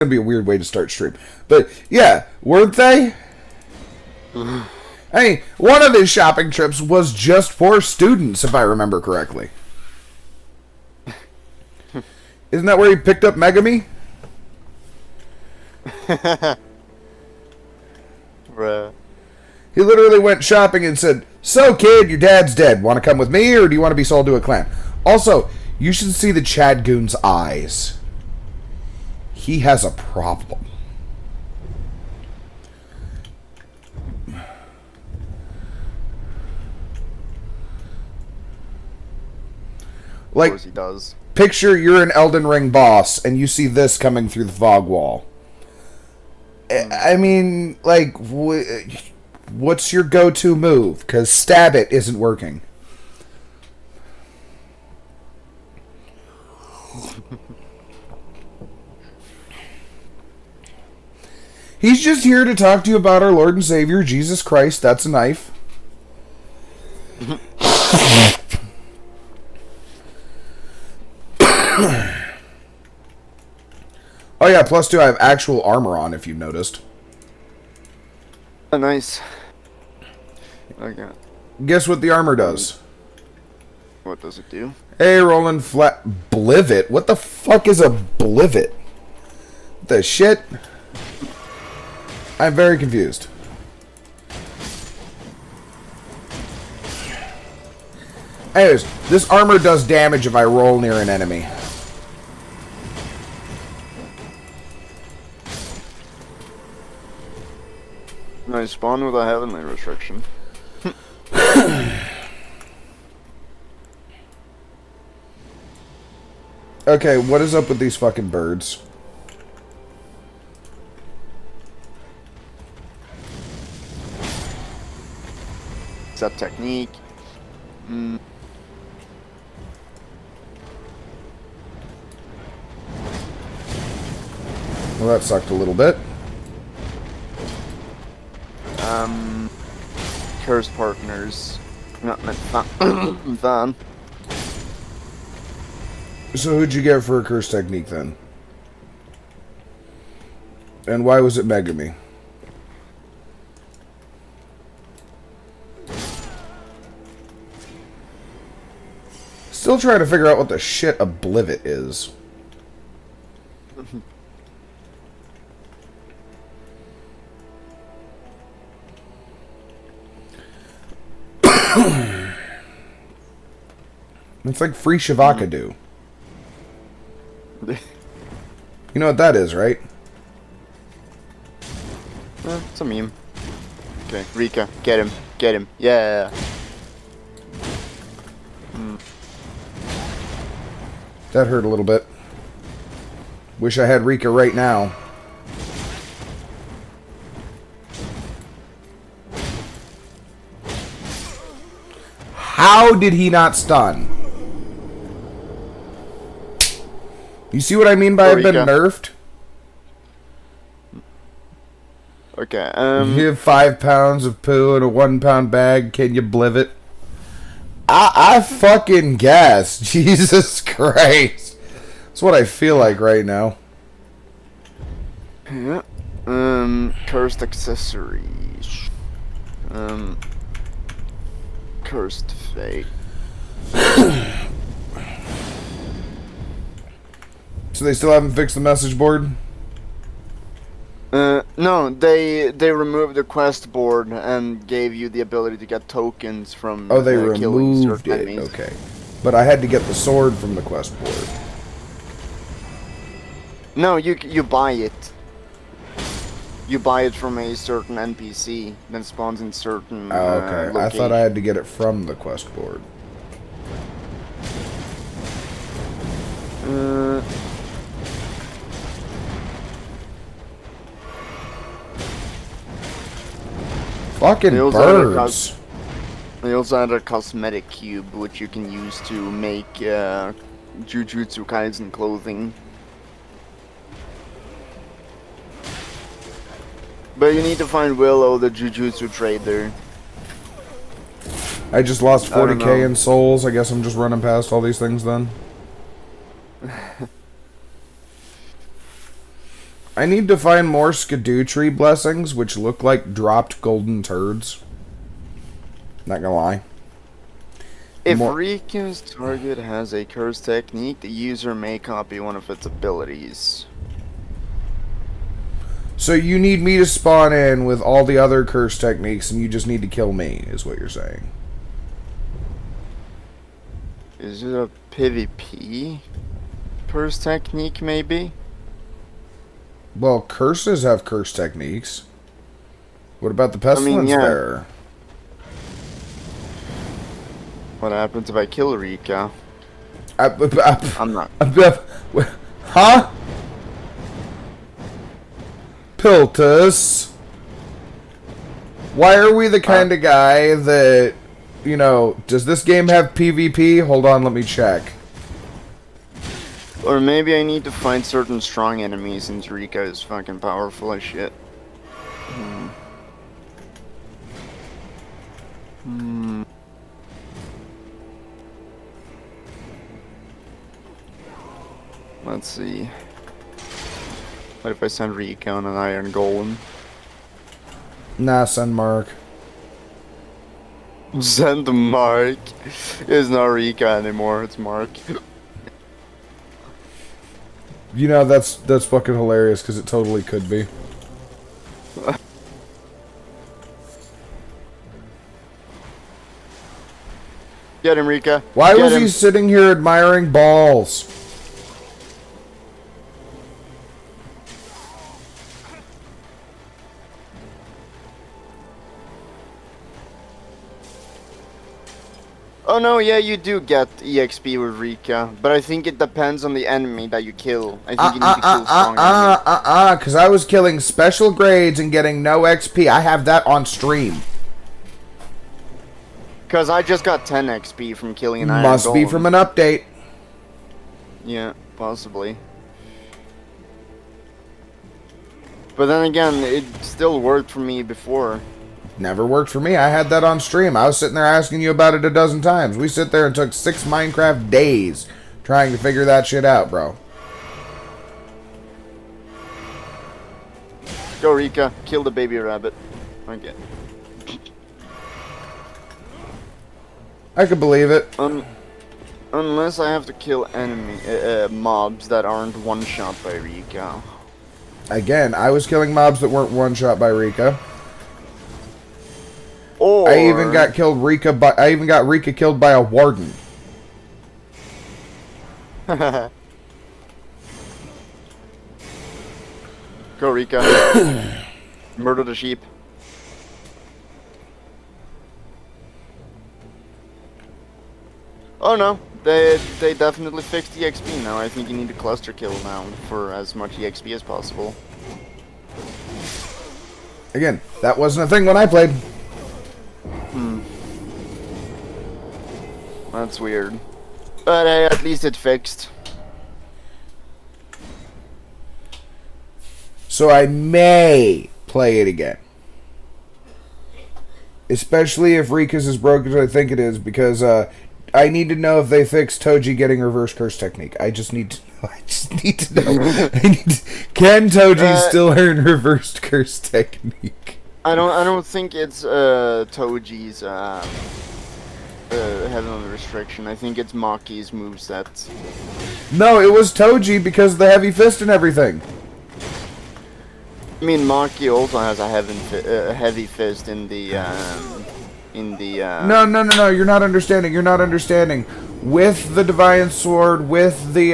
Gonna be a weird way to start stream. But yeah, weren't they? Hey, one of his shopping trips was just for students, if I remember correctly. Isn't that where he picked up Megami? Bruh. He literally went shopping and said, "So kid, your dad's dead. Want to come with me, or do you want to be sold to a clan?" Also, you should see the Chadgoon's eyes. He has a problem. Like, Of course he does. picture you're an Elden Ring boss, and you see this coming through the fog wall. I mean, like, what's your go-to move? Because stab it isn't working. He's just here to talk to you about our Lord and Savior, Jesus Christ. That's a knife. Oh yeah, plus 2, I have actual armor on, if you've noticed. Oh, nice. Okay. Guess what the armor does? What does it do? Hey, Roland Flat... Blivet? What the fuck is a blivet? The shit? I'm very confused. Anyways, this armor does damage if I roll near an enemy. I spawn with a heavenly restriction. Okay, what is up with these fucking birds? Set technique. Mm. Well, that sucked a little bit. Curse partners. Not meant fun. So who'd you get for a curse technique then? And why was it Megami? Still trying to figure out what the shit a blivet is. It's like free Shavakadu. You know what that is, right? It's a meme. Okay, Rika, get him, yeah. That hurt a little bit. Wish I had Rika right now. How did he not stun? You see what I mean by I've been nerfed? Okay, You have 5 pounds of poo in a 1 pound bag. Can you bliv it? I fucking guess. Jesus Christ. That's what I feel like right now. Yeah. Cursed accessories. Cursed fate. So they still haven't fixed the message board? No, they removed the quest board and gave you the ability to get tokens from Oh, they killing removed certain it. enemies. Okay. But I had to get the sword from the quest board. No, you buy it. You buy it from a certain NPC, then spawns in certain Oh, okay. I thought I had to get it from the quest board. Fucking birds. They also had a cosmetic cube, which you can use to make Jujutsu Kaisen clothing. But you need to find Willow, the Jujutsu trader. I just lost 40k in souls. I guess I'm just running past all these things then. I need to find more Skidoo Tree blessings, which look like dropped golden turds. Not gonna lie. If Rika's target has a curse technique, the user may copy one of its abilities. So you need me to spawn in with all the other curse techniques, and you just need to kill me, is what you're saying. Is it a PvP curse technique, maybe? Well, curses have curse techniques. What about the pestilence there? What happens if I kill Rika? I'm not. Huh? Piltus. Why are we the kind of guy that, you know, does this game have PvP? Hold on, let me check. Or maybe I need to find certain strong enemies since Rika is fucking powerful as shit. Let's see. What if I send Rika on an iron golem? Nah, send Mark. Send Mark. It's not Rika anymore, it's Mark. You know, that's fucking hilarious, because it totally could be. Get him, Rika. Why was he sitting here admiring balls? Oh no, yeah, you do get EXP with Rika, but I think it depends on the enemy that you kill. I think you need to kill strong enemies. Because I was killing special grades and getting no XP. I have that on stream. Because I just got 10 XP from killing an iron Must be golem. from an update. Yeah, possibly. But then again, it still worked for me before. Never worked for me. I had that on stream. I was sitting there asking you about it a dozen times. We sit there and took 6 Minecraft days trying to figure that shit out, bro. Go, Rika. Kill the baby rabbit. Okay. I could believe it. Unless I have to kill mobs that aren't one-shot by Rika. Again, I was killing mobs that weren't one-shot by Rika. Or I even got Rika killed by a warden. Go, Rika. Murder the sheep. Oh no, they definitely fixed the EXP now. I think you need to cluster kill now for as much EXP as possible. Again, that wasn't a thing when I played. That's weird. But hey, at least it's fixed. So I may play it again. Especially if Rika's as broken as I think it is, because I need to know if they fixed Toji getting reverse curse technique. I just need to know. Can Toji still earn reversed curse technique? I don't think it's Toji's heavy restriction. I think it's Maki's moveset. No, it was Toji because of the heavy fist and everything. I mean, Maki also has a heavy fist in the No, you're not understanding. You're not understanding. With the Divine Sword, with the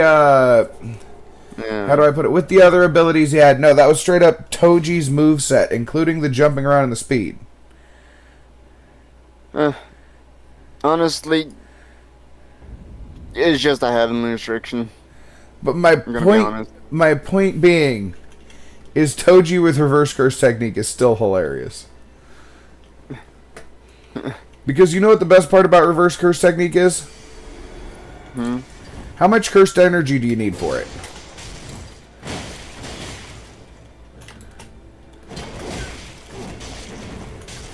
how do I put it? With the other abilities he had. No, that was straight up Toji's moveset, including the jumping around and the speed. Honestly, it's just a heavenly restriction. But my point being, is Toji with reverse curse technique is still hilarious. Because you know what the best part about reverse curse technique is? How much cursed energy do you need for it?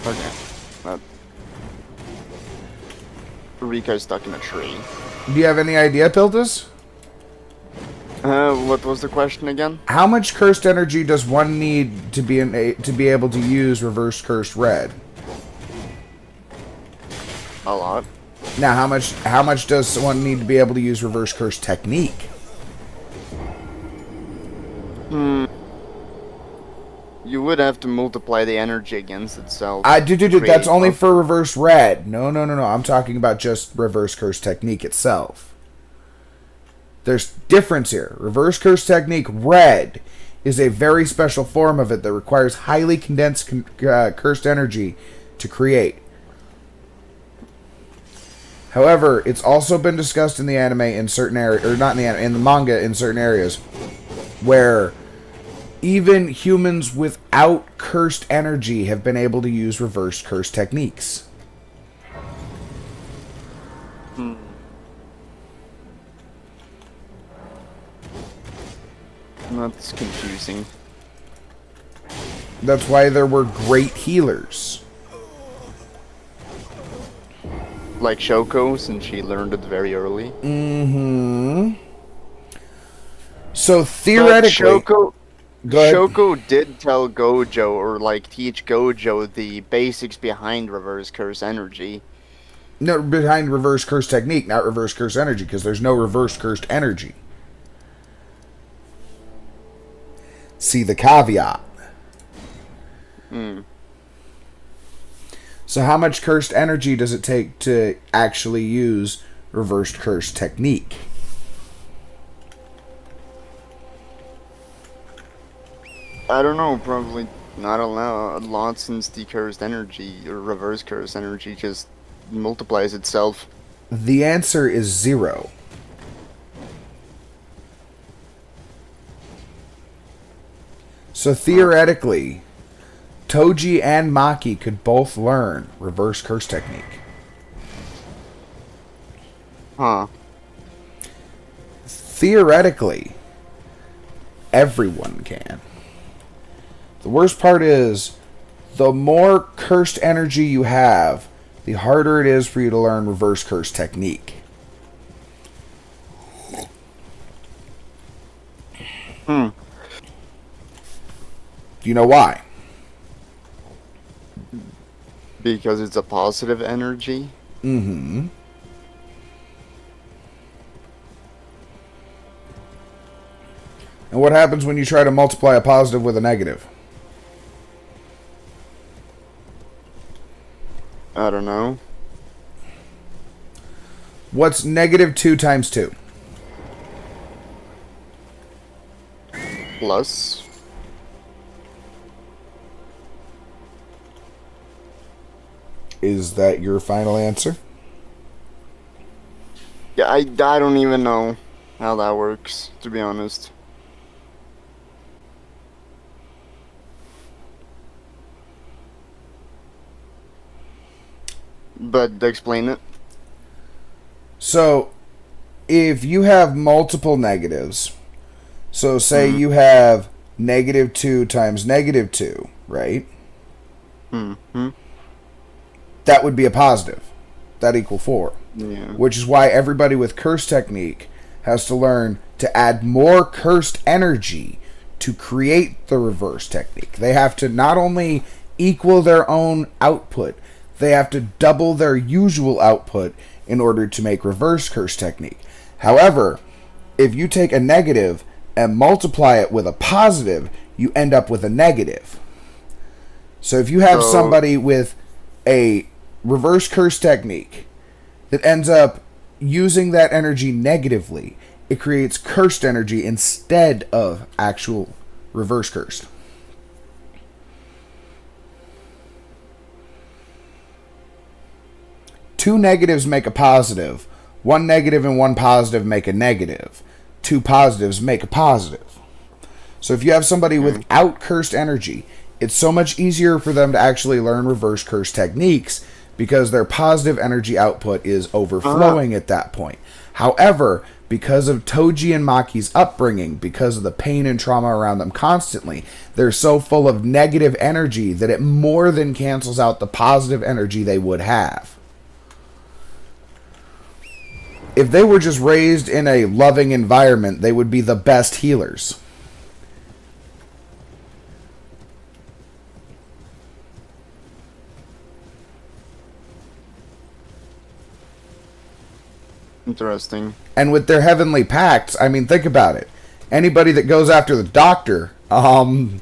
Okay. Rika's stuck in a tree. Do you have any idea, Piltus? What was the question again? How much cursed energy does one need to be able to use reverse cursed red? A lot. Now, how much does one need to be able to use reverse curse technique? You would have to multiply the energy against itself. That's only for reverse red. No. I'm talking about just reverse curse technique itself. There's difference here. Reverse curse technique red is a very special form of it that requires highly condensed cursed energy to create. However, it's also been discussed in the anime in certain areas, or not in the anime, in the manga in certain areas, where even humans without cursed energy have been able to use reverse curse techniques. That's confusing. That's why there were great healers. Like Shoko, since she learned it very early. Mm-hmm. So theoretically, Shoko did tell Gojo, or like teach Gojo the basics behind reverse curse energy. No, behind reverse curse technique, not reverse curse energy, because there's no reverse cursed energy. See the caveat. So how much cursed energy does it take to actually use reversed curse technique? I don't know, probably not a lot, since the cursed energy, or reverse curse energy, just multiplies itself. The answer is 0. So theoretically, Toji and Maki could both learn reverse curse technique. Huh. Theoretically, everyone can. The worst part is, the more cursed energy you have, the harder it is for you to learn reverse curse technique. Do you know why? Because it's a positive energy? Mm-hmm. And what happens when you try to multiply a positive with a negative? I don't know. What's negative 2 times 2? Plus. Is that your final answer? Yeah, I don't even know how that works, to be honest. But explain it. So, if you have multiple negatives, so say you have negative 2 times negative 2, right? That would be a positive. That equal 4. Yeah. Which is why everybody with curse technique has to learn to add more cursed energy to create the reverse technique. They have to not only equal their own output, they have to double their usual output in order to make reverse curse technique. However, if you take a negative and multiply it with a positive, you end up with a negative. So if you have somebody with a reverse curse technique that ends up using that energy negatively, it creates cursed energy instead of actual reverse cursed. Two negatives make a positive. One negative and one positive make a negative. Two positives make a positive. So if you have somebody without cursed energy, it's so much easier for them to actually learn reverse curse techniques because their positive energy output is overflowing at that point. However, because of Toji and Maki's upbringing, because of the pain and trauma around them constantly, they're so full of negative energy that it more than cancels out the positive energy they would have. if they were just raised in a loving environment, they would be the best healers. Interesting. And with their heavenly pacts, I mean, think about it. Anybody that goes after the doctor, can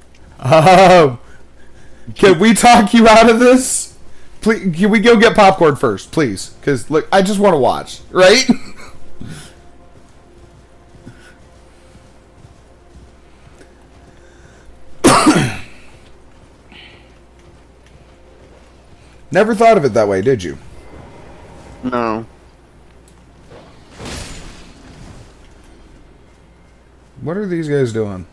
we talk you out of this? Please, can we go get popcorn first, please? Because, look, I just want to watch, right? Never thought of it that way, did you? No. What are these guys doing?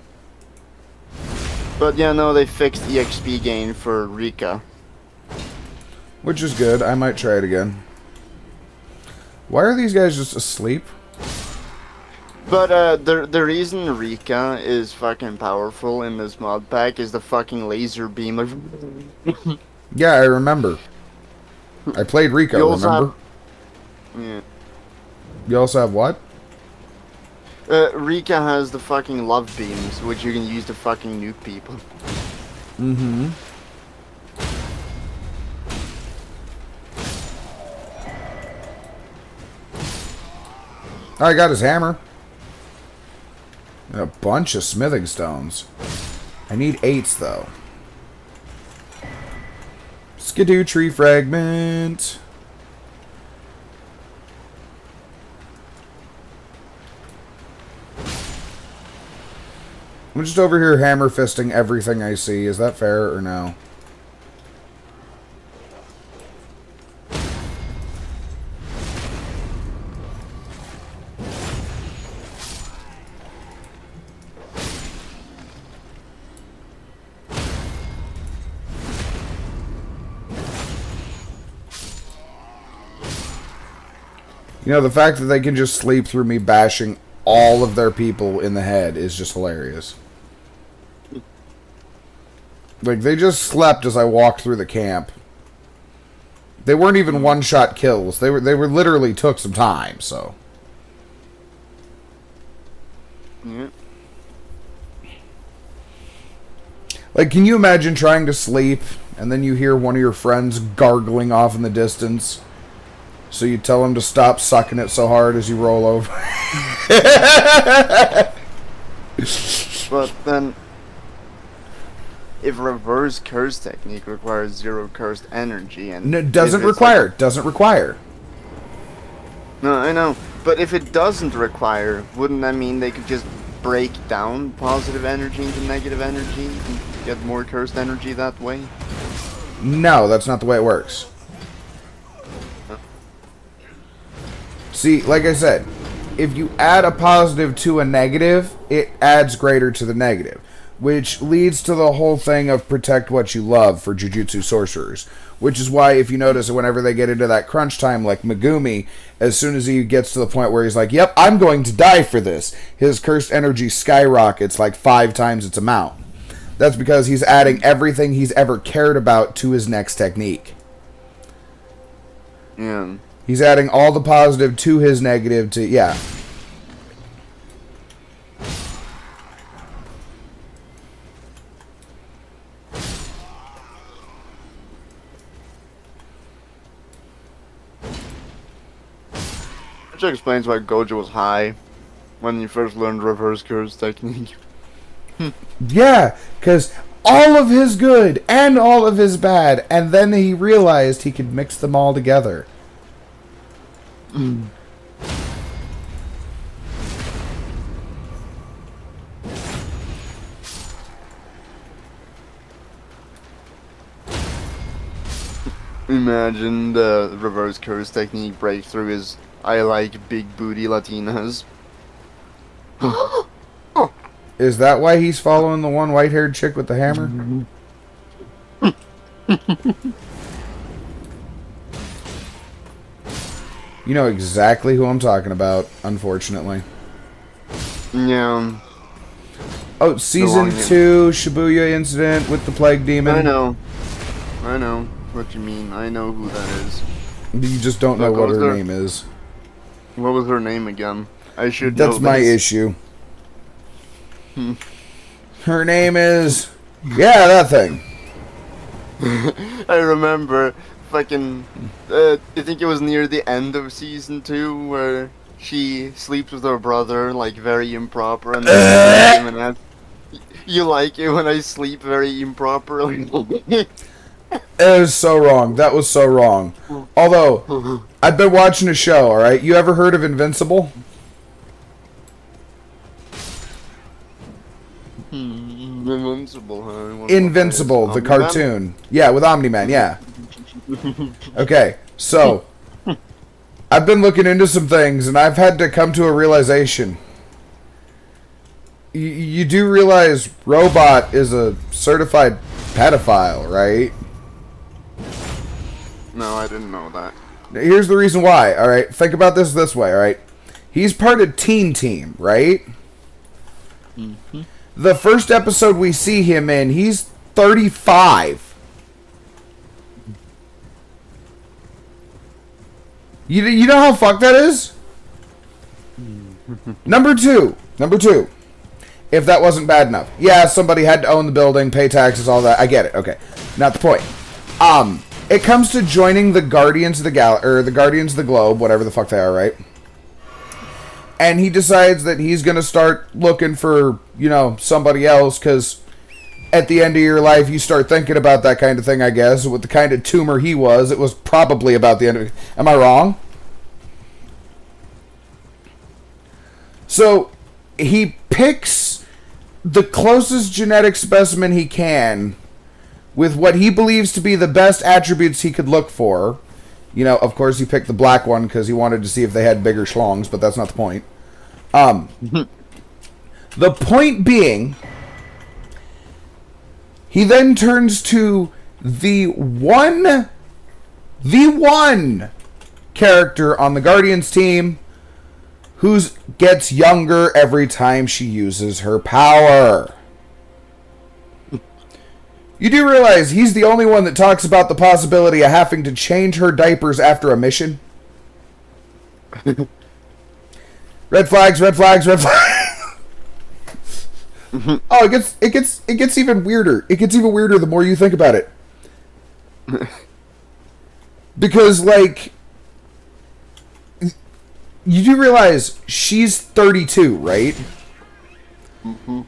But yeah, no, they fixed EXP gain for Rika. Which is good. I might try it again. Why are these guys just asleep? But the reason Rika is fucking powerful in this mod pack is the fucking laser beam. Yeah, I remember. I played Rika, remember? Yeah. You also have what? Rika has the fucking love beams, which you can use to fucking nuke people. Mm-hmm. I got his hammer. And a bunch of smithing stones. I need 8s, though. Skidoo tree fragment. I'm just over here hammer fisting everything I see. Is that fair or no? You know, the fact that they can just sleep through me bashing all of their people in the head is just hilarious. Like, they just slept as I walked through the camp. They weren't even one-shot kills. They were literally took some time, so. Yeah. Like, can you imagine trying to sleep, and then you hear one of your friends gargling off in the distance? So you tell him to stop sucking it so hard as you roll over. But then, if reverse curse technique requires 0 cursed energy and... No, doesn't require. Doesn't require. No, I know. But if it doesn't require, wouldn't that mean they could just break down positive energy into negative energy and get more cursed energy that way? No, that's not the way it works. See, like I said, if you add a positive to a negative, it adds greater to the negative, which leads to the whole thing of protect what you love for Jujutsu sorcerers, which is why, if you notice, whenever they get into that crunch time, like Megumi, as soon as he gets to the point where he's like, yep, I'm going to die for this, his cursed energy skyrockets like 5 times its amount. That's because he's adding everything he's ever cared about to his next technique. Yeah. He's adding all the positive to his negative to, yeah. Which explains why Gojo was high when he first learned reverse curse technique. Yeah, because all of his good and all of his bad, and then he realized he could mix them all together. Imagine the reverse curse technique breakthrough is I like big booty Latinas. Is that why he's following the one white-haired chick with the hammer? You know exactly who I'm talking about, unfortunately. Yeah. Oh, Season 2, Shibuya incident with the Plague Demon. I know what you mean. I know who that is. You just don't know what her name is. What was her name again? I should That's know my this. issue. Her name is... Yeah, that thing. I remember fucking... I think it was near the end of season 2 where she sleeps with her brother, like, very improper, and then him and that. You like it when I sleep very improperly? It was so wrong. That was so wrong. Although, I've been watching a show, alright? You ever heard of Invincible? Invincible, huh? Invincible, the cartoon. Yeah, with Omni-Man, yeah. Okay, so, I've been looking into some things, and I've had to come to a realization. You do realize Robot is a certified pedophile, right? No, I didn't know that. Here's the reason why, alright? Think about this way, alright? He's part of Teen Team, right? Mm-hmm. The first episode we see him in, he's 35. You know how fucked that is? Number two. If that wasn't bad enough. Yeah, somebody had to own the building, pay taxes, all that. I get it. Okay. Not the point. It comes to joining the Guardians of the the Guardians of the Globe, whatever the fuck they are, right? And he decides that he's going to start looking for, you know, somebody else, because at the end of your life, you start thinking about that kind of thing, I guess. With the kind of tumor he was, it was probably about the end of it. Am I wrong? So, he picks the closest genetic specimen he can with what he believes to be the best attributes he could look for. You know, of course, he picked the black one because he wanted to see if they had bigger schlongs, but that's not the point. The point being, he then turns to the one character on the Guardians team who gets younger every time she uses her power. You do realize he's the only one that talks about the possibility of having to change her diapers after a mission? Red flags, red flags, red flags. Oh, it gets even weirder. It gets even weirder the more you think about it. Because, like, you do realize she's 32, right? Mm-hmm.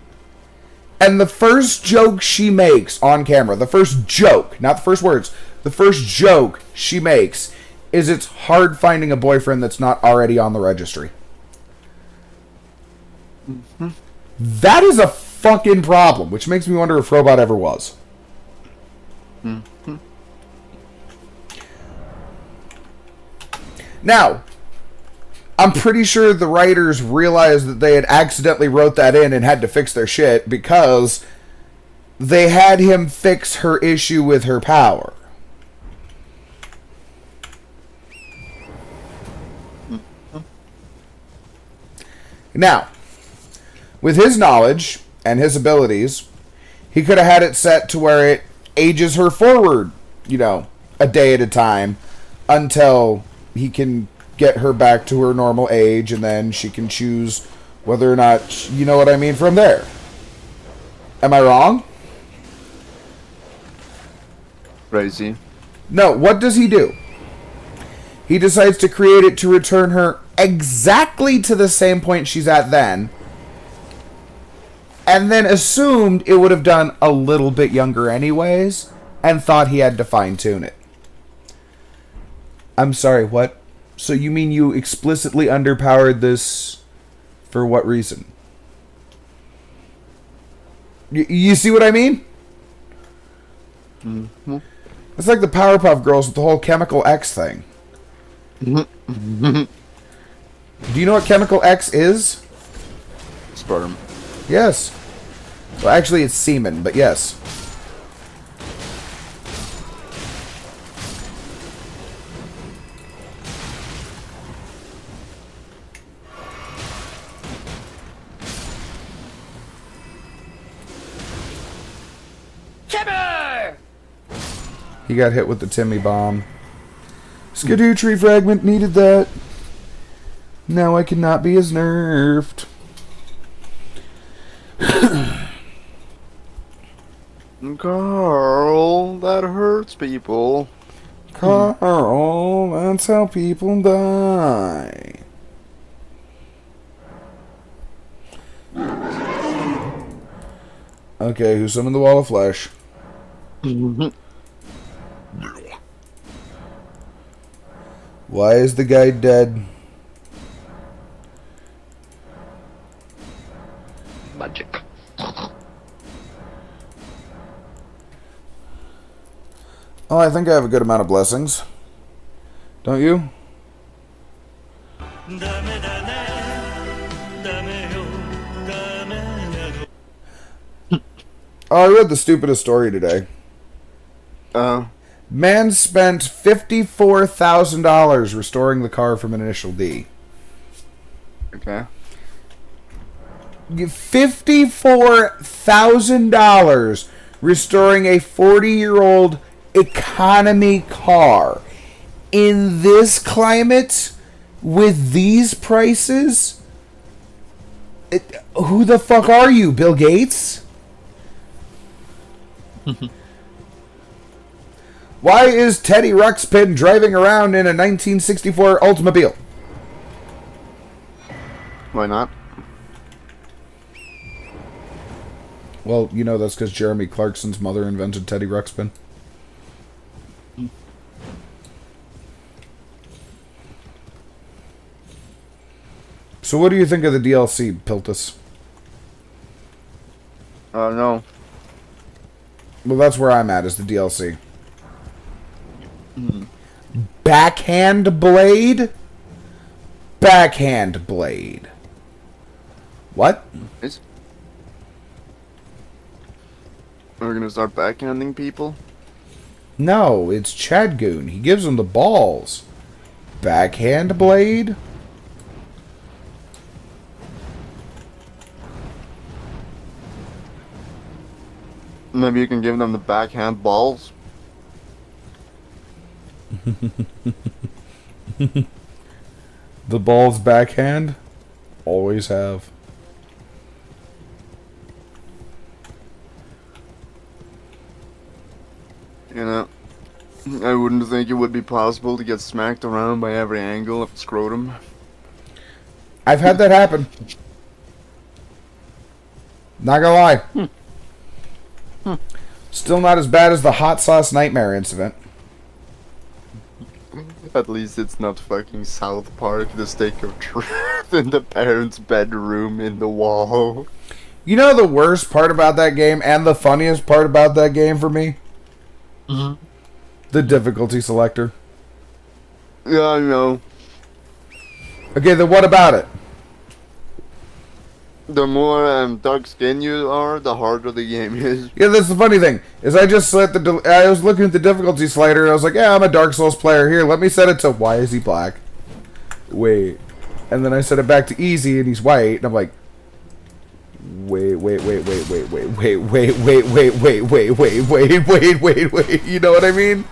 And the first joke she makes on camera, the first joke, not the first words, the first joke she makes is it's hard finding a boyfriend that's not already on the registry. Mm-hmm. That is a fucking problem, which makes me wonder if Robot ever was. Mm-hmm. Now, I'm pretty sure the writers realized that they had accidentally wrote that in and had to fix their shit because they had him fix her issue with her power. Now, with his knowledge and his abilities, he could have had it set to where it ages her forward, you know, a day at a time until he can get her back to her normal age, and then she can choose whether or not, you know what I mean, from there. Am I wrong? Crazy. No, what does he do? He decides to create it to return her exactly to the same point she's at then, and then assumed it would have done a little bit younger anyways, and thought he had to fine-tune it. I'm sorry, what? So you mean you explicitly underpowered this for what reason? You see what I mean? Mm-hmm. It's like the Powerpuff Girls with the whole Chemical X thing. Mm-hmm. Do you know what Chemical X is? Sperm. Yes. Well, actually, it's semen, but yes. He got hit with the Timmy bomb. Skidoo tree fragment, needed that. Now I cannot be as nerfed. Carl, that hurts people. Carl, that's how people die. Okay, who summoned the wall of flesh? Why is the guy dead? Magic. Oh, I think I have a good amount of blessings. Don't you? Oh, I read the stupidest story today. Man spent $54,000 restoring the car from an initial D. Okay. $54,000 restoring a 40-year-old economy car. In this climate, with these prices? Who the fuck are you, Bill Gates? Why is Teddy Ruxpin driving around in a 1964 Oldsmobile? Why not? Well, you know that's because Jeremy Clarkson's mother invented Teddy Ruxpin. So what do you think of the DLC, Piltus? No. Well, that's where I'm at, is the DLC. Backhand Blade? Backhand Blade. What? We're gonna start backhanding people? No, it's Chadgoon. He gives them the balls. Backhand Blade? Maybe you can give them the backhand balls? The balls backhand? Always have. You know, I wouldn't think it would be possible to get smacked around by every angle of the scrotum. I've had that happen. Not gonna lie. Still not as bad as the hot sauce nightmare incident. At least it's not fucking South Park, the stake of truth in the parents' bedroom in the wall. You know the worst part about that game, and the funniest part about that game for me? The difficulty selector. Yeah, I know. Okay, then what about it? The more dark skinned you are, the harder the game is. Yeah, that's the funny thing. Is I just set I was looking at the difficulty slider and I was like, yeah, I'm a Dark Souls player. Here, let me set it to why is he black? Wait. And then I set it back to easy and he's white. And I'm like, wait. You know what I mean?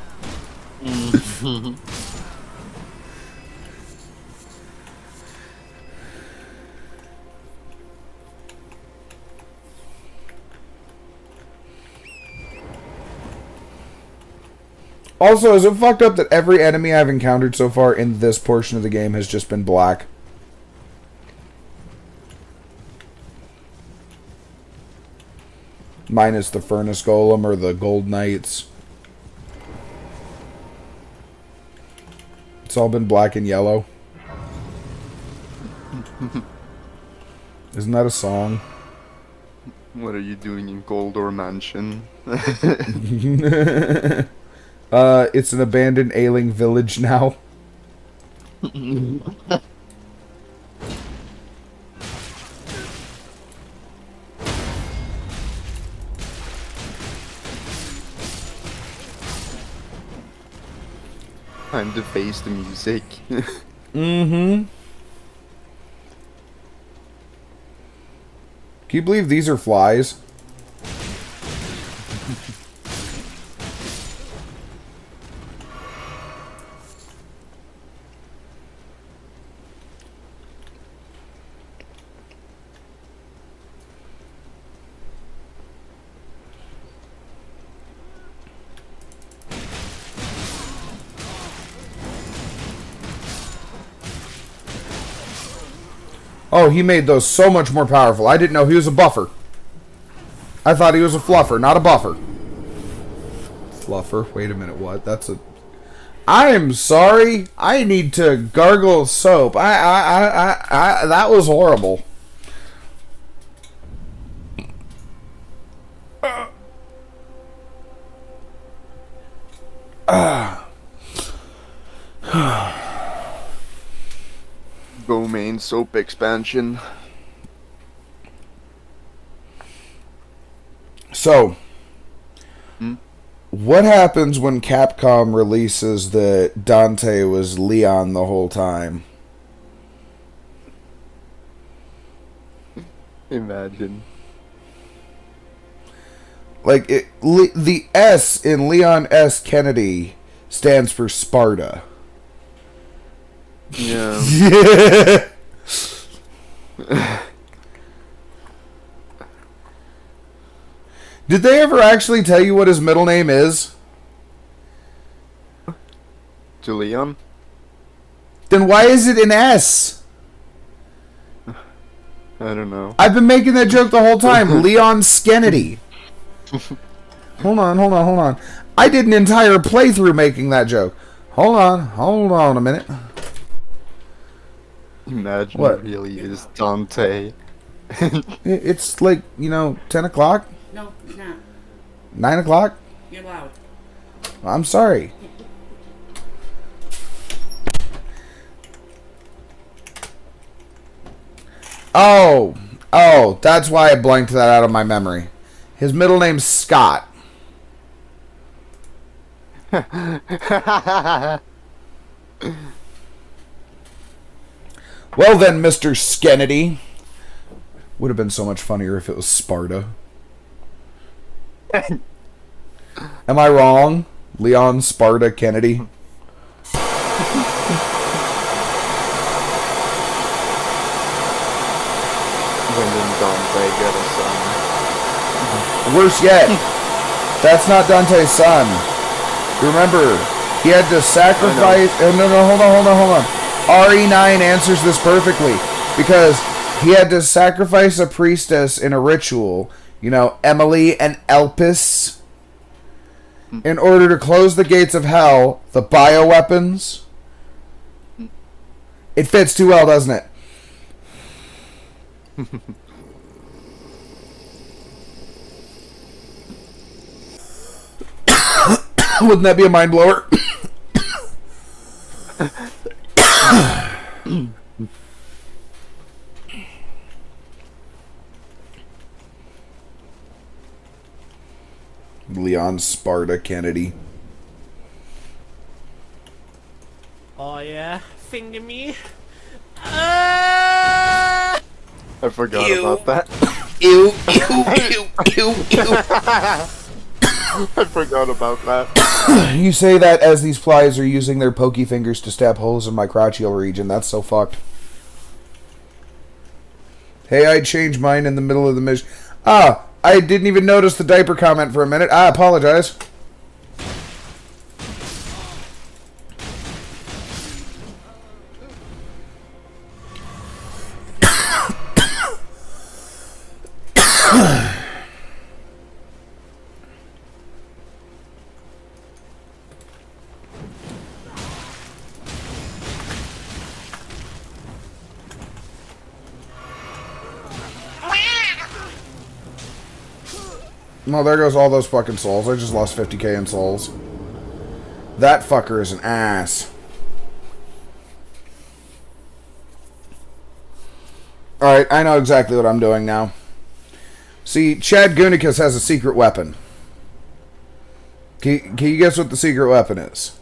Also, is it fucked up that every enemy I've encountered so far in this portion of the game has just been black? Minus the Furnace Golem or the Gold Knights. It's all been black and yellow. Isn't that a song? What are you doing in Goldor Mansion? It's an abandoned ailing village now. Time to face the music. Mm-hmm. Can you believe these are flies? Oh, he made those so much more powerful. I didn't know he was a buffer. I thought he was a fluffer, not a buffer. Fluffer? Wait a minute, what? That's a... I am sorry. I need to gargle soap. That was horrible. Go main soap expansion. So, what happens when Capcom releases that Dante was Leon the whole time? Imagine. Like, the S in Leon S. Kennedy stands for Sparta. Yeah. Yeah. Did they ever actually tell you what his middle name is? To Leon? Then why is it an S? I don't know. I've been making that joke the whole time. Leon Skennedy. Hold on. I did an entire playthrough making that joke. Hold on a minute. Imagine What? it really is Dante. It's like, 10 o'clock? No, it's not. 9 o'clock? You're loud. I'm sorry. Oh, that's why I blanked that out of my memory. His middle name's Scott. Well then, Mr. Skennedy. Would have been so much funnier if it was Sparta. Am I wrong? Leon Sparta Kennedy? When did Dante get a son? Worse yet, that's not Dante's son. Remember, he had to sacrifice... Oh, no, hold on. RE9 answers this perfectly. Because he had to sacrifice a priestess in a ritual. Emily and Elpis. In order to close the gates of hell, the bioweapons. It fits too well, doesn't it? Wouldn't that be a mind blower? Leon Sparta Kennedy. Oh yeah, finger me. I forgot about that. Ew. I forgot about that. You say that as these flies are using their pokey fingers to stab holes in my crotchal region. That's so fucked. Hey, I changed mine in the middle of the mission. I didn't even notice the diaper comment for a minute. I apologize. Well, there goes all those fucking souls. I just lost 50k in souls. That fucker is an ass. Alright, I know exactly what I'm doing now. See, Chadgoonicus has a secret weapon. Can you guess what the secret weapon is?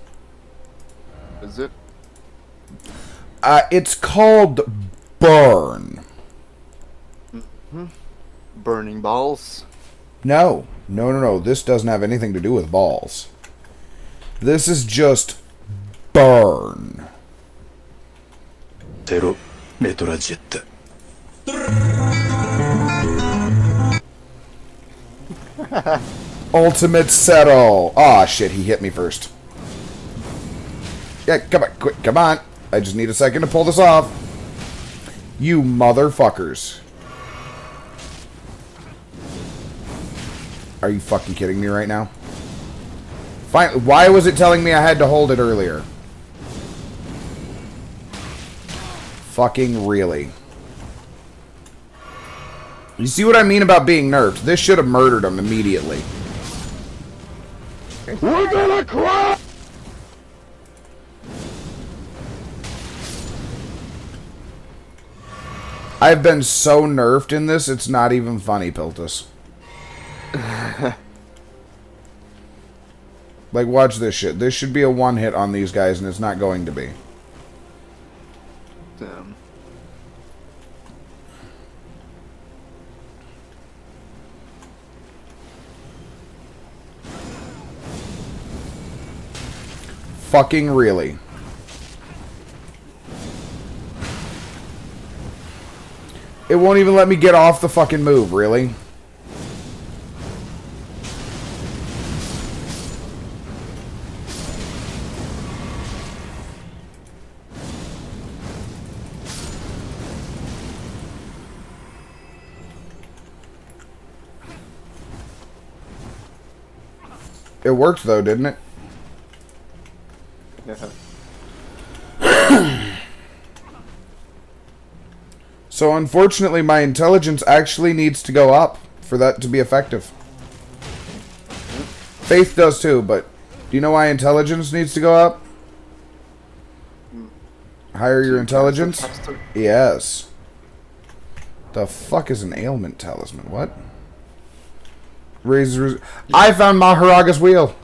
Is it? It's called Burn. Burning balls? No. This doesn't have anything to do with balls. This is just burn. Ultimate settle. Aw, shit, he hit me first. Yeah, come on, quick, come on. I just need a second to pull this off. You motherfuckers. Are you fucking kidding me right now? Fine. Why was it telling me I had to hold it earlier? Fucking really. You see what I mean about being nerfed? This should have murdered him immediately. We're gonna cry! I've been so nerfed in this, it's not even funny, Piltus. Like, watch this shit. This should be a one-hit on these guys, and it's not going to be. Damn. Fucking really. It won't even let me get off the fucking move, really? It worked though, didn't it? Yeah. So unfortunately my intelligence actually needs to go up for that to be effective. Faith does too, but do you know why intelligence needs to go up? Higher your intelligence? Yes. The fuck is an ailment talisman? What? Raises. I found Maharaga's wheel.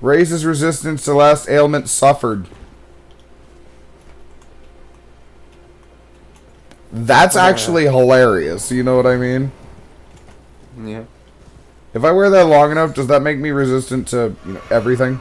Raises resistance to last ailment suffered. That's actually hilarious. You know what I mean? Yeah. If I wear that long enough, does that make me resistant to, you know, everything?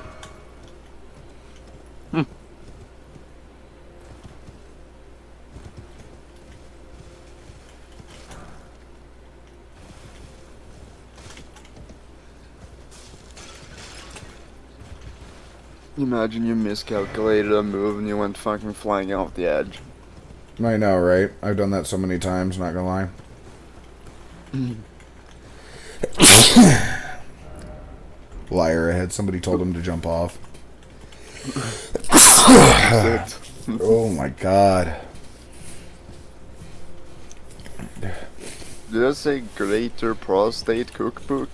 Imagine you miscalculated a move and you went fucking flying off the edge. I know, right? I've done that so many times, not gonna lie. Liar, I had somebody told him to jump off. Oh my god. Did I say Greater Prostate Cookbook?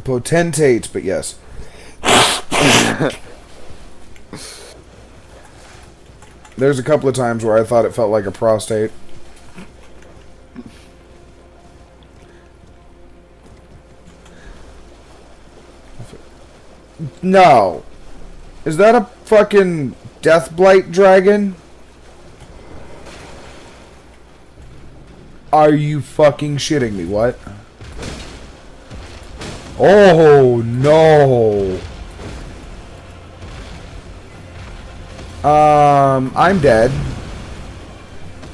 Potentate, but yes. There's a couple of times where I thought it felt like a prostate. No. Is that a fucking Deathblight dragon? Are you fucking shitting me? What? Oh, no. I'm dead.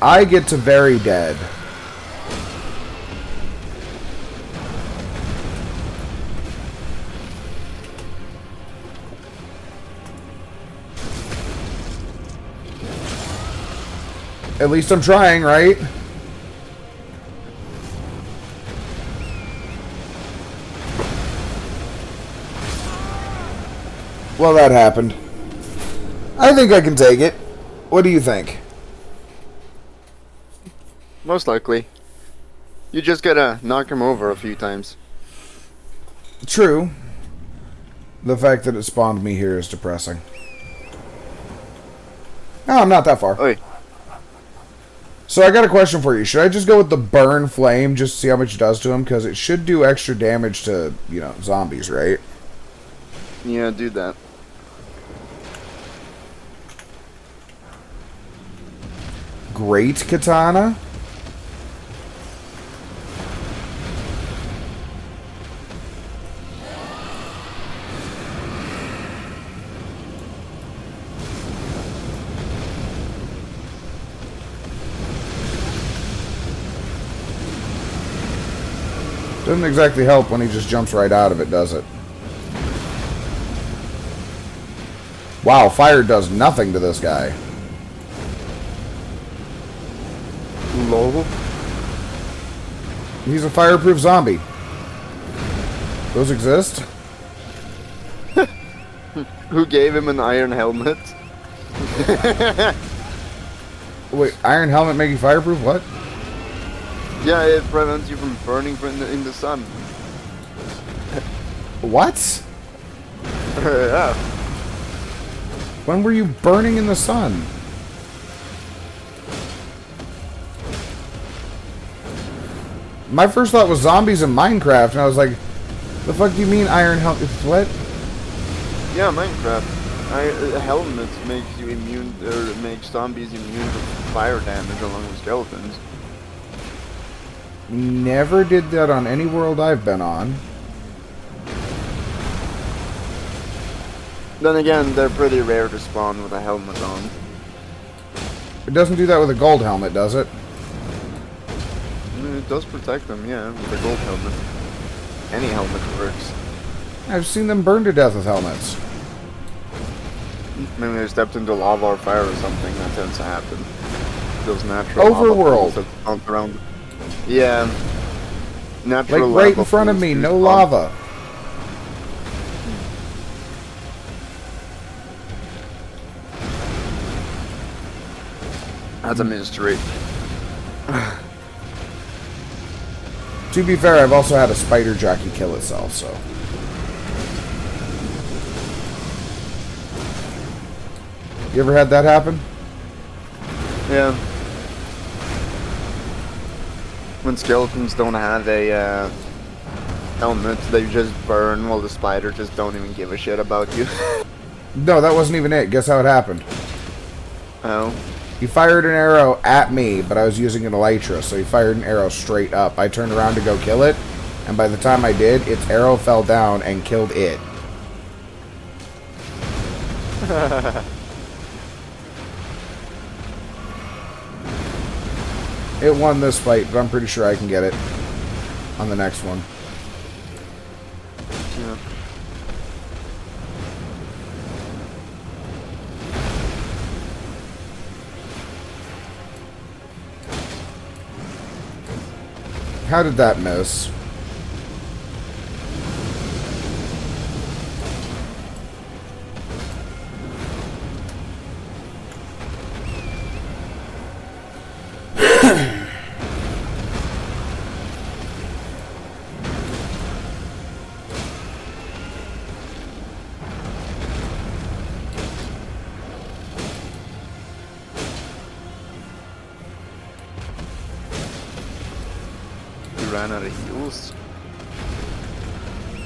I get to very dead. At least I'm trying, right? Well, that happened. I think I can take it. What do you think? Most likely. You just gotta knock him over a few times. True. The fact that it spawned me here is depressing. No, I'm not that far. Oi. So I got a question for you. Should I just go with the burn flame just to see how much it does to him? Because it should do extra damage to, you know, zombies, right? Yeah, do that. Great katana. Doesn't exactly help when he just jumps right out of it, does it? Wow, fire does nothing to this guy. Lol. He's a fireproof zombie. Those exist? Who gave him an iron helmet? Wait, iron helmet make you fireproof? What? Yeah, it prevents you from burning in the sun. What? Yeah. When were you burning in the sun? My first thought was zombies in Minecraft, and I was like, the fuck do you mean iron helmet? What? Yeah, Minecraft. Helmets makes you immune, or makes zombies immune to fire damage along with skeletons. Never did that on any world I've been on. Then again, they're pretty rare to spawn with a helmet on. It doesn't do that with a gold helmet, does it? It does protect them, yeah, with a gold helmet. Any helmet works. I've seen them burn to death with helmets. Maybe they stepped into lava or fire or something. That tends to happen. Those natural Overworld. lava pools that bounce around. Yeah. Natural Like right lava in front of pools me, do no spawn. lava. That's a mystery. To be fair, I've also had a spider jockey kill itself, so. You ever had that happen? Yeah. When skeletons don't have a helmet, they just burn while the spider just don't even give a shit about you. No, that wasn't even it. Guess how it happened? Oh. He fired an arrow at me, but I was using an elytra, so he fired an arrow straight up. I turned around to go kill it, and by the time I did, its arrow fell down and killed it. It won this fight, but I'm pretty sure I can get it on the next one. Yeah. How did that miss? You ran out of heals.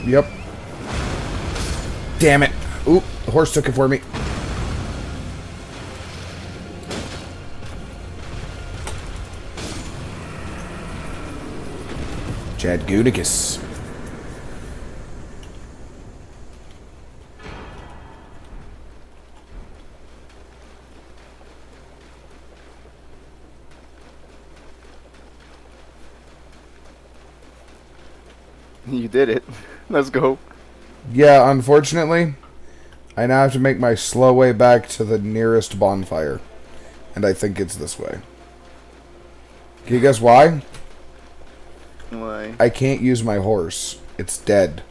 Yep. Damn it. Oop, the horse took it for me. Chadgoonicus. You did it. Let's go. Yeah, unfortunately, I now have to make my slow way back to the nearest bonfire. And I think it's this way. Can you guess why? Why? I can't use my horse. It's dead.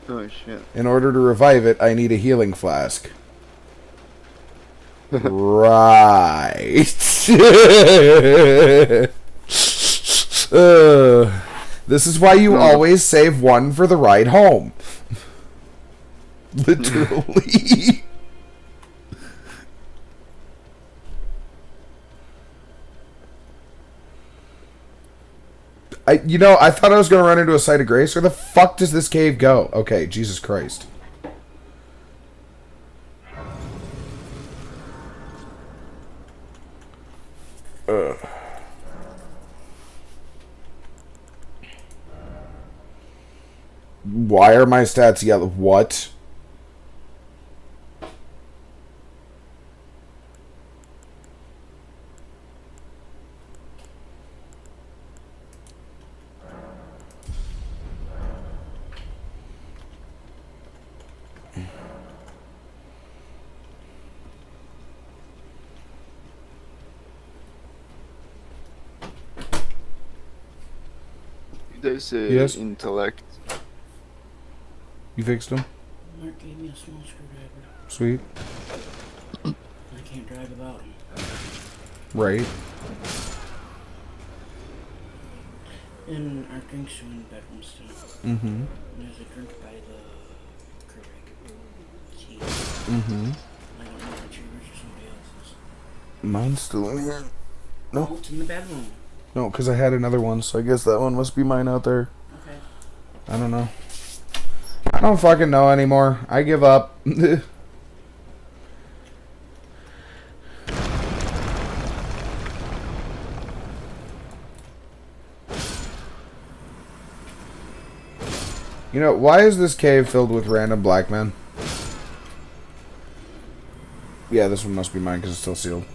Oh shit. In order to revive it, I need a healing flask. Right. This is why you always save one for the ride home. Literally. I thought I was going to run into a site of grace. Where the fuck does this cave go? Okay, Jesus Christ. Ugh. Why are my stats yellow? What? There's Yes? intellect. You fixed him? Mark gave me a small screwdriver. Sweet. I can't drive without him. Right. And our drinks are in the bedroom still. Mm-hmm. There's a drink by the Keurig. Key. Mm-hmm. I don't know if it's yours or somebody else's. Mine's still in here. No. Oh, it's in the bedroom. No, because I had another one, so I guess that one must be mine out there. Okay. I don't know. I don't fucking know anymore. I give up. You know, why is this cave filled with random black men? Yeah, this one must be mine because it's still sealed.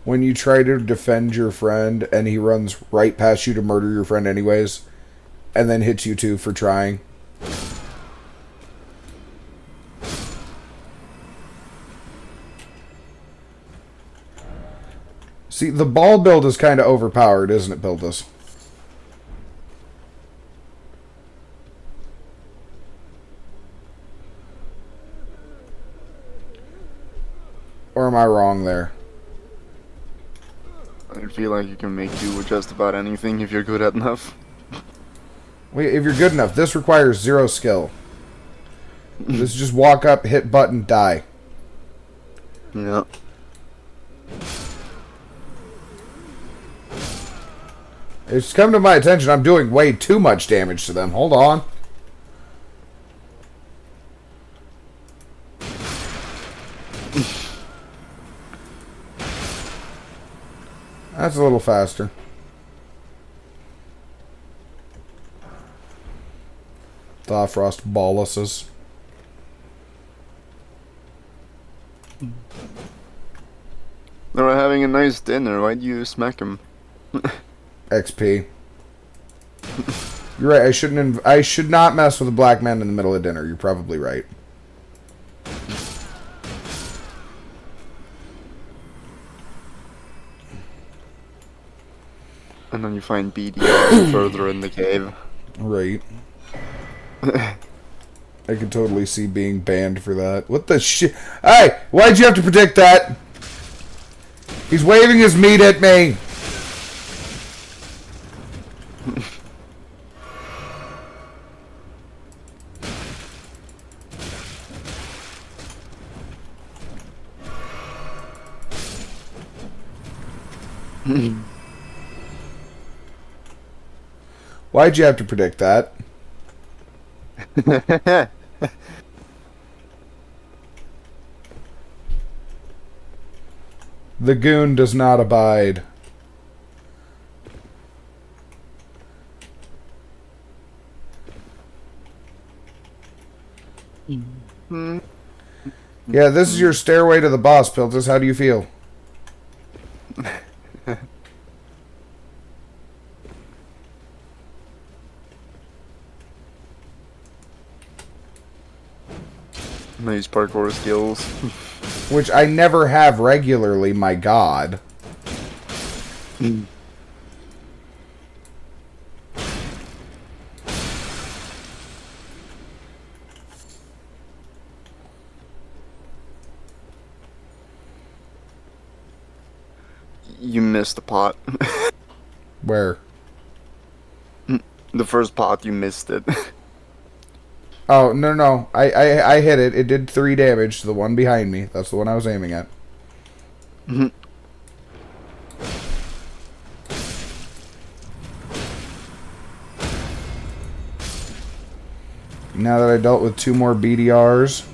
When you try to defend your friend and he runs right past you to murder your friend anyways, and then hits you too for trying. See, the ball build is kind of overpowered, isn't it, Buildus? Or am I wrong there? I feel like you can make do with just about anything if you're good at enough. Wait, if you're good enough, this requires 0 skill. This is just walk up, hit button, die. Yeah. It's come to my attention I'm doing way too much damage to them. Hold on. That's a little faster. Thawfrost boluses. They were having a nice dinner. Why'd you smack him? XP. You're right. I should not mess with a black man in the middle of dinner. You're probably right. And then you find BDR further in the cave. Right. I could totally see being banned for that. What the shit? Hey, why'd you have to predict that? He's waving his meat at me. Why'd you have to predict that? The goon does not abide. Yeah, this is your stairway to the boss, Piltus. How do you feel? Nice parkour skills. Which I never have regularly, my god. You missed the pot. Where? The first pot, you missed it. Oh, no. I hit it. It did 3 damage to the one behind me. That's the one I was aiming at. Now that I dealt with 2 more BDRs.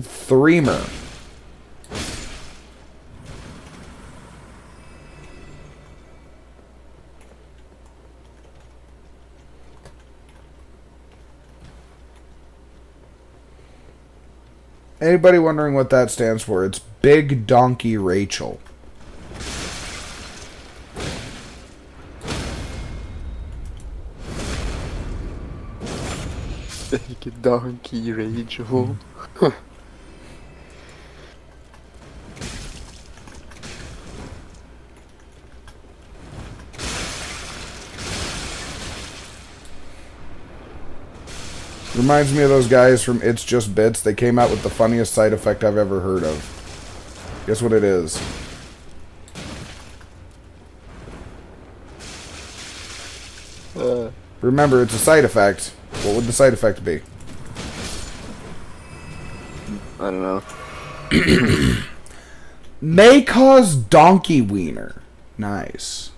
3 more. Anybody wondering what that stands for? It's Big Donkey Rachel. Take a donkey, Rachel. Reminds me of those guys from It's Just Bits. They came out with the funniest side effect I've ever heard of. Guess what it is? Remember, it's a side effect. What would the side effect be? I don't know. May cause donkey wiener. Nice.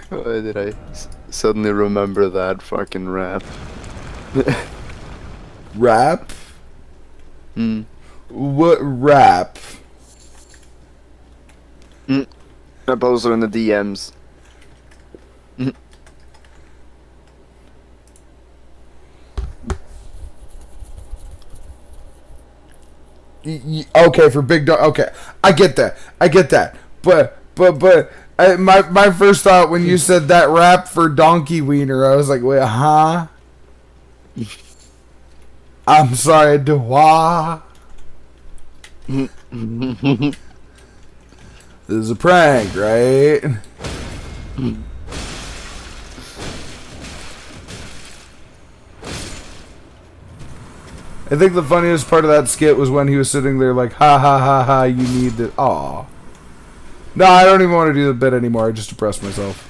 Why did I suddenly remember that fucking rap? Rap? Hmm. What rap? I posted in the DMs. Okay, for big dog. Okay, I get that. But my first thought when you said that rap for donkey wiener, I was like, wait, huh? I'm sorry, what? This is a prank, right? I think the funniest part of that skit was when he was sitting there like, ha ha ha ha, you need to... Aw. No, I don't even want to do the bit anymore. I just depressed myself.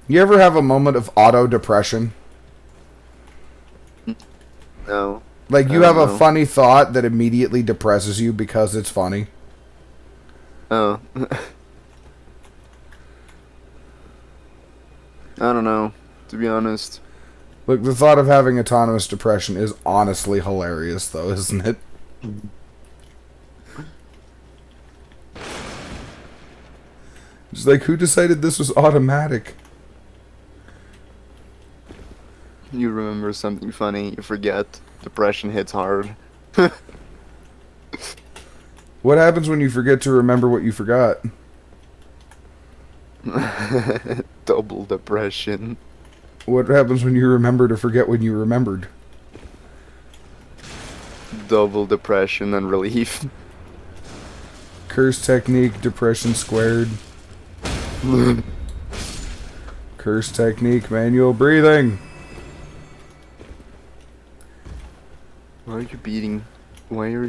You ever have a moment of auto-depression? No. Like, you I have don't a know. funny thought that immediately depresses you because it's funny? Oh. I don't know, to be honest. Look, the thought of having autonomous depression is honestly hilarious, though, isn't it? It's like, who decided this was automatic? You remember something funny, you forget. Depression hits hard. What happens when you forget to remember what you forgot? Double depression. What happens when you remember to forget when you remembered? Double depression and relief. Curse technique, depression squared. Curse technique, manual breathing. Why are you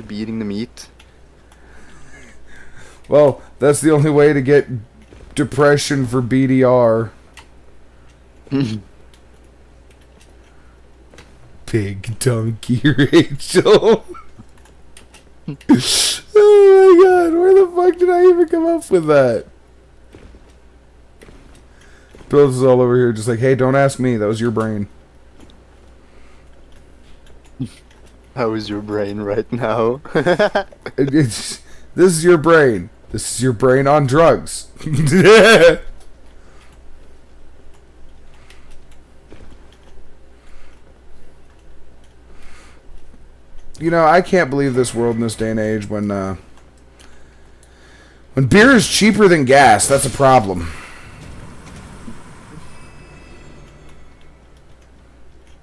beating the meat? Well, that's the only way to get depression for BDR. Big donkey Rachel. Oh my god, where the fuck did I even come up with that? Bill's is all over here just like, hey, don't ask me, that was your brain. How is your brain right now? This is your brain. This is your brain on drugs. You know, I can't believe this world in this day and age when beer is cheaper than gas. That's a problem.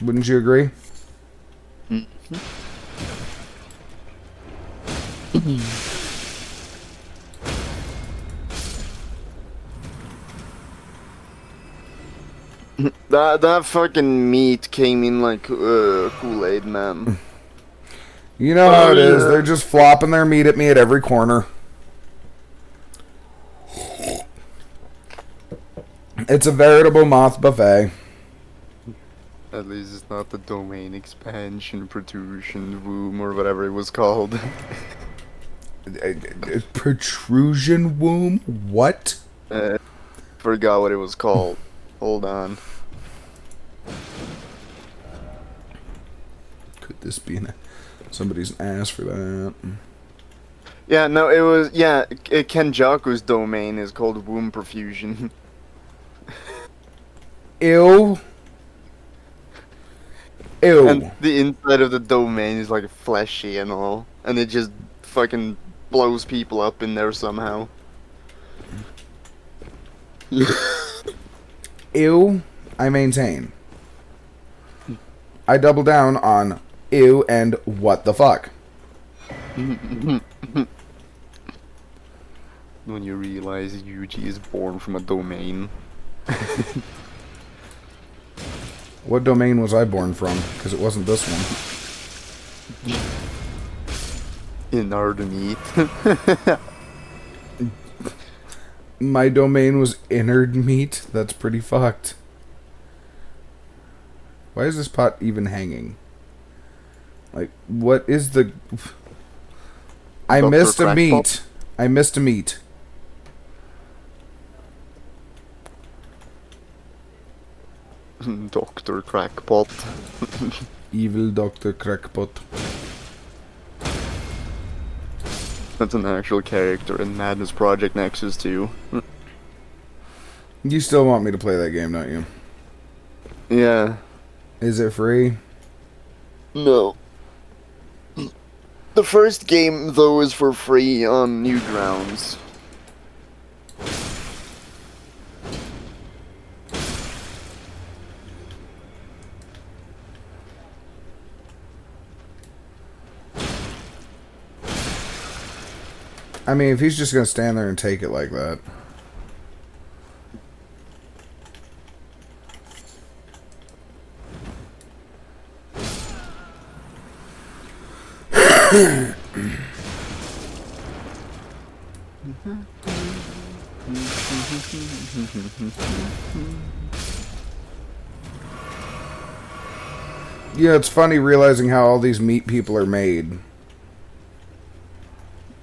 Wouldn't you agree? That fucking meat came in like Kool-Aid, man. You know how it is. Yeah. They're just flopping their meat at me at every corner. It's a veritable moth buffet. At least it's not the domain expansion, protrusion, womb, or whatever it was called. Protrusion womb? What? Forgot what it was called. Hold on. Could this be somebody's ass for that? Yeah, no, it was, yeah, Kenjaku's domain is called womb perfusion. Ew. Ew. And the inside of the domain is like fleshy and all, and it just fucking blows people up in there somehow. Ew, I maintain. I double down on ew and what the fuck. When you realize Yuji is born from a domain. What domain was I born from? Because it wasn't this one. In order meat. My domain was innard meat? That's pretty fucked. Why is this pot even hanging? Like, what is the... I Dr. missed a Crackpot? meat. I missed a meat. Dr. Crackpot. Evil Dr. Crackpot. That's an actual character in Madness Project Nexus 2. You still want me to play that game, don't you? Yeah. Is it free? No. The first game, though, is for free on Newgrounds. I mean, if he's just gonna stand there and take it like that. Yeah, it's funny realizing how all these meat people are made.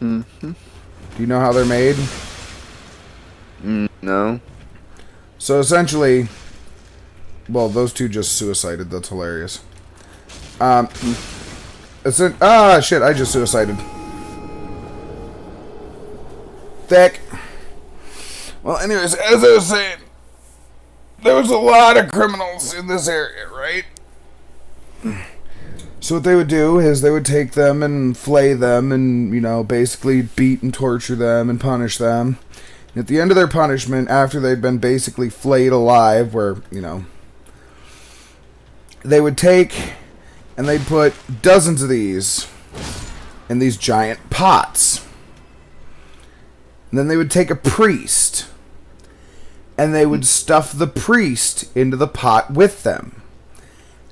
Mm-hmm. Do you know how they're made? No. So essentially, well, those two just suicided. That's hilarious. Shit! I just suicided. Thick. Well, anyways, as I was saying, there was a lot of criminals in this area, right? So what they would do is they would take them and flay them and, you know, basically beat and torture them and punish them. And at the end of their punishment, after they'd been basically flayed alive, where, you know, they would take and they'd put dozens of these in these giant pots. And then they would take a priest and they would stuff the priest into the pot with them.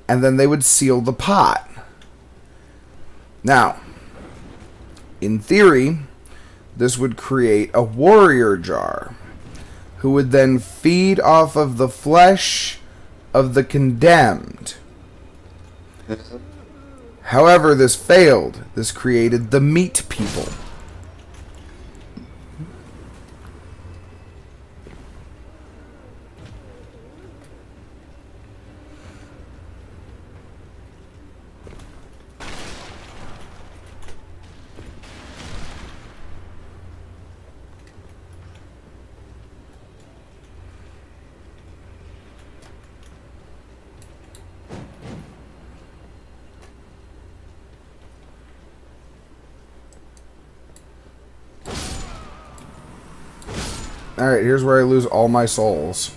And then they would seal the pot. Now, in theory, this would create a warrior jar who would then feed off of the flesh of the condemned. However, this failed. This created the meat people. Alright, here's where I lose all my souls.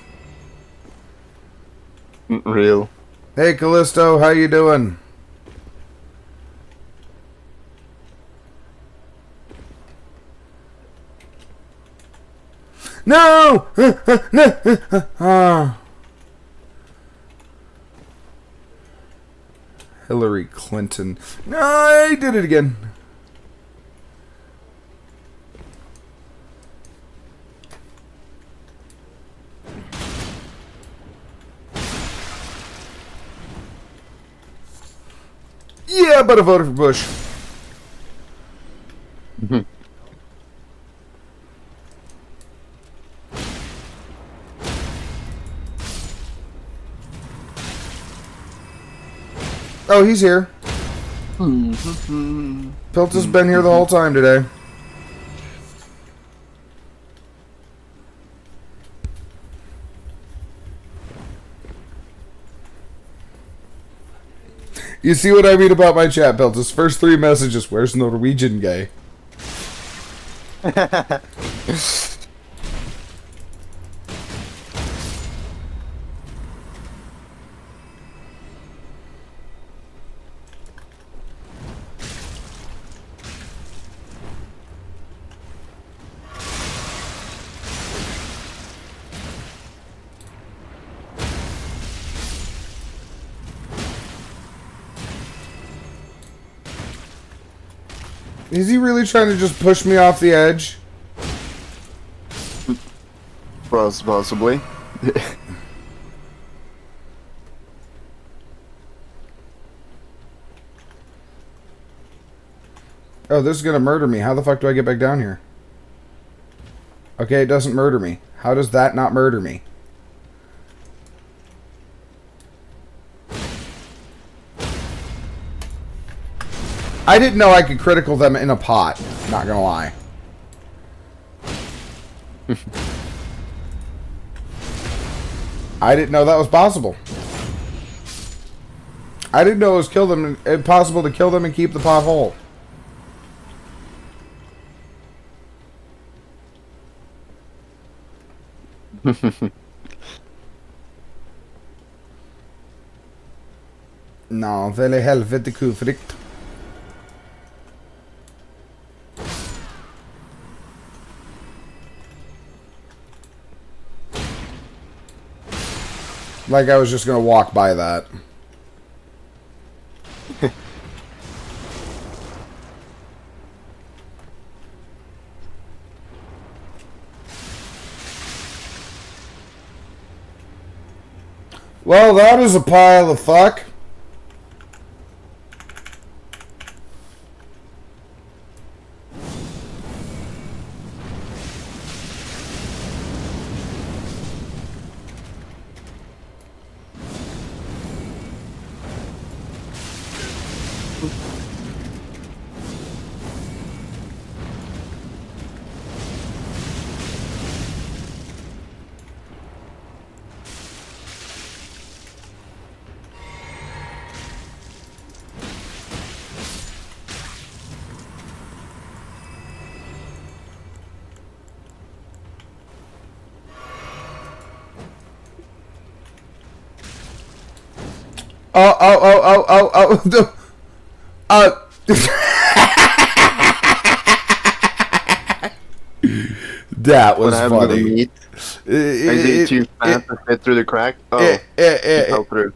Real. Hey, Callisto, how you doing? No! Hillary Clinton. No, I did it again. Yeah, but I voted for Bush. Oh, he's here. Pilt has been here the whole time today. You see what I mean about my chat build? His first 3 messages, where's Norwegian gay? Is he really trying to just push me off the edge? Possibly. Oh, this is gonna murder me. How the fuck do I get back down here? Okay, it doesn't murder me. How does that not murder me? I didn't know I could critical them in a pot. Not gonna lie. I didn't know that was possible. I didn't know it was possible to kill them and keep the pot whole. No, väl i helvete kufrikt. Like I was just gonna walk by that. Well, that is a pile of fuck. That was funny. Is it too fast to fit through the crack? Oh, it fell through.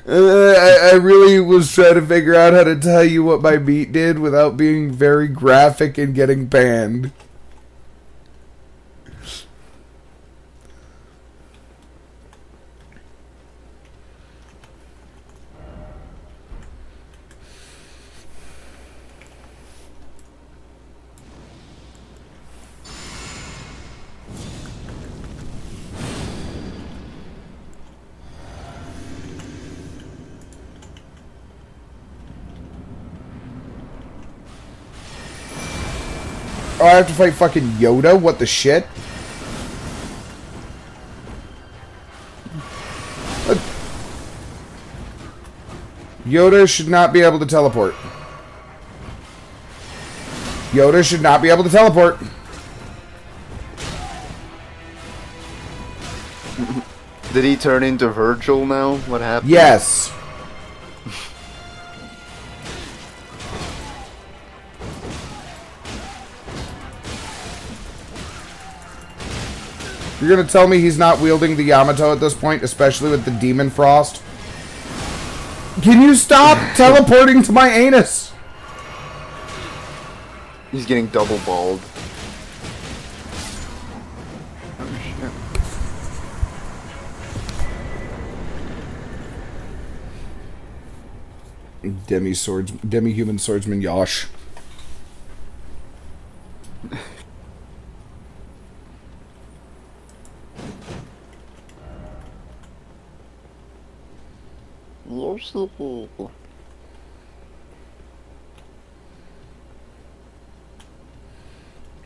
I really was trying to figure out how to tell you what my meat did without being very graphic and getting banned. Oh, I have to fight fucking Yoda? What the shit? Yoda should not be able to teleport. Yoda should not be able to teleport. Did he turn into Virgil now? What happened? Yes. You're gonna tell me he's not wielding the Yamato at this point, especially with the Demon Frost? Can you stop teleporting to my anus? He's getting double balled. Demi-human swordsman Yosh.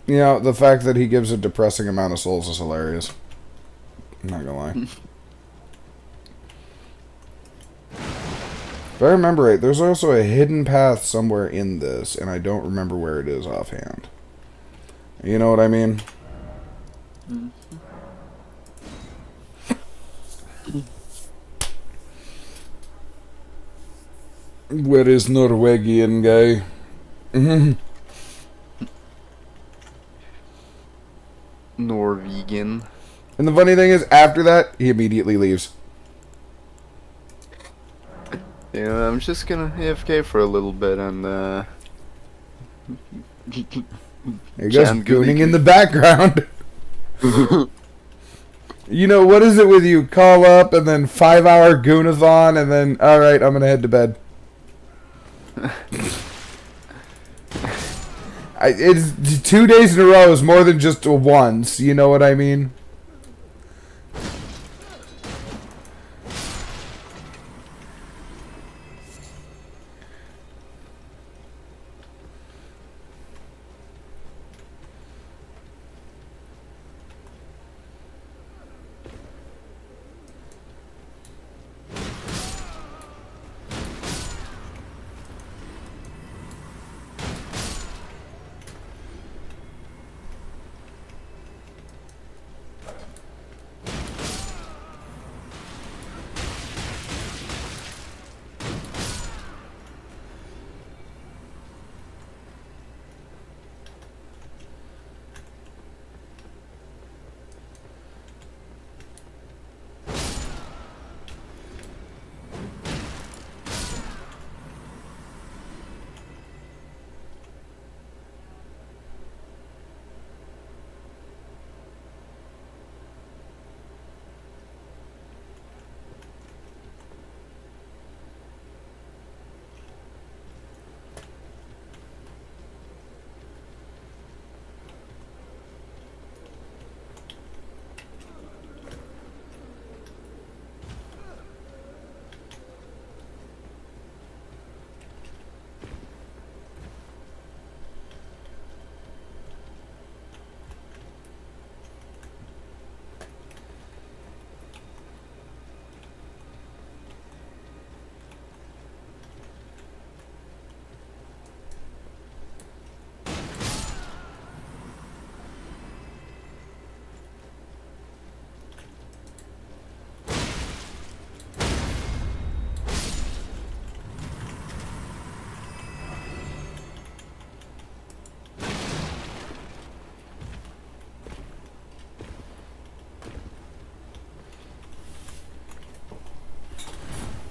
You know, the fact that he gives a depressing amount of souls is hilarious. I'm not gonna lie. If I remember right, there's also a hidden path somewhere in this, and I don't remember where it is offhand. You know what I mean? Where is Norwegian guy? Norwegian. And the funny thing is, after that, he immediately leaves. Yeah, I'm just gonna AFK for a little bit and There he goes, Chadgoonicus. gooning in the background. You know, what is it with you? Call up and then 5-hour goonathon and then, alright, I'm gonna head to bed. It's 2 days in a row is more than just once, you know what I mean?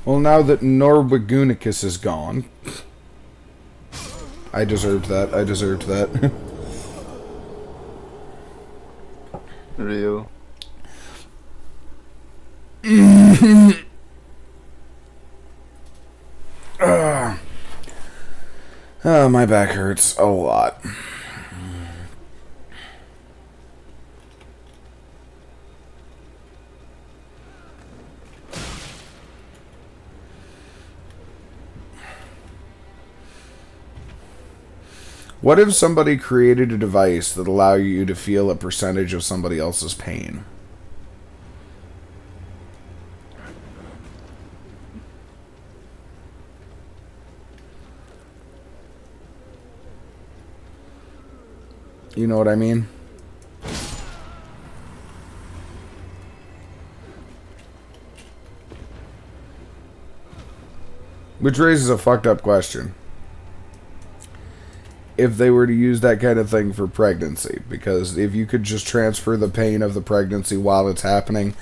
Well, now that Norwegunicus is gone, I deserved that. I deserved that. Real. My back hurts a lot. What if somebody created a device that allow you to feel a percentage of somebody else's pain? You know what I mean? Which raises a fucked up question. If they were to use that kind of thing for pregnancy, because if you could just transfer the pain of the pregnancy while it's happening,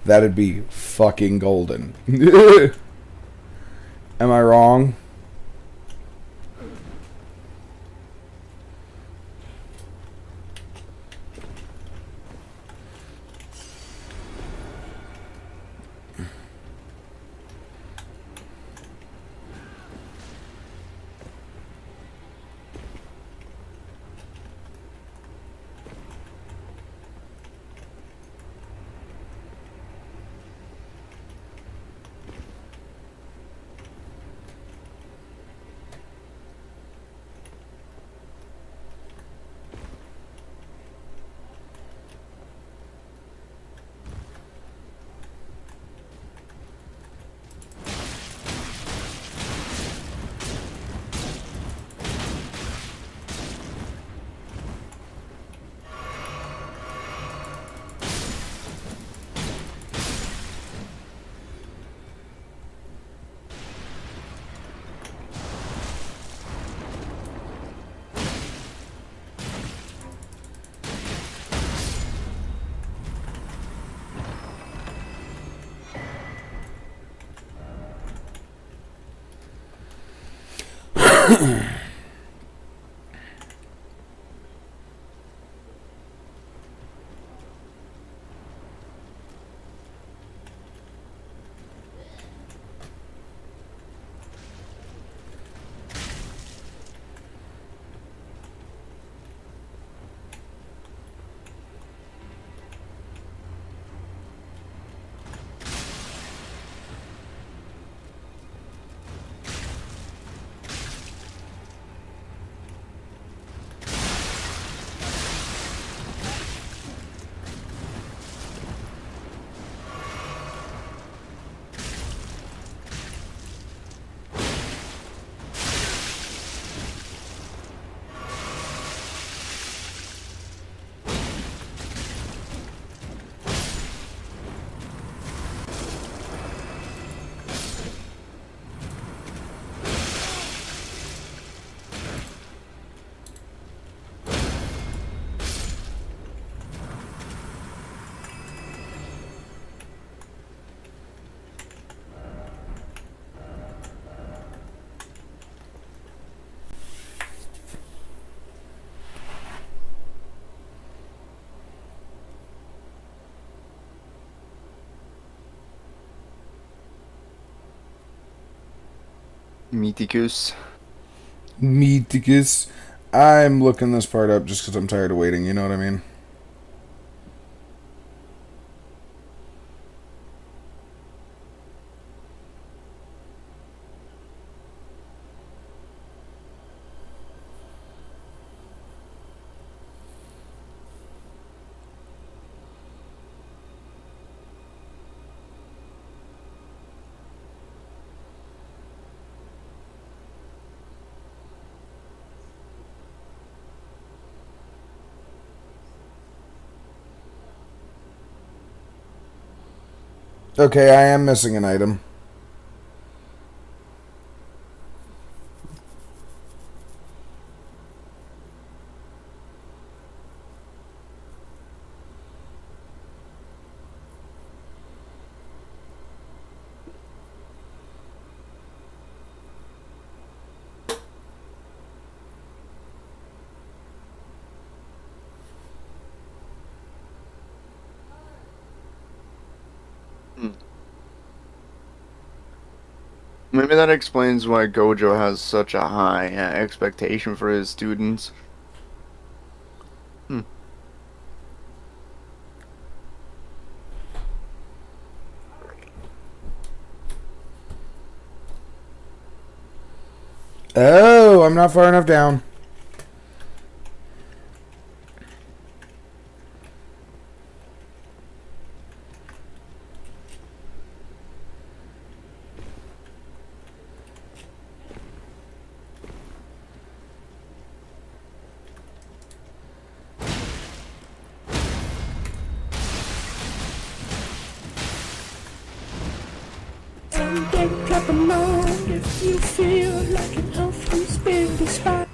that'd be fucking golden. Am I wrong? Meaticus. Meaticus. I'm looking this part up just because I'm tired of waiting, you know what I mean? Okay, I am missing an item. Maybe that explains why Gojo has such a high expectation for his students. Oh, I'm not far enough down. And then clap along if you feel like an elf who's been despised.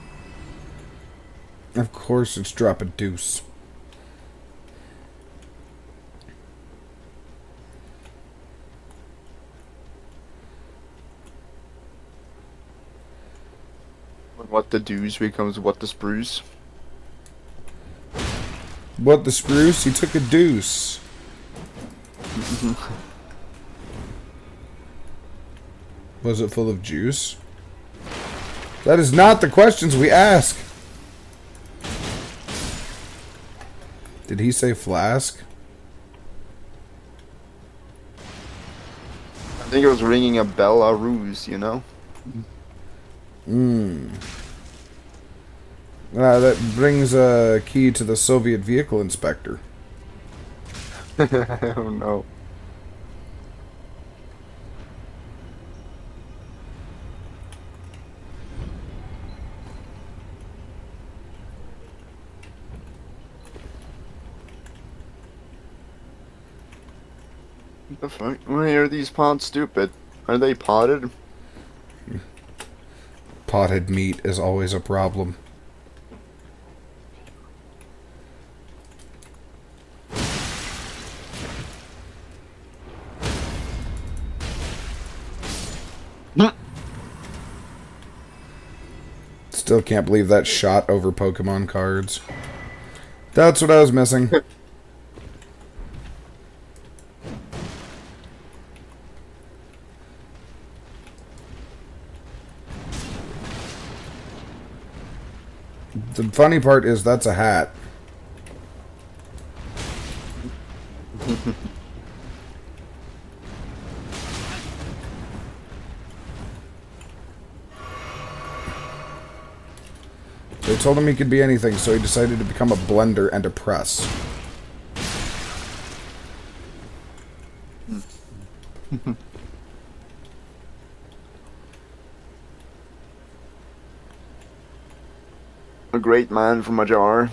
Of course, it's drop a deuce. What the deuce becomes what the spruce. What the spruce? He took a deuce. Was it full of juice? That is not the questions we ask. Did he say flask? I think it was ringing a bell a ruse, you know? That brings a key to the Soviet vehicle inspector. Oh no. What the fuck? Why are these pods stupid? Are they potted? Potted meat is always a problem. Still can't believe that shot over Pokemon cards. That's what I was missing. The funny part is that's a hat. They told him he could be anything, so he decided to become a blender and a press. A great man from a jar.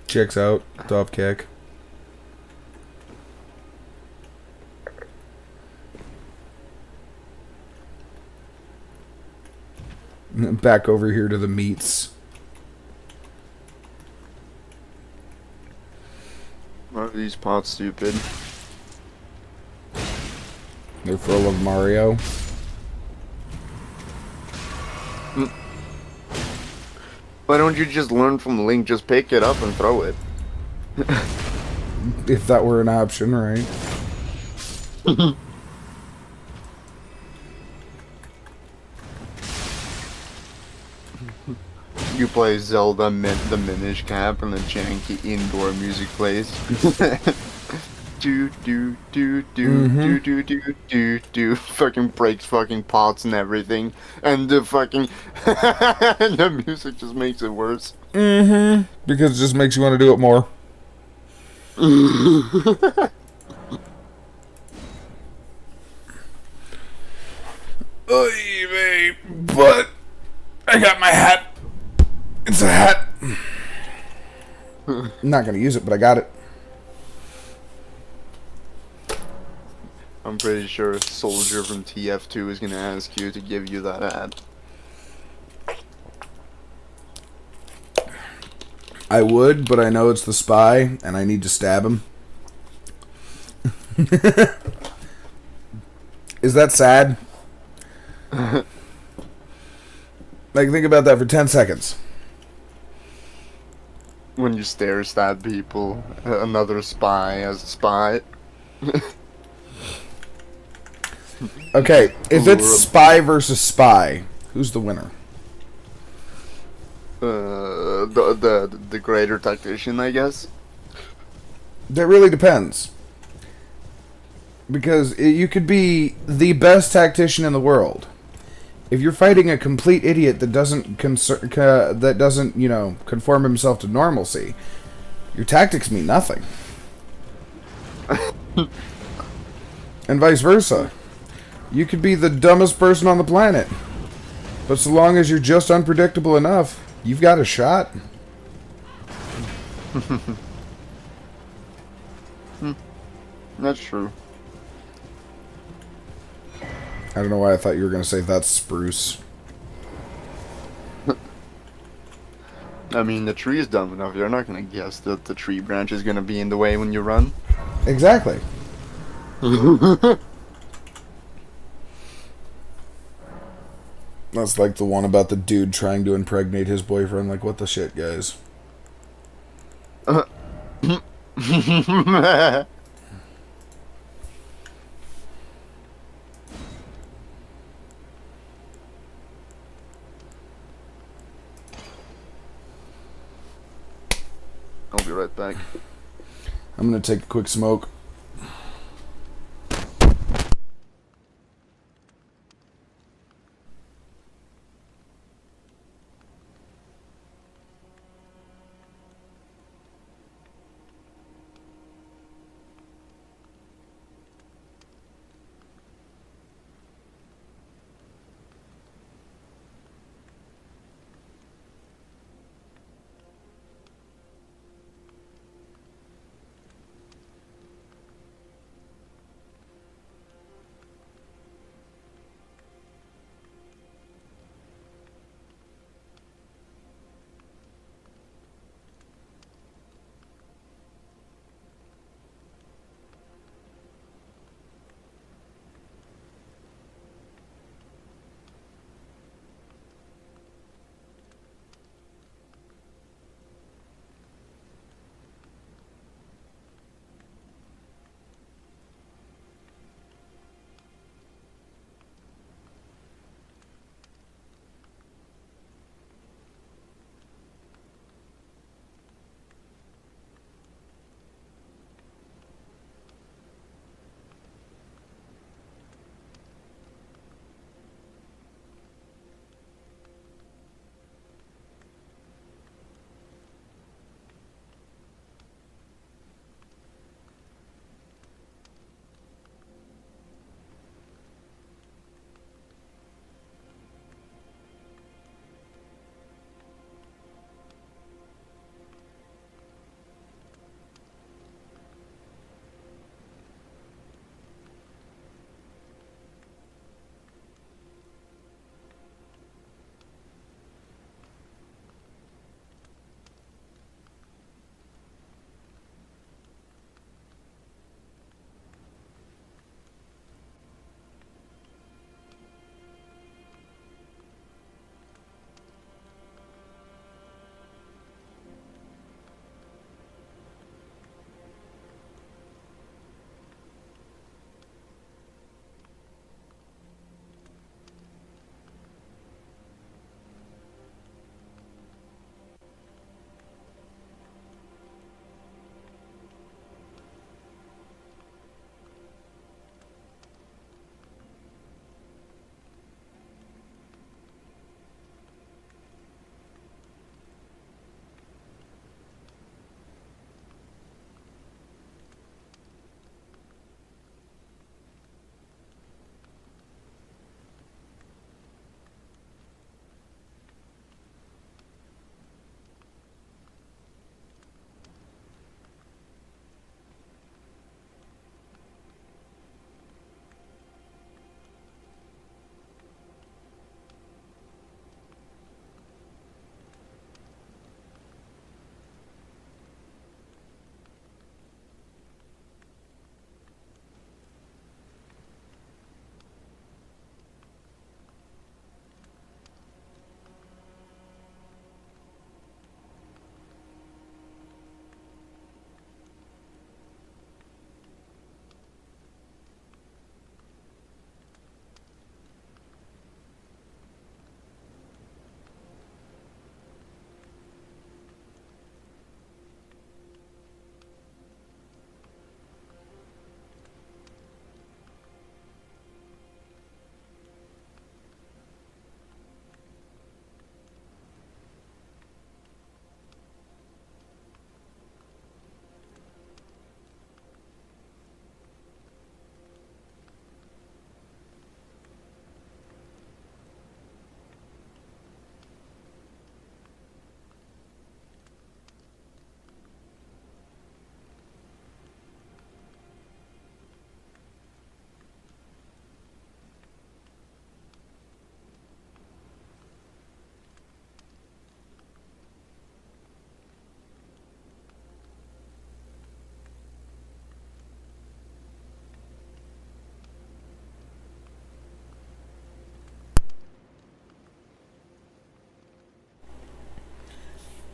Checks out. Top kick. Back over here to the meats. Why are these pots stupid? They're full of Mario. Why don't you just learn from Link? Just pick it up and throw it. If that were an option, right? You play Zelda the Minish Cap and the janky indoor music plays. do do do do do do do do do. Fucking breaks fucking pots and everything, and the fucking and the music just makes it worse. Because it just makes you want to do it more. Oy vey, but I got my hat. It's a hat. I'm not gonna use it, but I got it. I'm pretty sure a soldier from TF2 is gonna ask you to give you that hat. I would, but I know it's the spy, and I need to stab him. Is that sad? Like, think about that for 10 seconds. When you stare stab people, another spy as a spy. Okay, if it's spy versus spy, who's the winner? The greater tactician, I guess. That really depends. Because you could be the best tactician in the world. If you're fighting a complete idiot that doesn't conform himself to normalcy, your tactics mean nothing. And vice versa. You could be the dumbest person on the planet, but so long as you're just unpredictable enough, you've got a shot. That's true. I don't know why I thought you were going to say that's spruce. I mean, the tree is dumb enough. You're not going to guess that the tree branch is going to be in the way when you run. Exactly. That's like the one about the dude trying to impregnate his boyfriend. Like, what the shit, guys? I'll be right back. I'm going to take a quick smoke.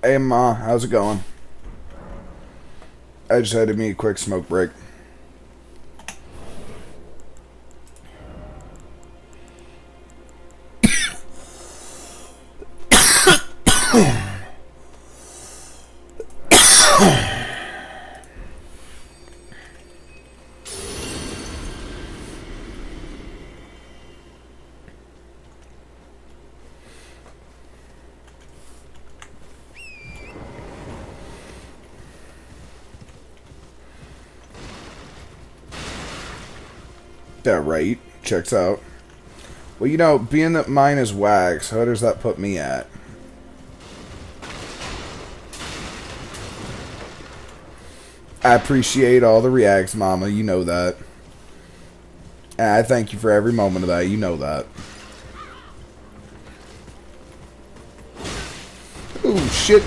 Hey, Ma, how's it going? I just had to meet a quick smoke break. Yeah, right. Checks out. Well, you know, being that mine is wax, how does that put me at? I appreciate all the reacts, Mama. You know that. And I thank you for every moment of that. You know that. Ooh, shit.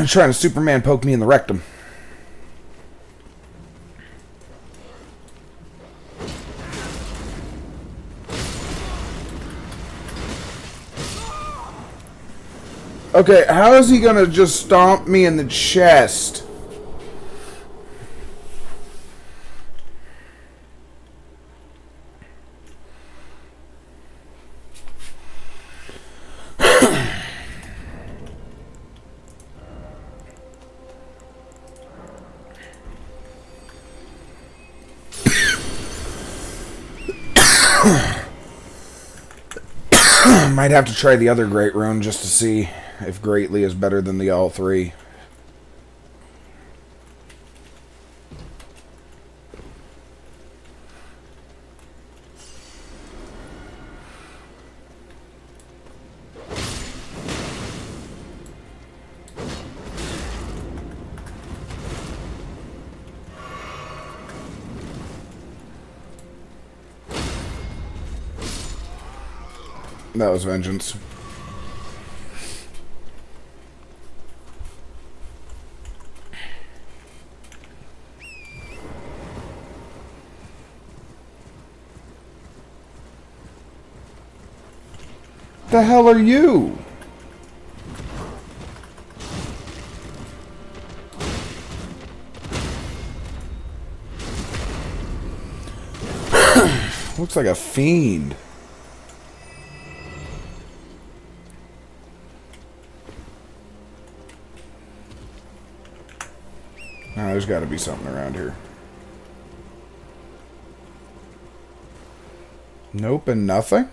Trying to Superman poke me in the rectum. Okay, how is he gonna just stomp me in the chest? Might have to try the other Great Rune just to see if Greatly is better than the all three. That was vengeance. The hell are you? Looks like a fiend. Oh, there's got to be something around here. Nope, and nothing?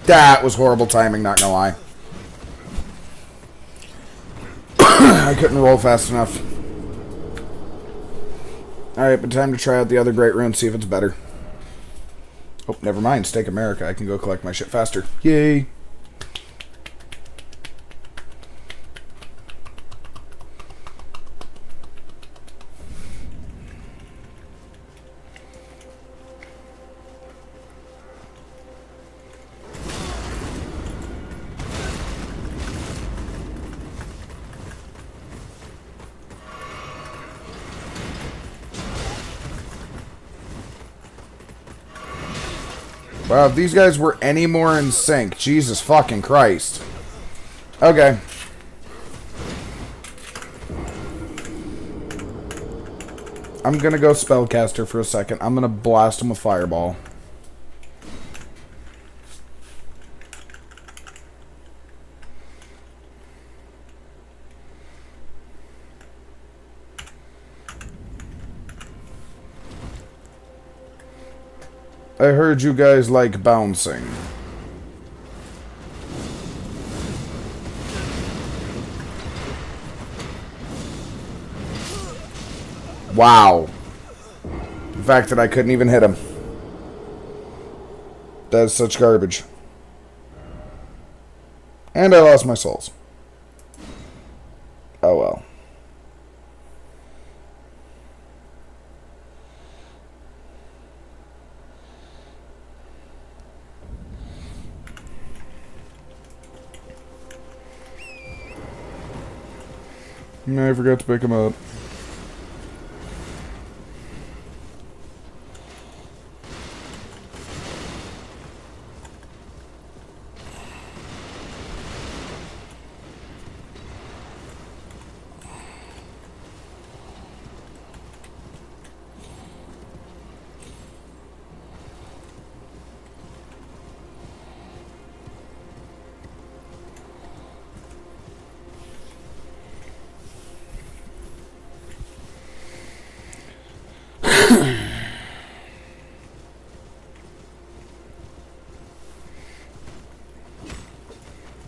That was horrible timing, not gonna lie. I couldn't roll fast enough. Alright, but time to try out the other Great Rune, see if it's better. Oh, never mind. Stake America. I can go collect my shit faster. Yay! Wow, if these guys were any more in sync, Jesus fucking Christ. Okay. I'm gonna go Spellcaster for a second. I'm gonna blast him with Fireball. I heard you guys like bouncing. Wow. The fact that I couldn't even hit him. That is such garbage. And I lost my souls. Oh well. I forgot to pick him up.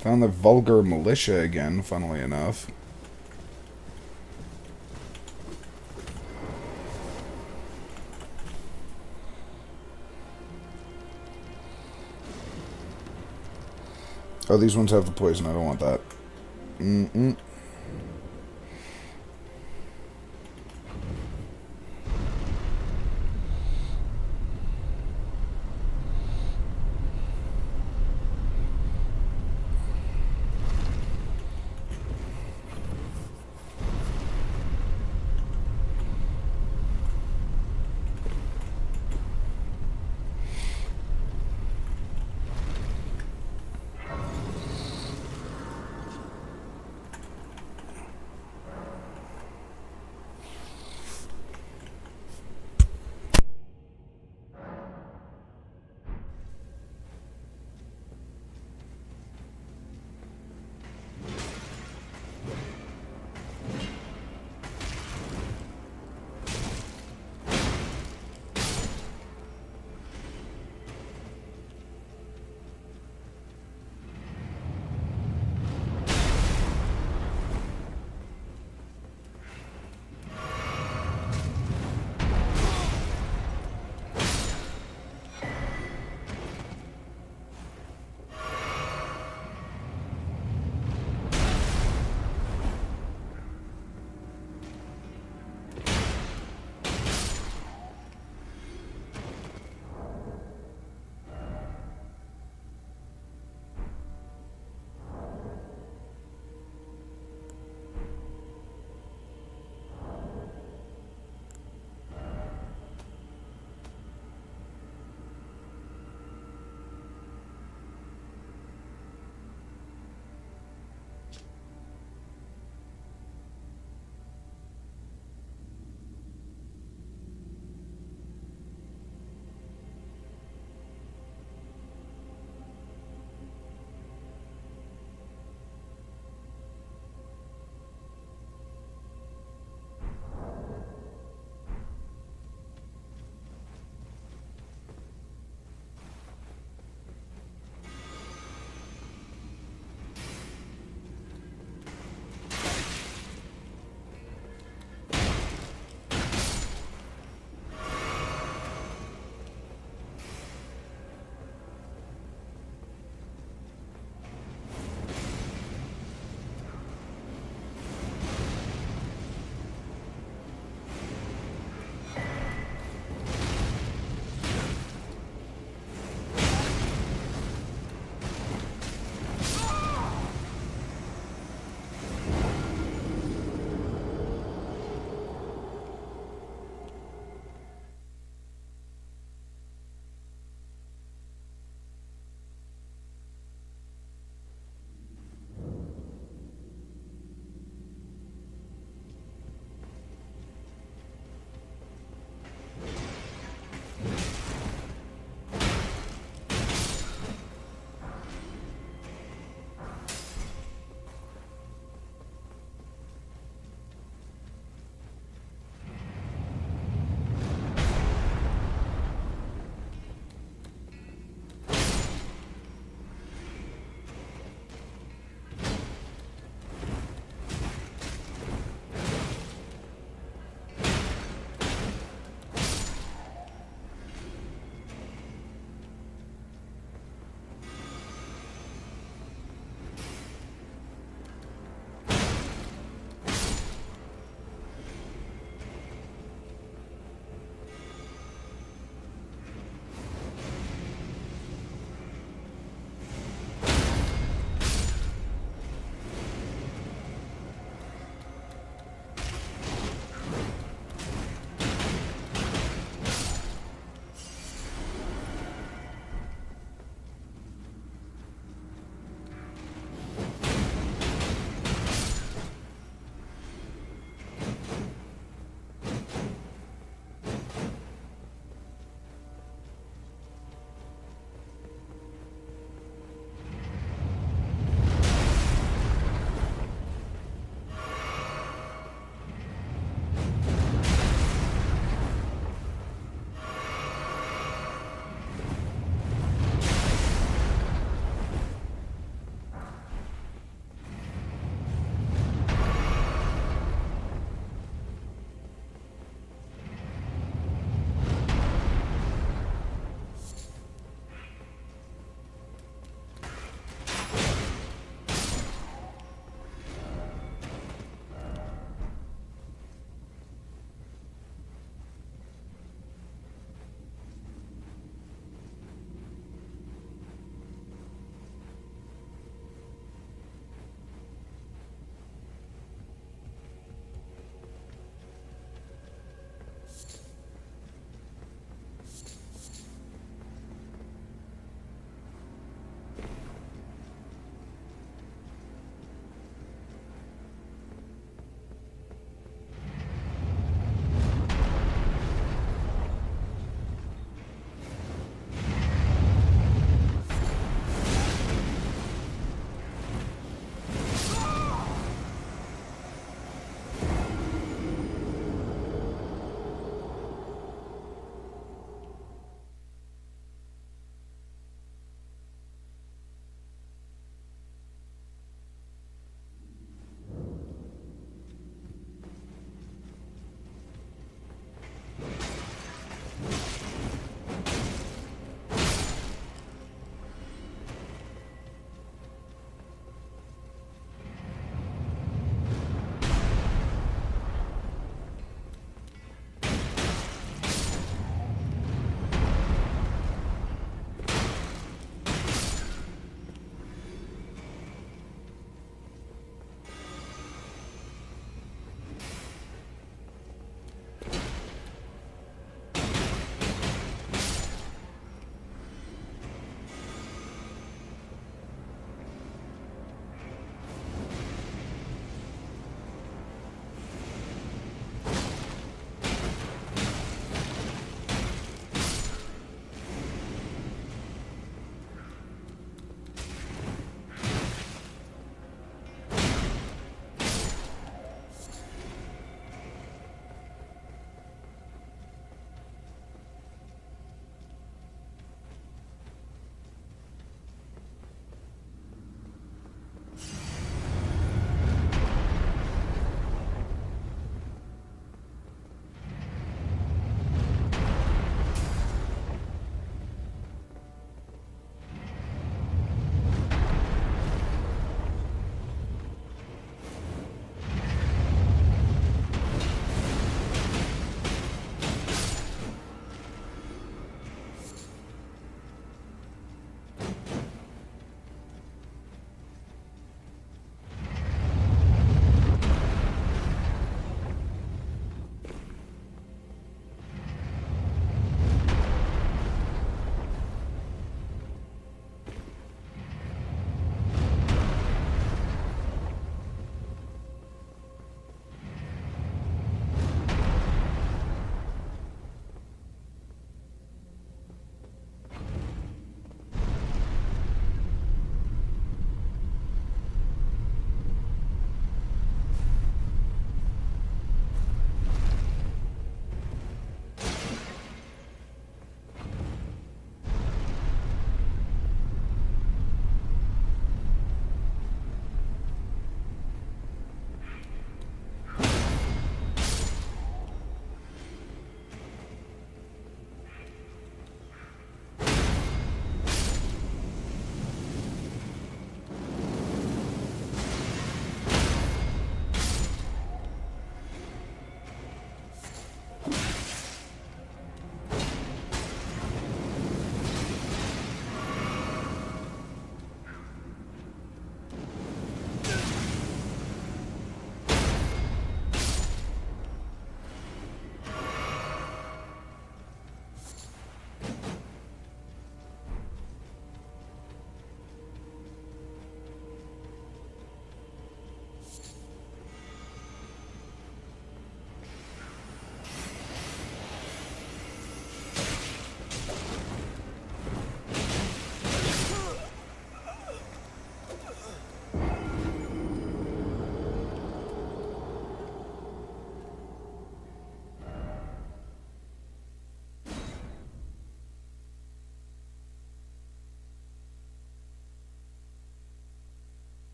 Found the vulgar militia again, funnily enough. Oh, these ones have the poison. I don't want that. Mm-mm.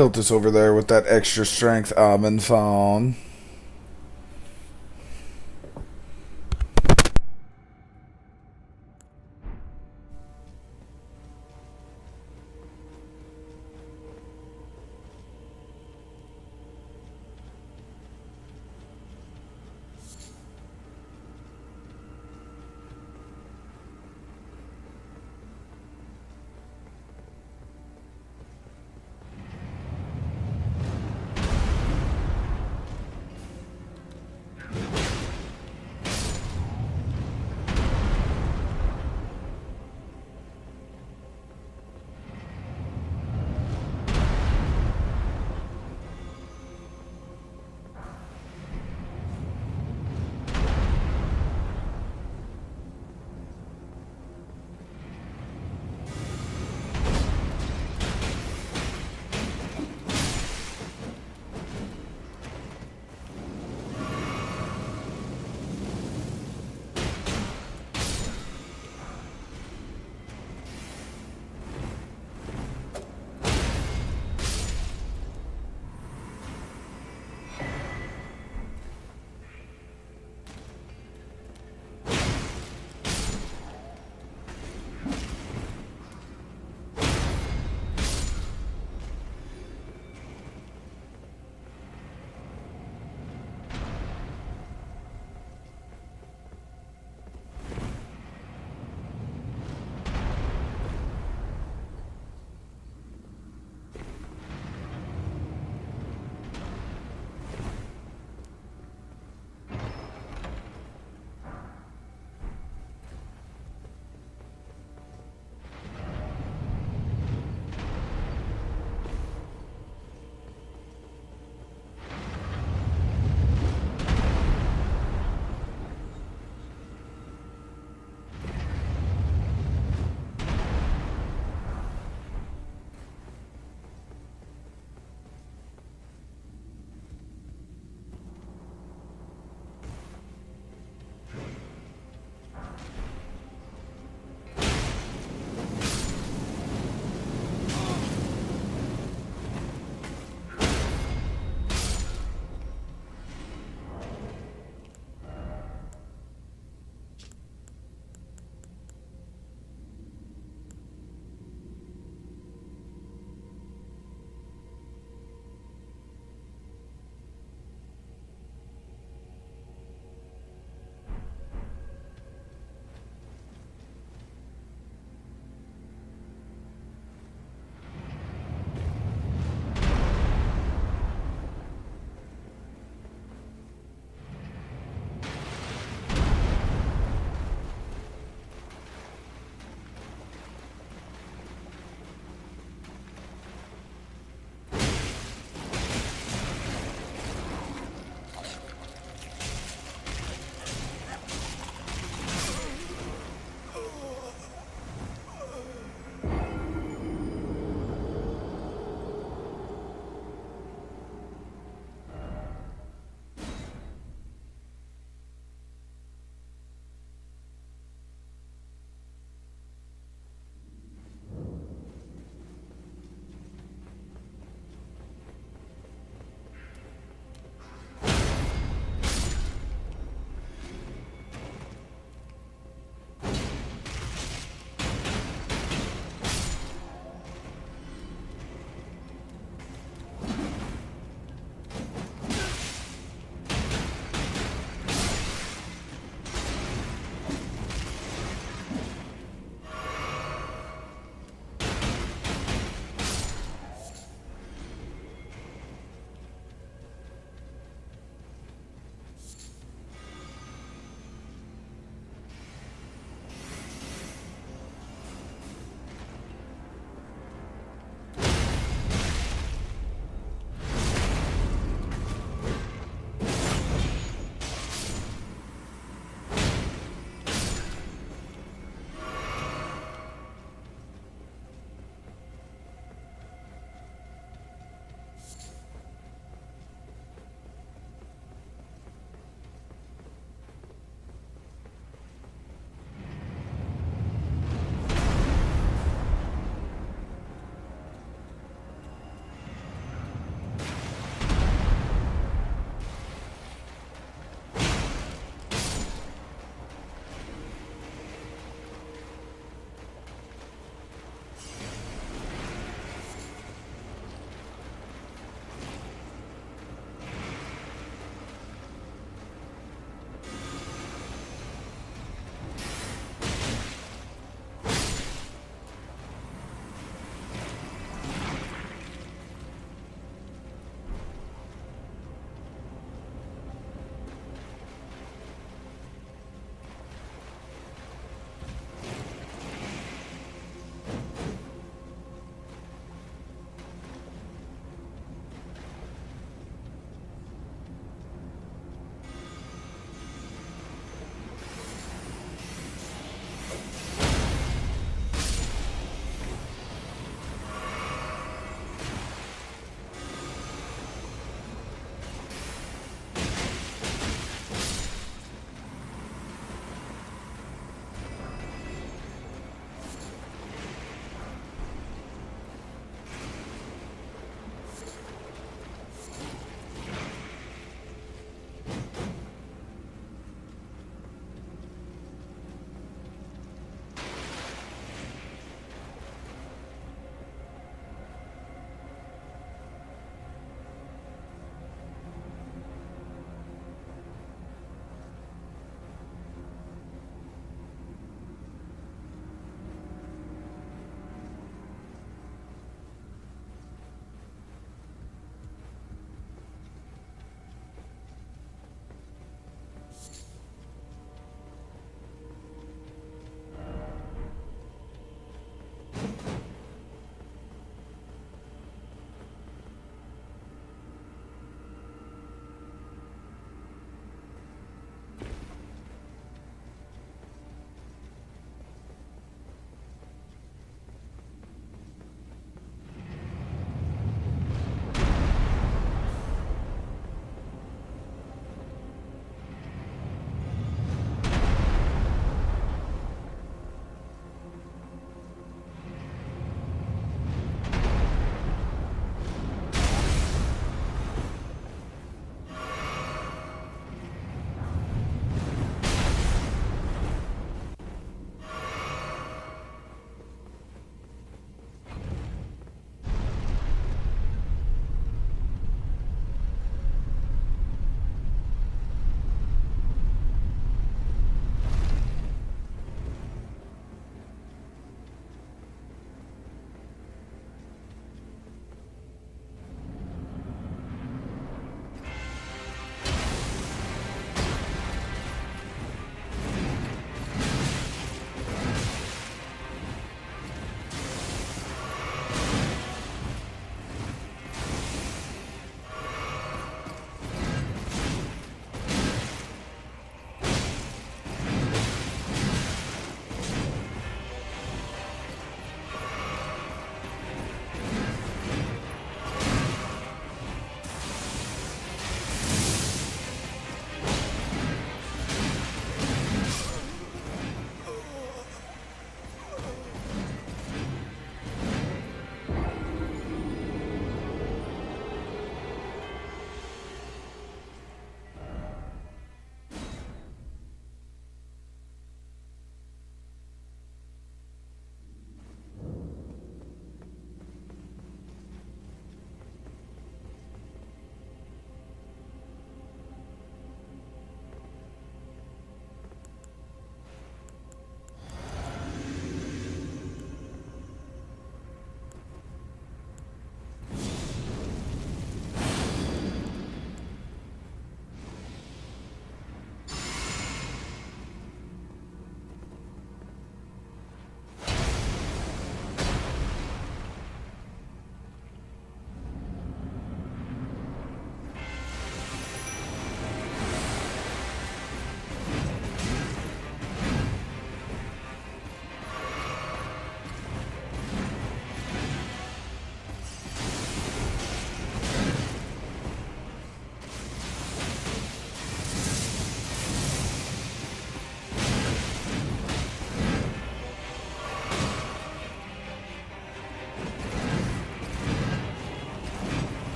Built this over there with that extra strength almond phone.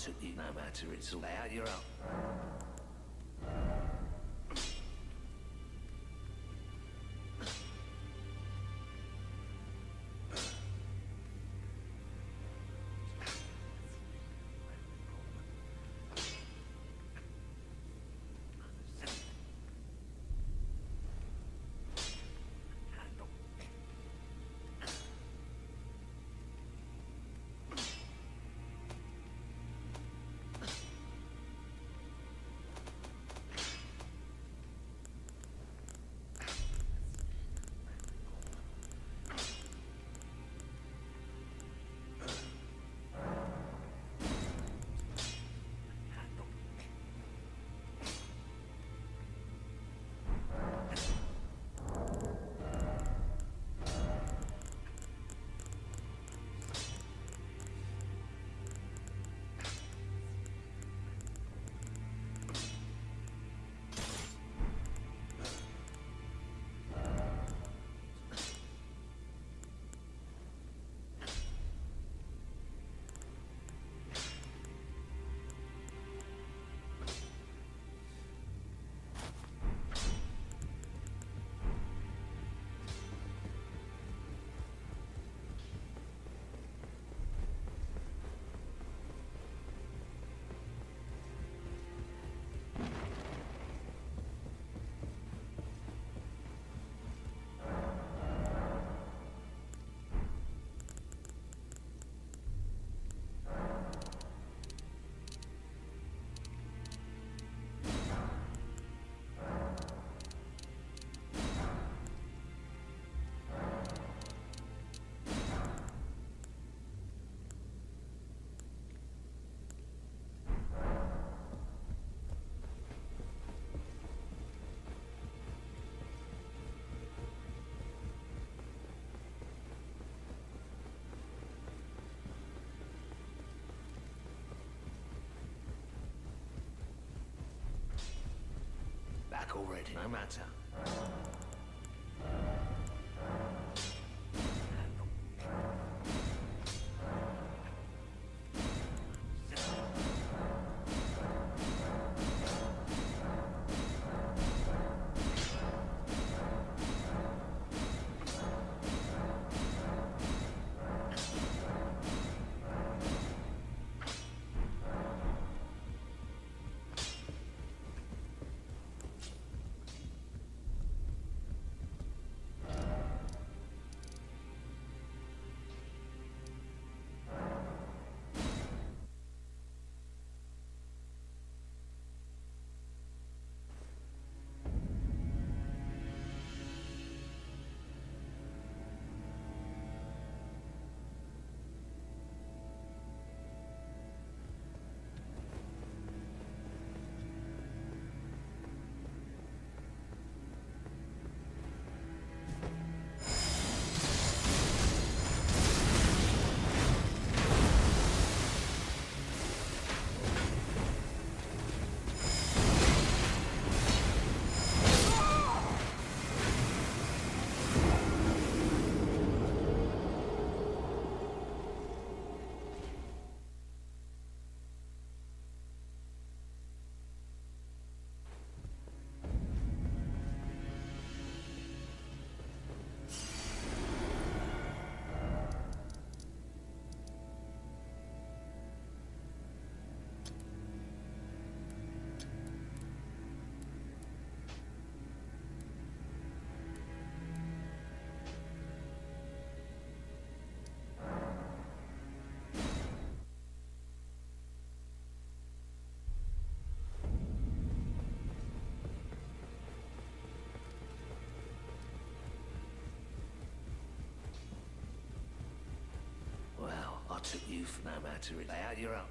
took you no matter, it's all out your own. Back already, no matter. Well, I took you for no matter, it's out your own.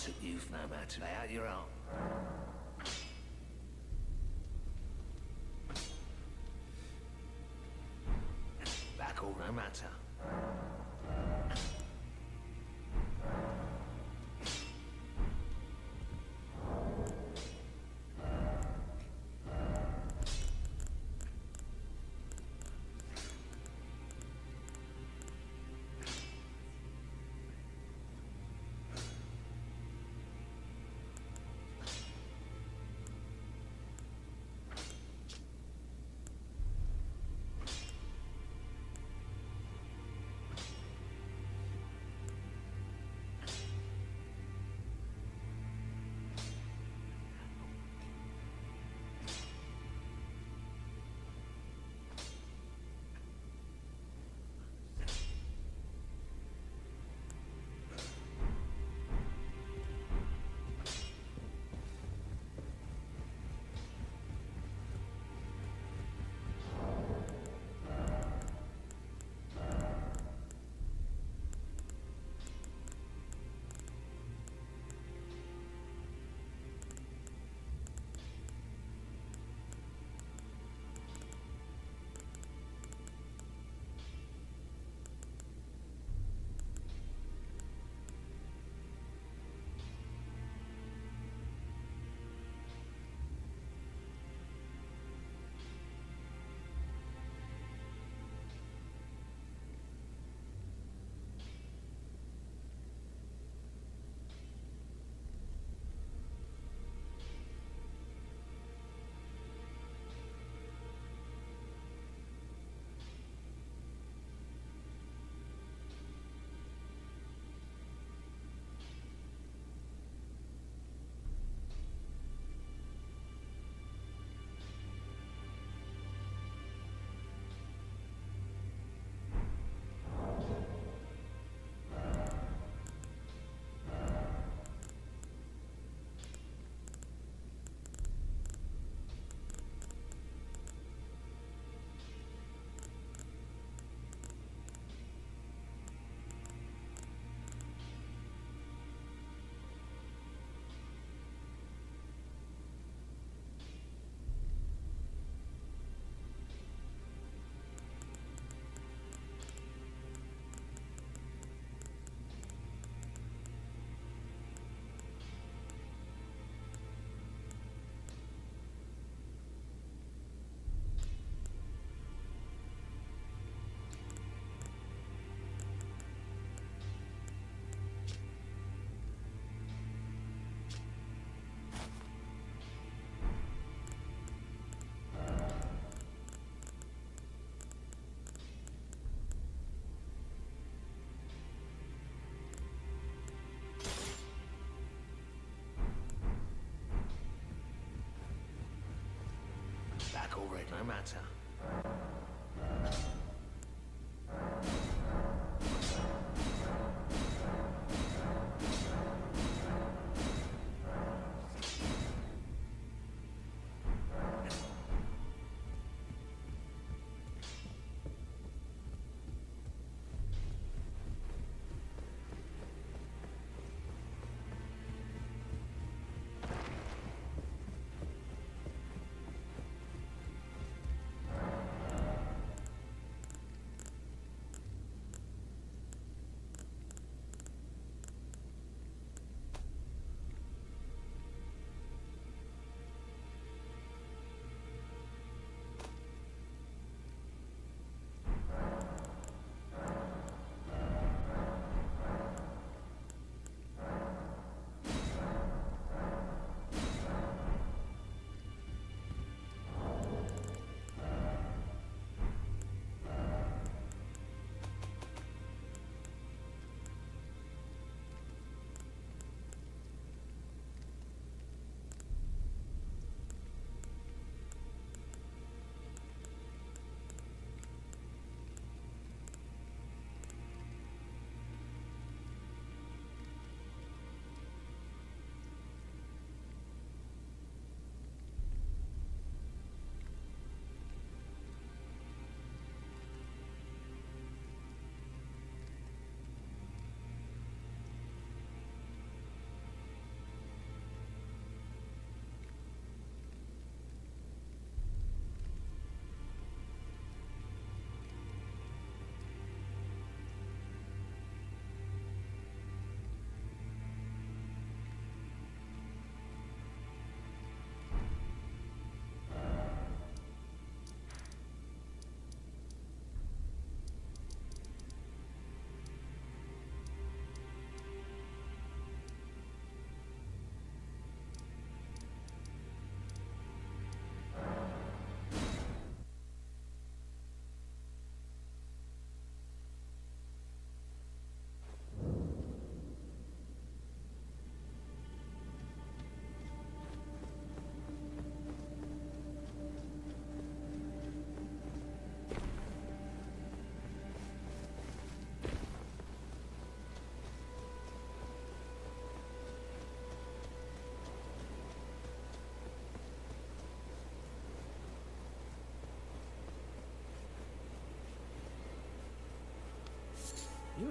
took you no matter. Lay out your arm. Back or no matter. Back already, no matter.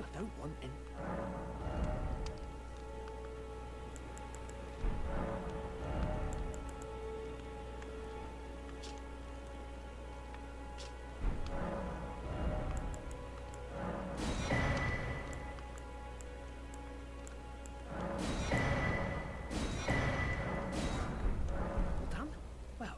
I don't want any. All done? Well.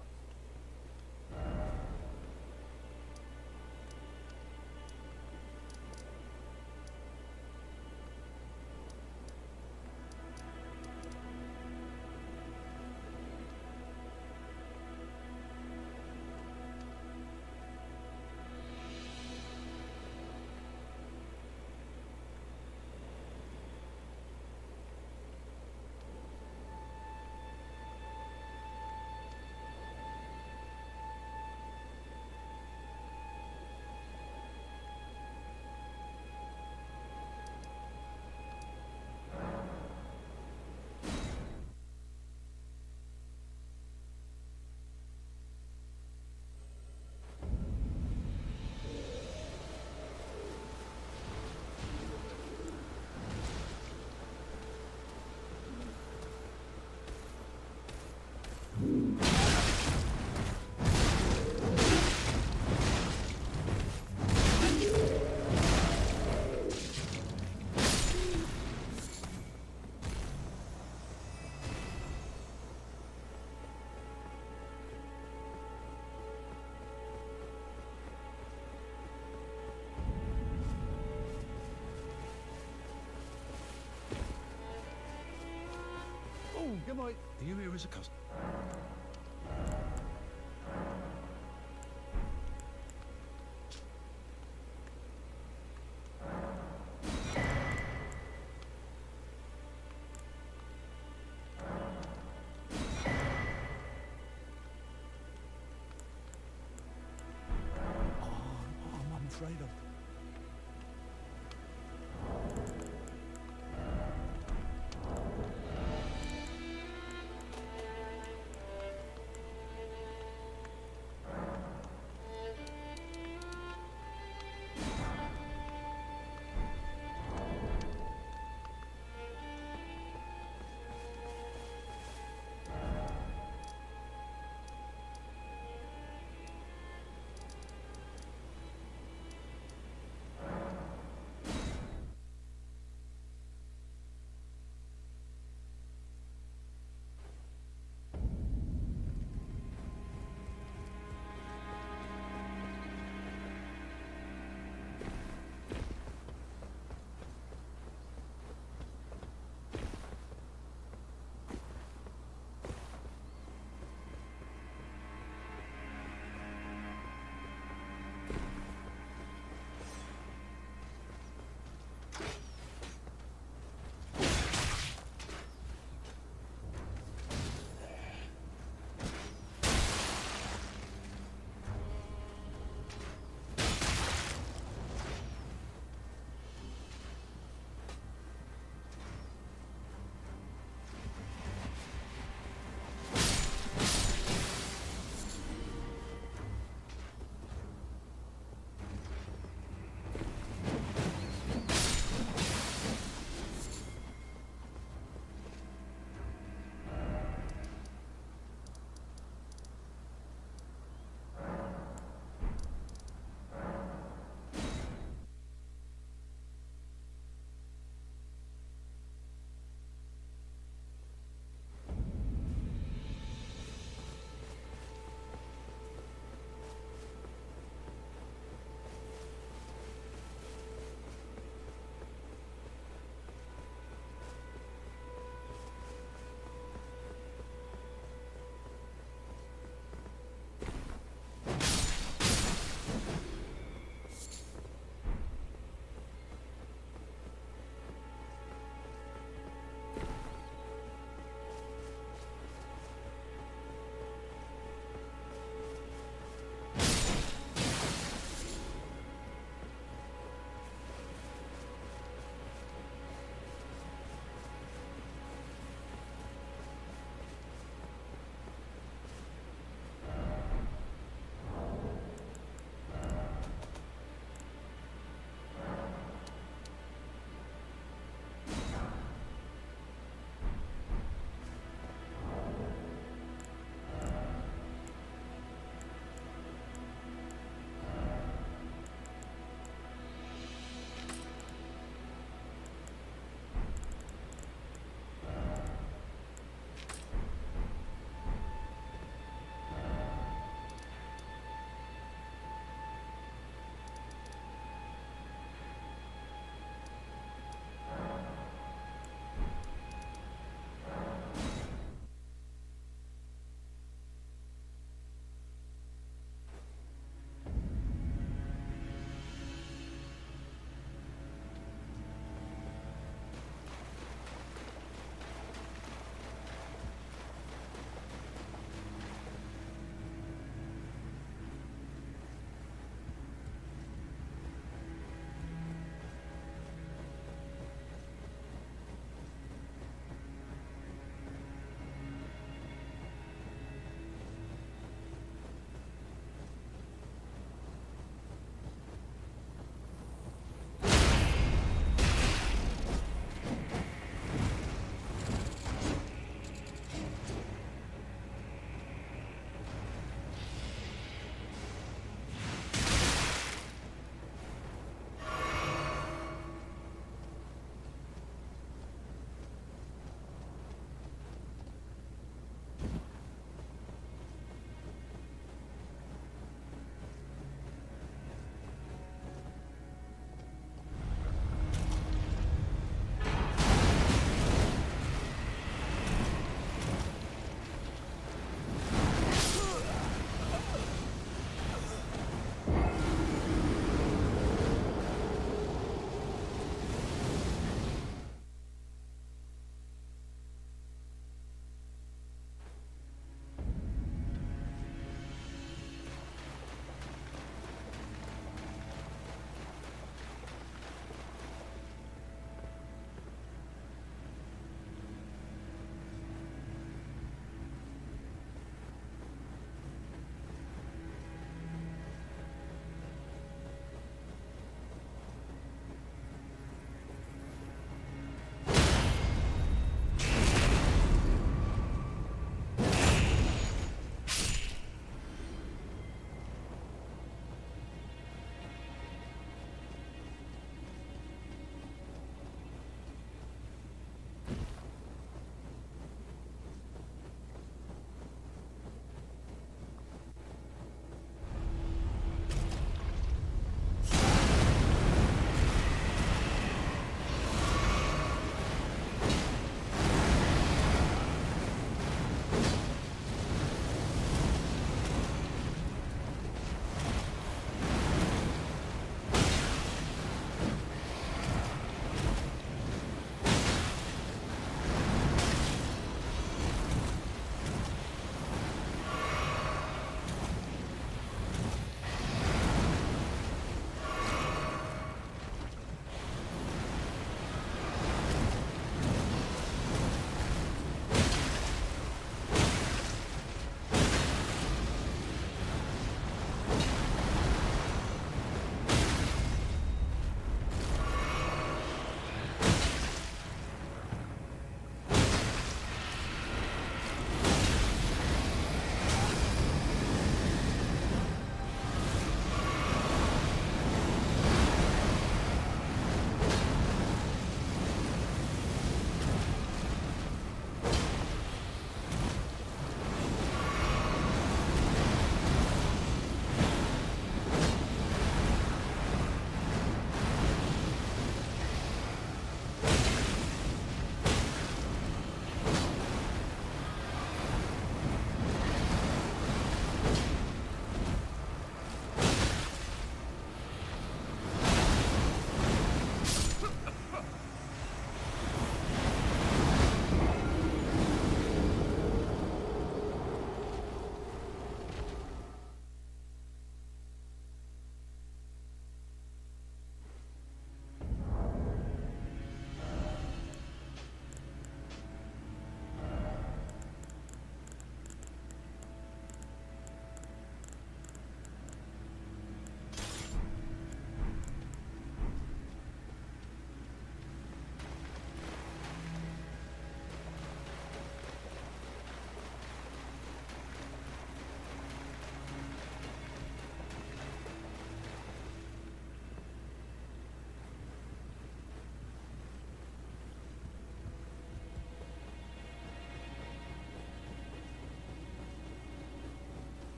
Oh, good night. Are you here as a customer? I'm afraid of.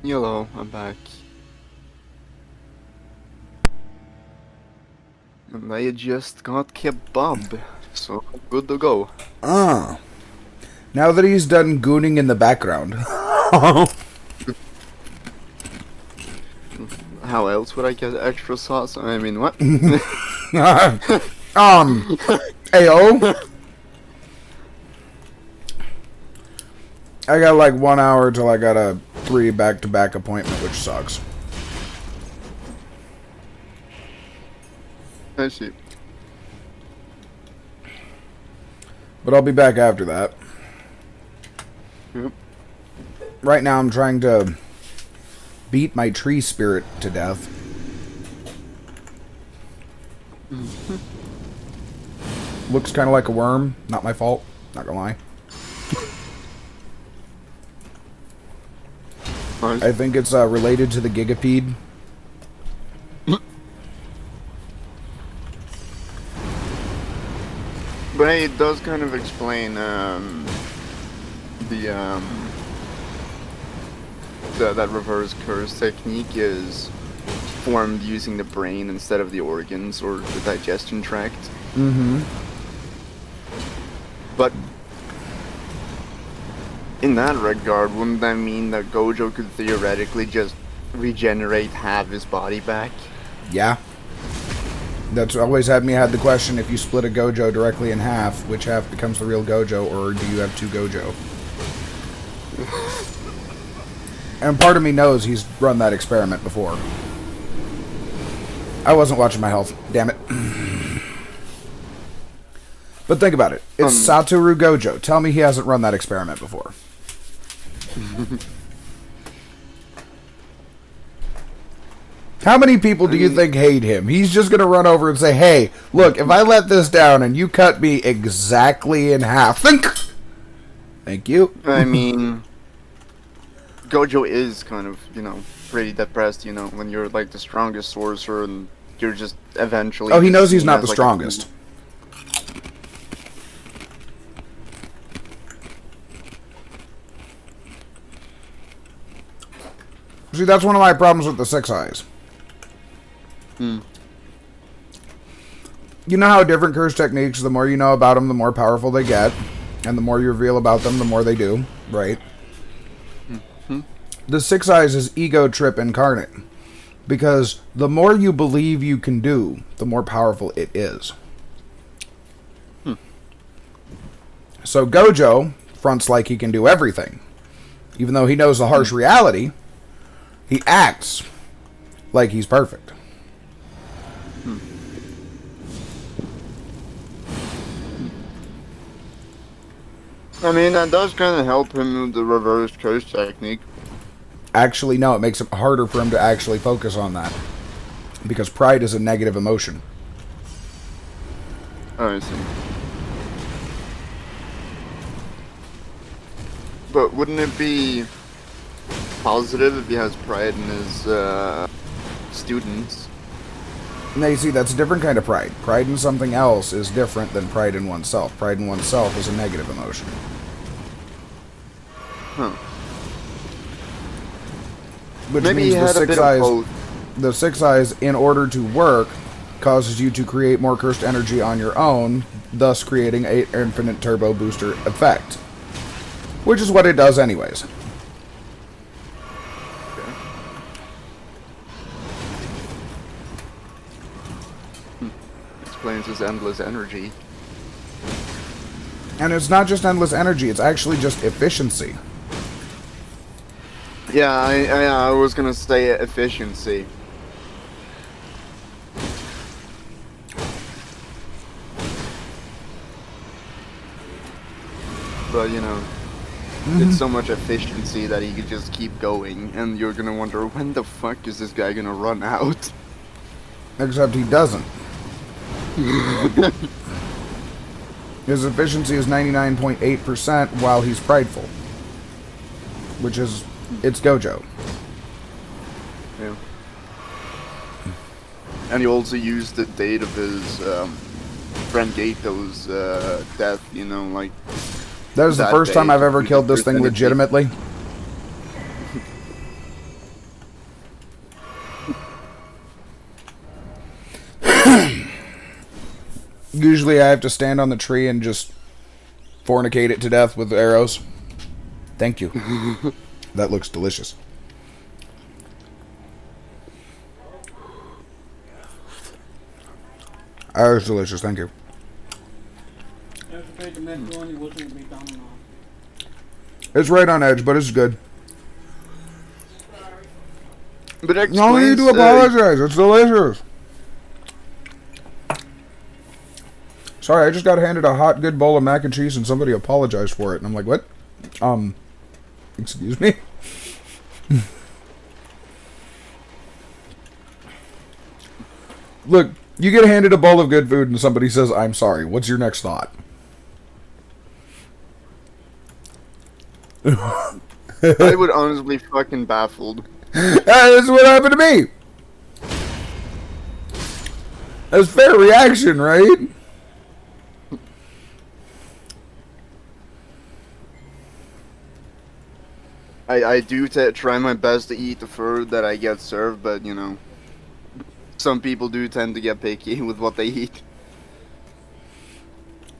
Hello, I'm back. And I just got kebab, so good to go. Ah. Now that he's done gooning in the background. How else would I get extra sauce? I mean, what? Ayo. I got like 1 hour till I got a 3 back-to-back appointment, which sucks. I see. But I'll be back after that. Yep. Right now I'm trying to beat my tree spirit to death. Looks kind of like a worm. Not my fault. Not gonna lie. Nice. I think it's related to the gigapede. But hey, it does kind of explain that reverse curse technique is formed using the brain instead of the organs or the digestion tract. Mm-hmm. But in that regard, wouldn't that mean that Gojo could theoretically just regenerate half his body back? Yeah. That's always had the question, if you split a Gojo directly in half, which half becomes the real Gojo, or do you have two Gojo? And part of me knows he's run that experiment before. I wasn't watching my health, damn it. But think about it. It's Satoru Gojo. Tell me he hasn't run that experiment before. How many people do you think hate him? He's just going to run over and say, hey, look, if I let this down and you cut me exactly in half, thank you. I mean, Gojo is kind of, pretty depressed, when you're like the strongest sorcerer and you're just eventually... Oh, he knows he's seen not as, the like, strongest. See, that's one of my problems with the Six Eyes. You know how different curse techniques, the more you know about them, the more powerful they get. And the more you reveal about them, the more they do. Right? The Six Eyes is ego trip incarnate. Because the more you believe you can do, the more powerful it is. So Gojo fronts like he can do everything. Even though he knows the harsh reality, he acts like he's perfect. I mean, that does kind of help him with the reverse curse technique. Actually, no, it makes it harder for him to actually focus on that. Because pride is a negative emotion. Oh, I see. But wouldn't it be positive if he has pride in his students? Now, you see, that's a different kind of pride. Pride in something else is different than pride in oneself. Pride in oneself is a negative emotion. Huh. Which Maybe means he had a bit of both. the Six Eyes, in order to work, causes you to create more cursed energy on your own, thus creating an infinite turbo booster effect. Which is what it does anyways. Explains his endless energy. And it's not just endless energy, it's actually just efficiency. Yeah, I was gonna say efficiency. But, it's so much efficiency that he could just keep going, and you're gonna wonder, when the fuck is this guy gonna run out? Except he doesn't. His efficiency is 99.8% while he's prideful. Which is, it's Gojo. Yeah. And he also used the date of his friend Gato's death, like... That is the that first time day I've ever to killed this use thing energy. legitimately. Usually I have to stand on the tree and just fornicate it to death with arrows. Thank you. That looks delicious. That was delicious, thank you. I was afraid the macaroni wasn't going to be done enough. It's right on edge, but it's good. But it No need to explains, apologize. It's delicious. Sorry, I just got handed a hot, good bowl of mac and cheese, and somebody apologized for it, and I'm like, what? Excuse me? Look, you get handed a bowl of good food, and somebody says, I'm sorry. What's your next thought? I would honestly be fucking baffled. That's what happened to me. That's fair reaction, right? I do try my best to eat the food that I get served, but you know, some people do tend to get picky with what they eat.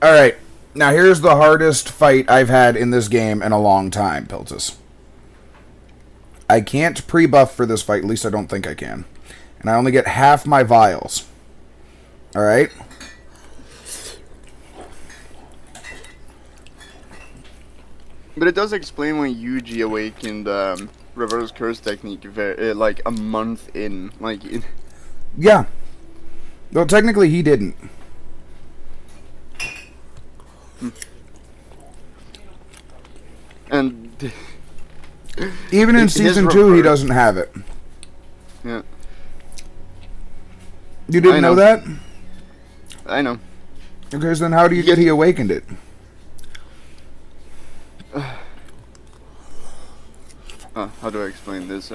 Alright, now here's the hardest fight I've had in this game in a long time, Piltus. I can't pre-buff for this fight, at least I don't think I can. And I only get half my vials. Alright? But it does explain when Yuji awakened reverse curse technique like a month in. Yeah. Well, technically he didn't. And Even in His Season 2, he reverse- doesn't have it. yeah, You didn't I know know. that? I know. Okay, so then how do you get he awakened it? How do I explain this?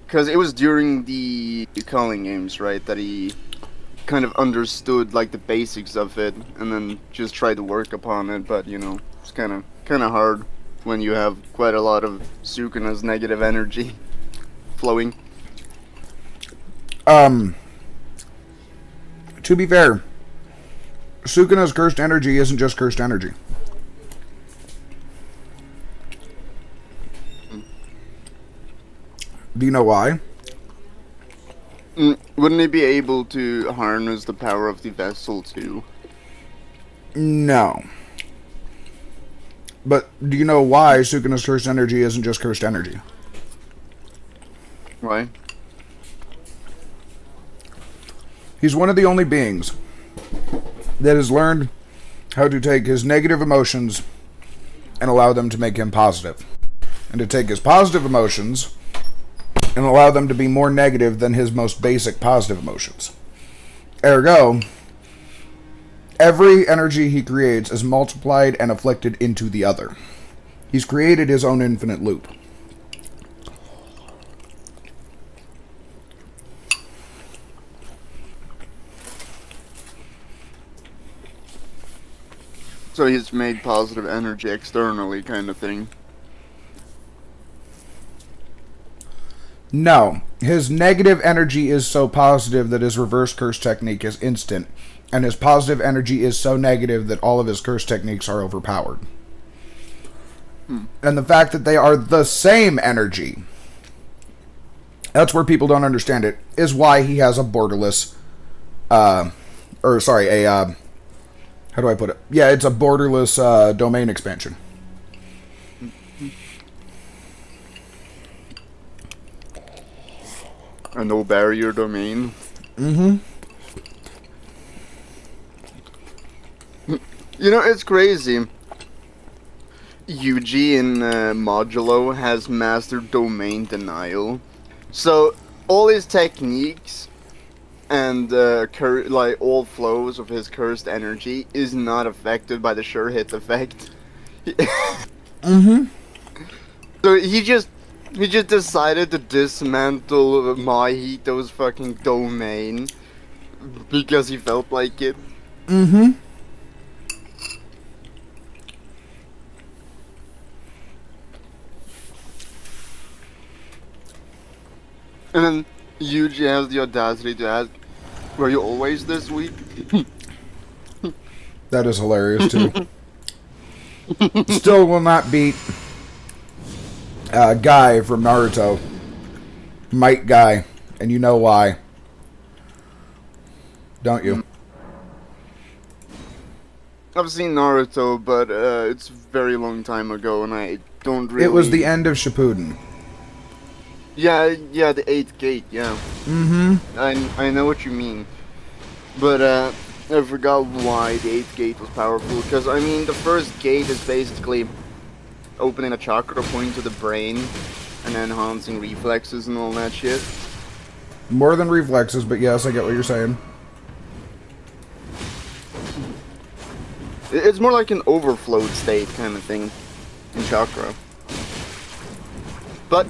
Because it was during the calling games, right, that he kind of understood like the basics of it, and then just tried to work upon it. But you know, it's kind of hard when you have quite a lot of Sukuna's negative energy flowing. To be fair, Sukuna's cursed energy isn't just cursed energy. Do you know why? Wouldn't he be able to harness the power of the vessel too? No. But do you know why Sukuna's cursed energy isn't just cursed energy? Why? He's one of the only beings that has learned how to take his negative emotions and allow them to make him positive. And to take his positive emotions and allow them to be more negative than his most basic positive emotions. Ergo, every energy he creates is multiplied and afflicted into the other. He's created his own infinite loop. So he's made positive energy externally, kind of thing. No, his negative energy is so positive that his reverse curse technique is instant, and his positive energy is so negative that all of his curse techniques are overpowered. And the fact that they are the same energy, that's where people don't understand it, is why he has a borderless, how do I put it? Yeah, it's a borderless domain expansion. A no barrier domain. Mm-hmm. You know, it's crazy. Yuji in Modulo has mastered domain denial. So, all his techniques and like all flows of his cursed energy is not affected by the sure hit effect. Mm-hmm. So he just decided to dismantle Mahito's fucking domain because he felt like it. Mm-hmm. And then Yuji has the audacity to ask, "Were you always this weak?" That is hilarious too. Still will not beat Guy from Naruto. Might Guy. And you know why. Don't you? I've seen Naruto, but it's a very long time ago, and I don't really... It was the end of Shippuden. Yeah, the 8th gate, yeah. Mm-hmm. I know what you mean. But, I forgot why the 8th gate was powerful, because, I mean, the first gate is basically opening a chakra point to the brain, and enhancing reflexes and all that shit. More than reflexes, but yes, I get what you're saying. It's more like an overflowed state kind of thing in chakra. But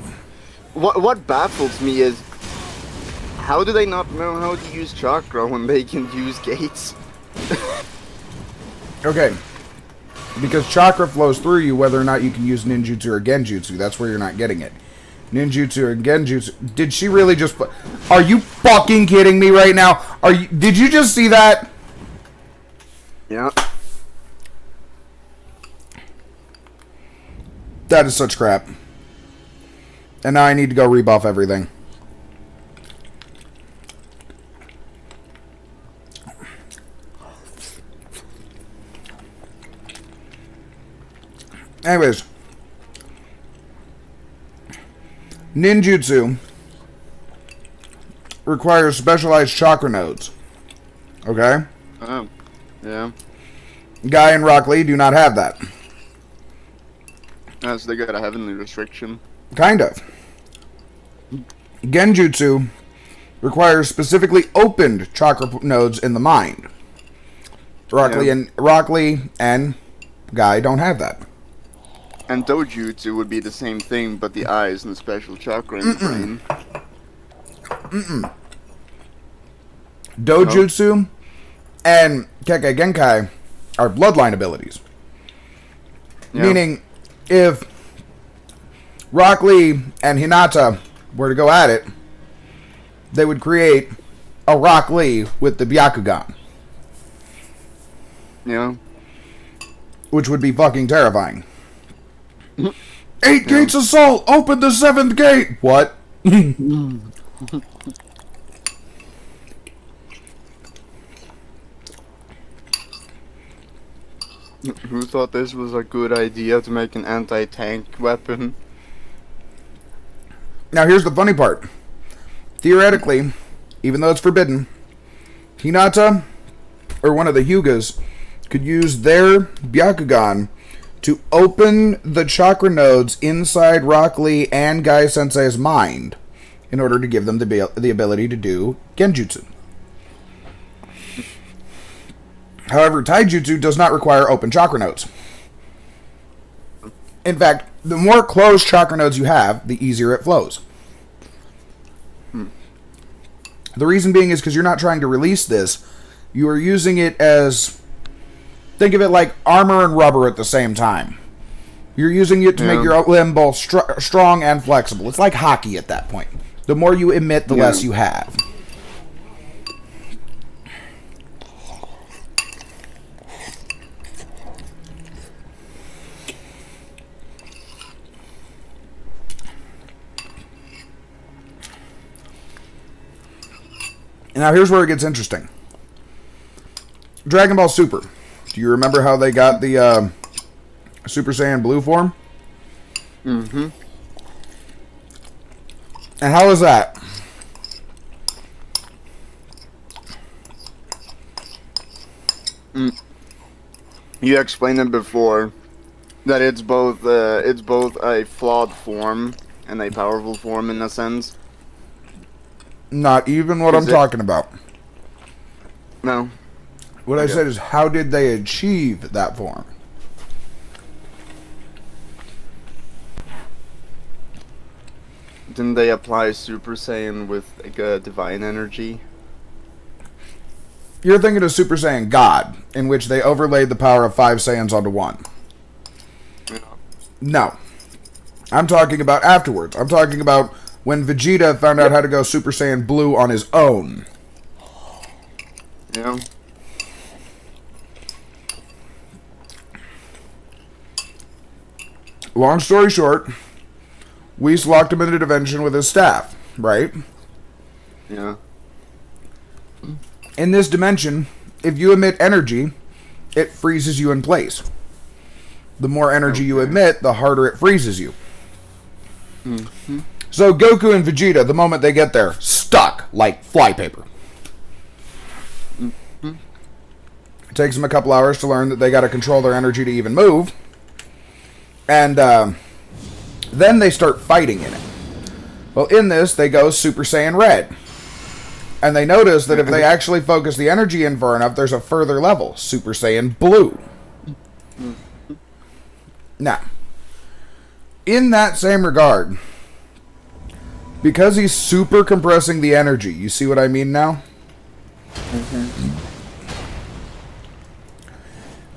what baffles me is, how do they not know how to use chakra when they can use gates? Okay. Because chakra flows through you whether or not you can use ninjutsu or genjutsu. That's where you're not getting it. Ninjutsu or genjutsu. Did she really just... Are you fucking kidding me right now? Did you just see that? Yeah. That is such crap. And now I need to go rebuff everything. Anyways. Ninjutsu requires specialized chakra nodes. Okay? Oh. Yeah. Guy and Rock Lee do not have that. So they got a heavenly restriction. Kind of. Genjutsu requires specifically opened chakra nodes in the mind. Rock Lee and Guy don't have that. And Dojutsu would be the same thing, but the eyes and the special chakra in the brain. Dojutsu and Kekkei Genkai are bloodline abilities. Yeah. Meaning, if Rock Lee and Hinata were to go at it, they would create a Rock Lee with the Byakugan. Yeah. Which would be fucking terrifying. 8 gates assault! Open the 7th gate! What? Who thought this was a good idea to make an anti-tank weapon? Now here's the funny part. Theoretically, even though it's forbidden, Hinata, or one of the Hyugas, could use their Byakugan to open the chakra nodes inside Rock Lee and Guy Sensei's mind in order to give them the ability to do Genjutsu. However, Taijutsu does not require open chakra nodes. In fact, the more closed chakra nodes you have, the easier it flows. The reason being is because you're not trying to release this. You are using it as... Think of it like armor and rubber at the same time. You're using it to make your limb both strong and flexible. It's like hockey at that point. The more you emit, the less you have. Now here's where it gets interesting. Dragon Ball Super. Do you remember how they got the Super Saiyan Blue form? Mm-hmm. And how is that? You explained it before that it's both a flawed form and a powerful form in a sense. Not even what I'm talking about. No. What I said is, how did they achieve that form? Didn't they apply Super Saiyan with like a divine energy? You're thinking of Super Saiyan God, in which they overlaid the power of 5 Saiyans onto one. Yeah. No. I'm talking about afterwards. I'm talking about when Vegeta found out how to go Super Saiyan Blue on his own. Yeah. Long story short, Whis locked him into dimension with his staff, right? Yeah. In this dimension, if you emit energy, it freezes you in place. The more energy you emit, the harder it freezes you. Mm-hmm. So Goku and Vegeta, the moment they get there, stuck like flypaper. Mm-hmm. It takes them a couple hours to learn that they got to control their energy to even move. And then they start fighting in it. Well, in this, they go Super Saiyan Red. And they notice that if they actually focus the energy in far enough, there's a further level, Super Saiyan Blue. Now, in that same regard, because he's super compressing the energy, you see what I mean now?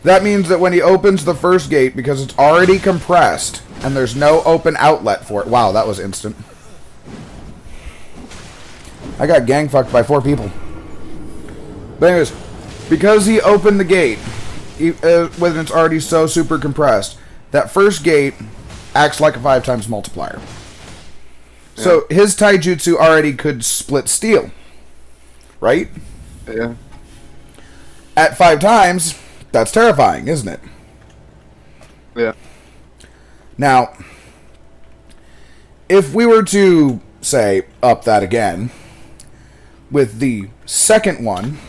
That means that when he opens the first gate, because it's already compressed, and there's no open outlet for it. Wow, that was instant. I got gang fucked by 4 people. But anyways, because he opened the gate, when it's already so super compressed, that first gate acts like a 5 times multiplier. Yeah. So his taijutsu already could split steel. Right? Yeah. At 5 times, that's terrifying, isn't it? Yeah. Now, if we were to, say, up that again, with the second one,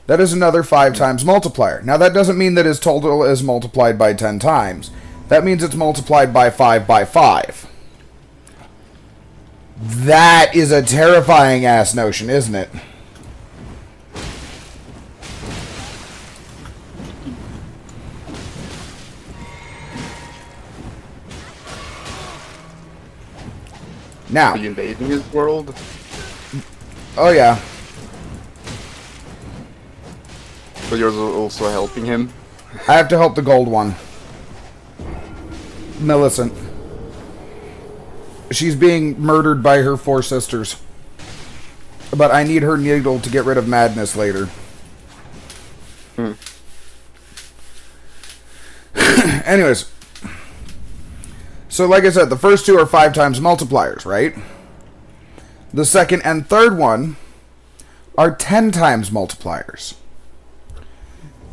that is another 5 times multiplier. Now, that doesn't mean that his total is multiplied by 10 times. That means it's multiplied by 5 by 5. That is a terrifying-ass notion, isn't it? Now, Are you invading his world? oh yeah. But you're also helping him? I have to help the gold one. Millicent. She's being murdered by her 4 sisters. But I need her needle to get rid of madness later. Anyways. So like I said, the first 2 are 5 times multipliers, right? The second and third one are 10 times multipliers.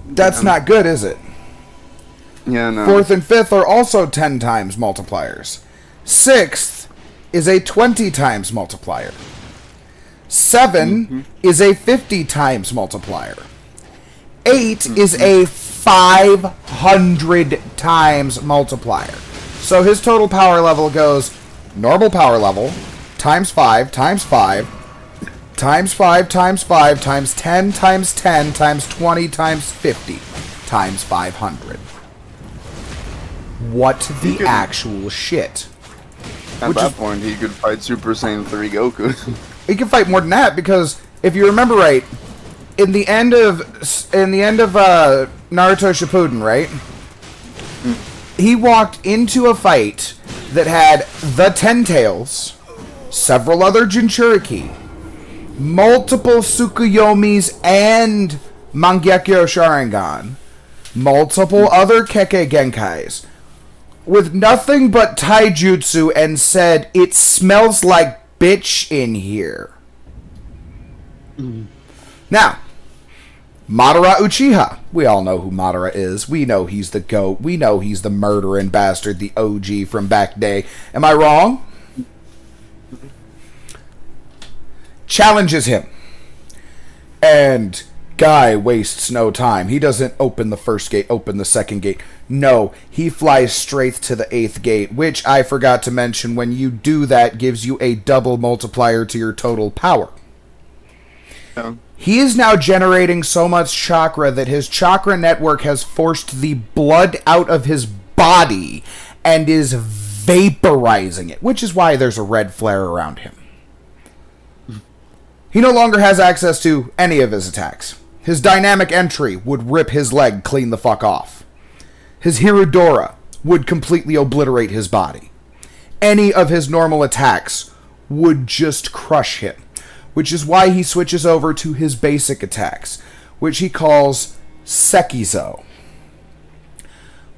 That's not good, is it? Yeah, no. 4th and 5th are also 10 times multipliers. 6th is a 20 times multiplier. 7 is a 50 times multiplier. 8 is a 500 times multiplier. So his total power level goes normal power level times 5 times 5 times 5 times 5 times 10 times 10 times 20 times 50 times 500. What the actual shit? At that point, he could fight Super Saiyan 3 Goku. He can fight more than that, because if you remember right, in the end of Naruto Shippuden, right? He walked into a fight that had the Ten Tails, several other Jinchuriki, multiple Tsukuyomis and Mangekyo Sharingan, multiple other Kekkei Genkais, with nothing but taijutsu, and said, "It smells like bitch in here." Now, Madara Uchiha. We all know who Madara is. We know he's the GOAT. We know he's the murdering bastard, the OG from back day. Am I wrong? Challenges him. And guy wastes no time. He doesn't open the first gate, open the second gate. No, he flies straight to the 8th gate, which I forgot to mention, when you do that, gives you a double multiplier to your total power. Yeah. He is now generating so much chakra that his chakra network has forced the blood out of his body and is vaporizing it, which is why there's a red flare around him. He no longer has access to any of his attacks. His dynamic entry would rip his leg clean the fuck off. His Hirodora would completely obliterate his body. Any of his normal attacks would just crush him, which is why he switches over to his basic attacks, which he calls Sekizo.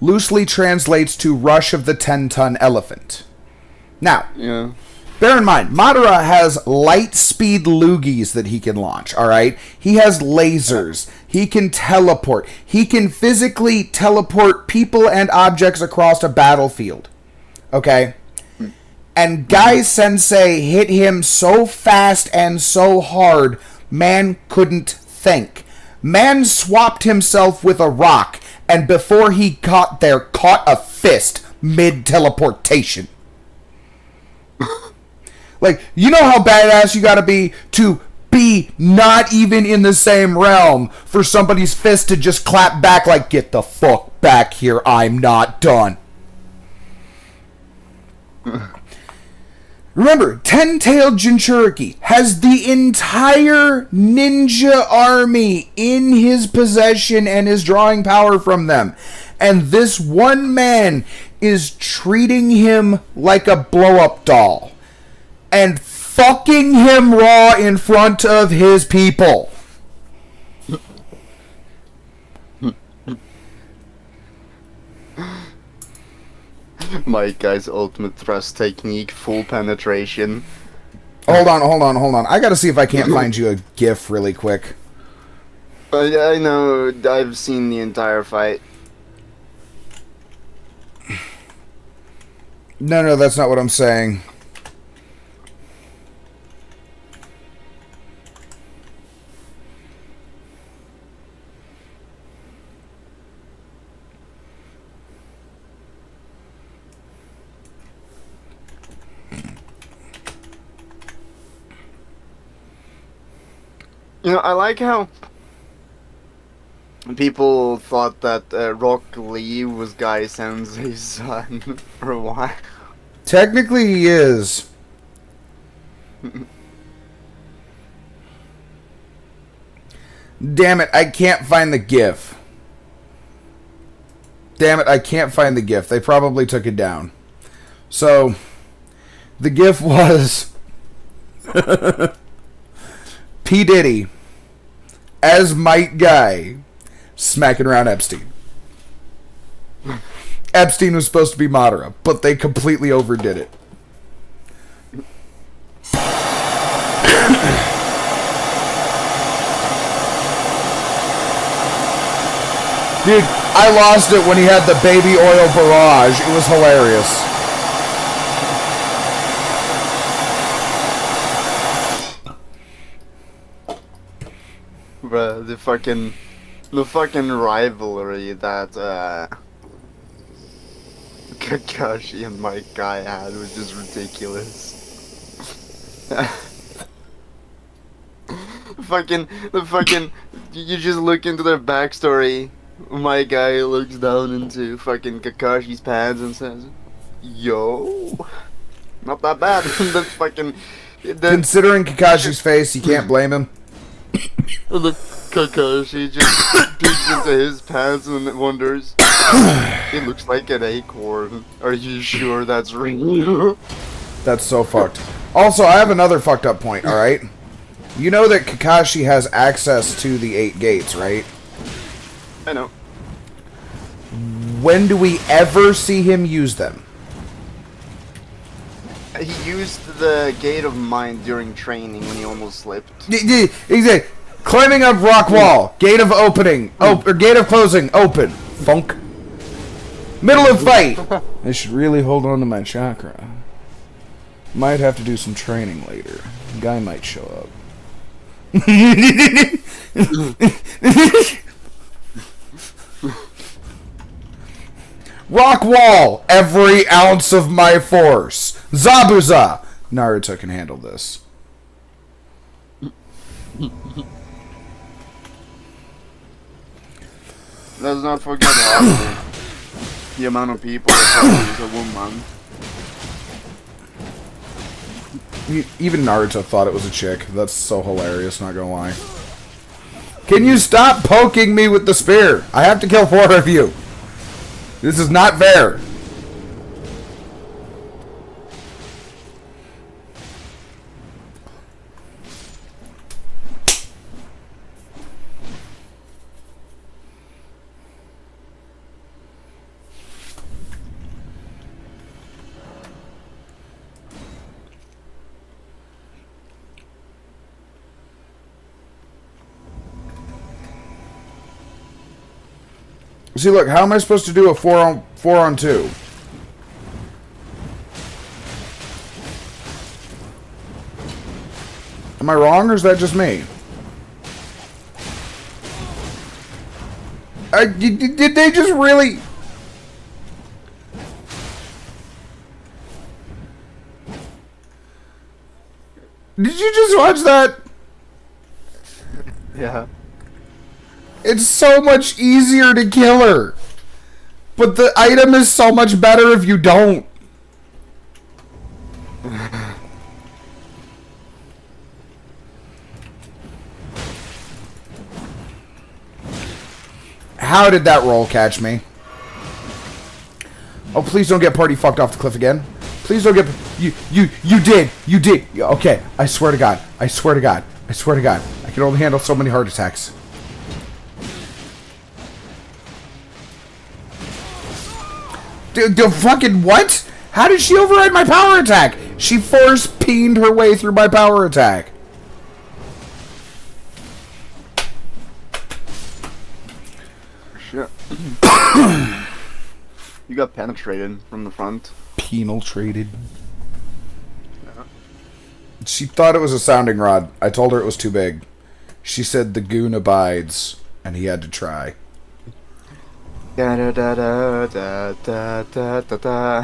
Loosely translates to Rush of the 10-Ton Elephant. Now, Yeah. bear in mind, Madara has light speed loogies that he can launch, alright? He has lasers. He can teleport. He can physically teleport people and objects across a battlefield. Okay? And Guy Sensei hit him so fast and so hard, man couldn't think. Man swapped himself with a rock, and before he got there, caught a fist mid-teleportation. Like, you know how badass you gotta be to be not even in the same realm for somebody's fist to just clap back like, get the fuck back here, I'm not done. Remember, Ten-Tailed Jinchuriki has the entire ninja army in his possession and is drawing power from them. And this one man is treating him like a blow-up doll. And fucking him raw in front of his people. My guy's ultimate thrust technique, full penetration. Hold on. I gotta see if I can't find you a GIF really quick. I know, I've seen the entire fight. No, that's not what I'm saying. You know, I like how people thought that Rock Lee was Guy Sensei's son for a while. Technically, he is. Damn it, I can't find the GIF. They probably took it down. So, the GIF was P. Diddy as Mike Guy smacking around Epstein. Epstein was supposed to be Madara, but they completely overdid it. Dude, I lost it when he had the baby oil barrage. It was hilarious. Bruh, the fucking rivalry that Kakashi and Mike Guy had was just ridiculous. You just look into their backstory. My guy looks down into fucking Kakashi's pants and says, "Yo, not that bad." That's fucking. Considering Kakashi's face, you can't blame him. The Kakashi just peeks into his pants and wonders. It looks like an acorn. Are you sure that's real? That's so fucked. Also, I have another fucked up point, alright? You know that Kakashi has access to the 8 gates, right? I know. When do we ever see him use them? He used the Gate of Mind during training when he almost slipped. Exactly. Climbing up rock wall. Gate of opening. Or gate of closing. Open. Funk. Middle of fight. I should really hold on to my chakra. Might have to do some training later. Guy might show up. Rock wall. Every ounce of my force. Zabuza. Naruto can handle this. Let's not forget the amount of people that use a woman. Even Naruto thought it was a chick. That's so hilarious, not gonna lie. Can you stop poking me with the spear? I have to kill 4 of you. This is not fair. See, look, how am I supposed to do a 4-on-2? Am I wrong, or is that just me? Did they just really... Did you just watch that? Yeah. It's so much easier to kill her. But the item is so much better if you don't. How did that roll catch me? Oh, please don't get party fucked off the cliff again. Please don't get... You did. You did. Okay, I swear to God. I swear to God. I swear to God. I can only handle so many heart attacks. Dude, fucking what? How did she override my power attack? She force-peened her way through my power attack. Shit. You got penetrated from the front. Penetrated. Yeah. She thought it was a sounding rod. I told her it was too big. She said the goon abides, and he had to try. Da da da da da da da da da.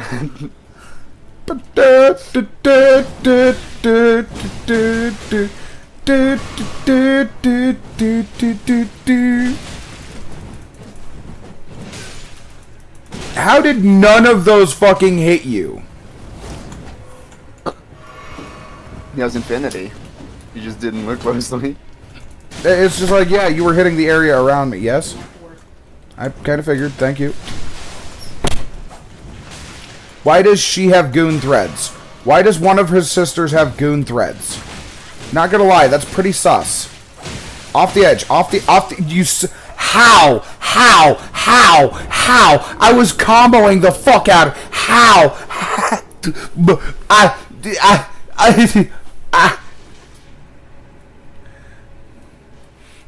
How did none of those fucking hit you? That was infinity. You just didn't look closely. It's just like, yeah, you were hitting the area around me, yes? I kind of figured, thank you. Why does she have goon threads? Why does one of her sisters have goon threads? Not gonna lie, that's pretty sus. Off the edge, how? I was comboing the fuck out of... How?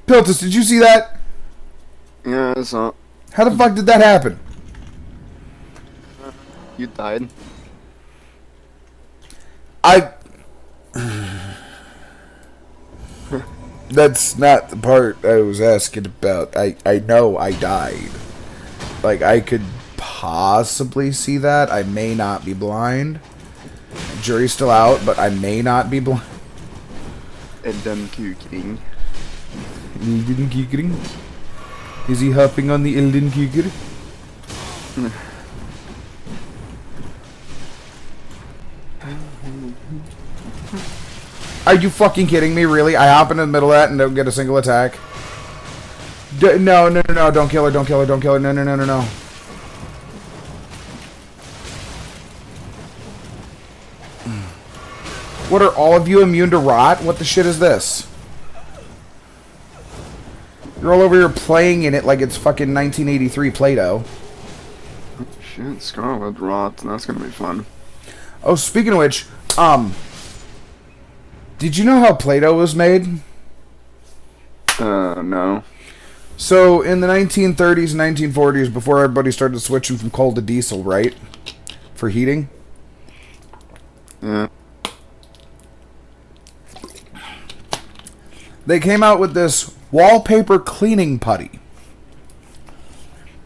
Piltus, did you see that? Yeah, I saw. How the fuck did that happen? You died. That's not the part I was asking about. I know I died. Like, I could possibly see that. I may not be blind. Jury's still out, but I may not be blind. Elden kuking. Elden kuking? Is he hopping on the Elden kuker? Are you fucking kidding me? Really? I hop in the middle of that and don't get a single attack? No, don't kill her, don't kill her, don't kill her, no. What, are all of you immune to rot? What the shit is this? You're all over here playing in it like it's fucking 1983 Play-Doh. Shit, Scarlet Rot, that's gonna be fun. Oh, speaking of which, did you know how Play-Doh was made? No. So, in the 1930s and 1940s, before everybody started switching from coal to diesel, right? For heating? Yeah. They came out with this wallpaper cleaning putty.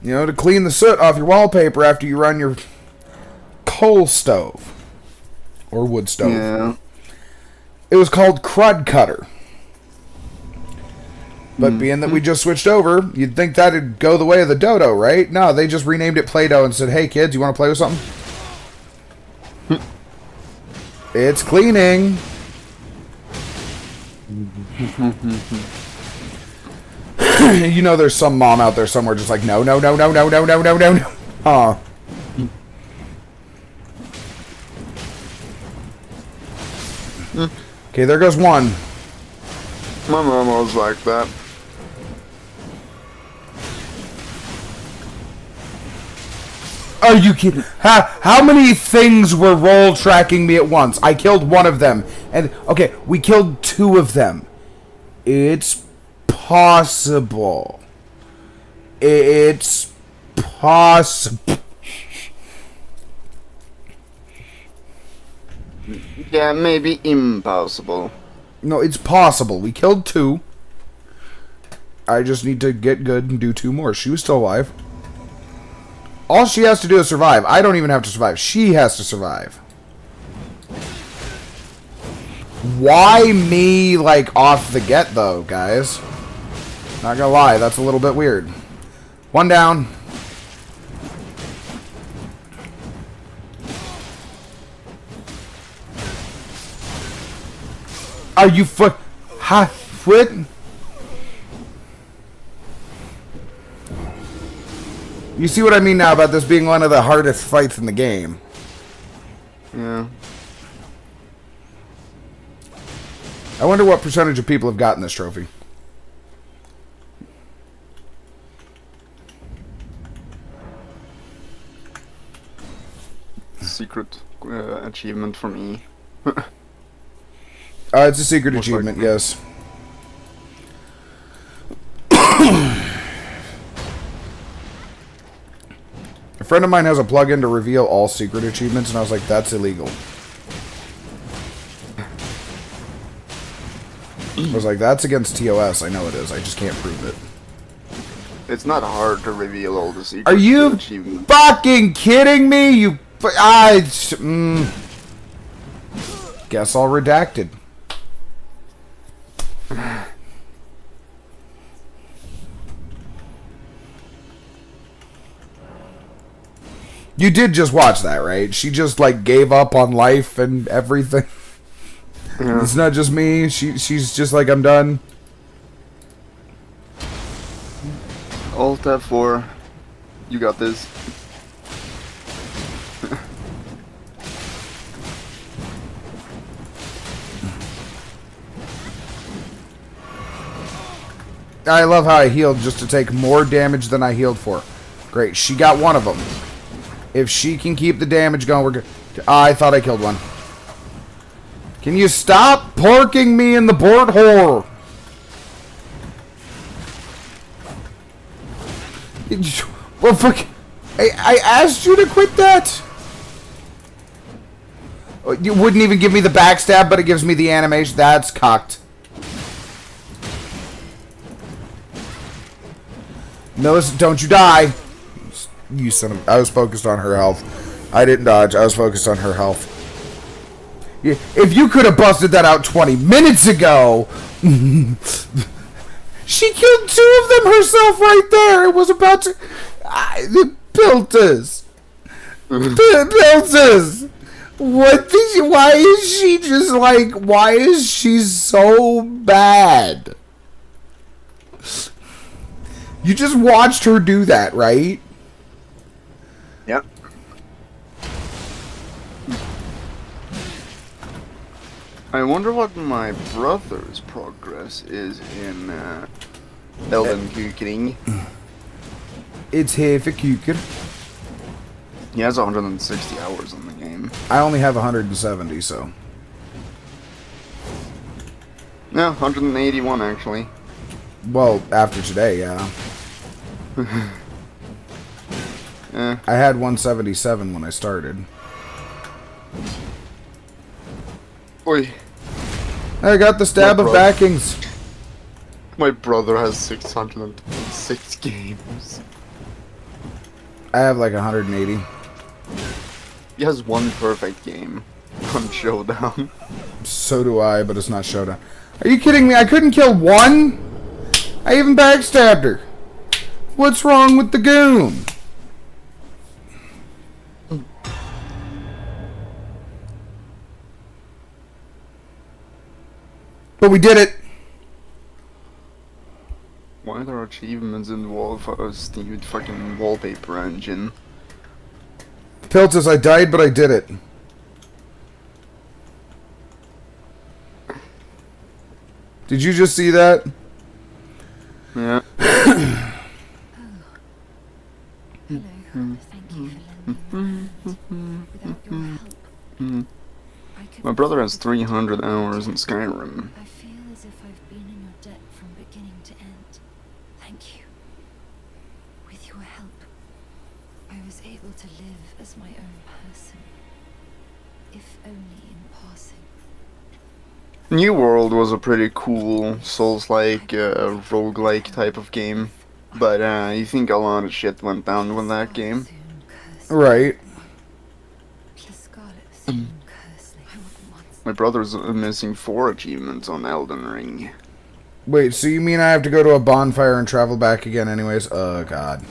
You know, to clean the soot off your wallpaper after you run your coal stove. Or wood stove. Yeah. It was called Crud Cutter. But being that we just switched over, you'd think that'd go the way of the dodo, right? No, they just renamed it Play-Doh and said, hey kids, you want to play with something? It's cleaning. You know there's some mom out there somewhere just like, no. Aw. Okay, there goes one. My mom was like that. Are you kidding? How many things were roll tracking me at once? I killed one of them. And, okay, we killed two of them. It's possible. It's possible. Yeah, maybe impossible. No, it's possible. We killed 2. I just need to get good and do 2 more. She was still alive. All she has to do is survive. I don't even have to survive. She has to survive. Why me, like, off the get, though, guys? Not gonna lie, that's a little bit weird. 1 down. Are you what? You see what I mean now about this being one of the hardest fights in the game. Yeah. I wonder what percentage of people have gotten this trophy. Secret achievement for me. It's a secret Most achievement, likely. yes. A friend of mine has a plugin to reveal all secret achievements, and I was like, that's illegal. I was like, that's against TOS. I know it is. I just can't prove it. It's not hard to reveal all the secrets. Are you achievements. fucking kidding me? You... Guess all redacted. You did just watch that, right? She just, like, gave up on life and everything. Yeah. It's not just me. She's just like, I'm done. Alt F4. You got this. I love how I healed just to take more damage than I healed for. Great. She got one of them. If she can keep the damage going, we're good. I thought I killed one. Can you stop porking me in the board hole? Well, fuck. I asked you to quit that. You wouldn't even give me the backstab, but it gives me the animation. That's cocked. Millicent, don't you die. You son of... I was focused on her health. I didn't dodge. I was focused on her health. If you could have busted that out 20 minutes ago... She killed 2 of them herself right there. It was about to... The Piltus. Piltus. What did you... Why is she just like... Why is she so bad? You just watched her do that, right? Yep. I wonder what my brother's progress is in Elden Ring. It's here for Kuker. He has 160 hours on the game. I only have 170, so... Yeah, 181 actually. Well, after today, yeah. Eh. I had 177 when I started. Oi. I got the stab My of bro- backings. My brother has 606 games. I have like 180. He has one perfect game on Showdown. So do I, but it's not Showdown. Are you kidding me? I couldn't kill one? I even backstabbed her. What's wrong with the goon? But we did it. Why are there achievements in Steve fucking wallpaper engine? Piltus, I died, but I did it. Did you just see that? Yeah. Hello. Thank you for lending me a hand. Without your help, I could My brother has 300 hours in Skyrim. I feel as if I've been in your debt from beginning to end. Thank you. With your help, own person, if only in passing. New World was a pretty cool Souls-like, roguelike type of game. But you think a lot of shit went down with that game. Soon curse Right. the scarlet soon curse me. I would once My brother's missing 4 achievements on Elden Ring. Wait, so you mean I have to go to a bonfire and travel back again anyways? Oh, God.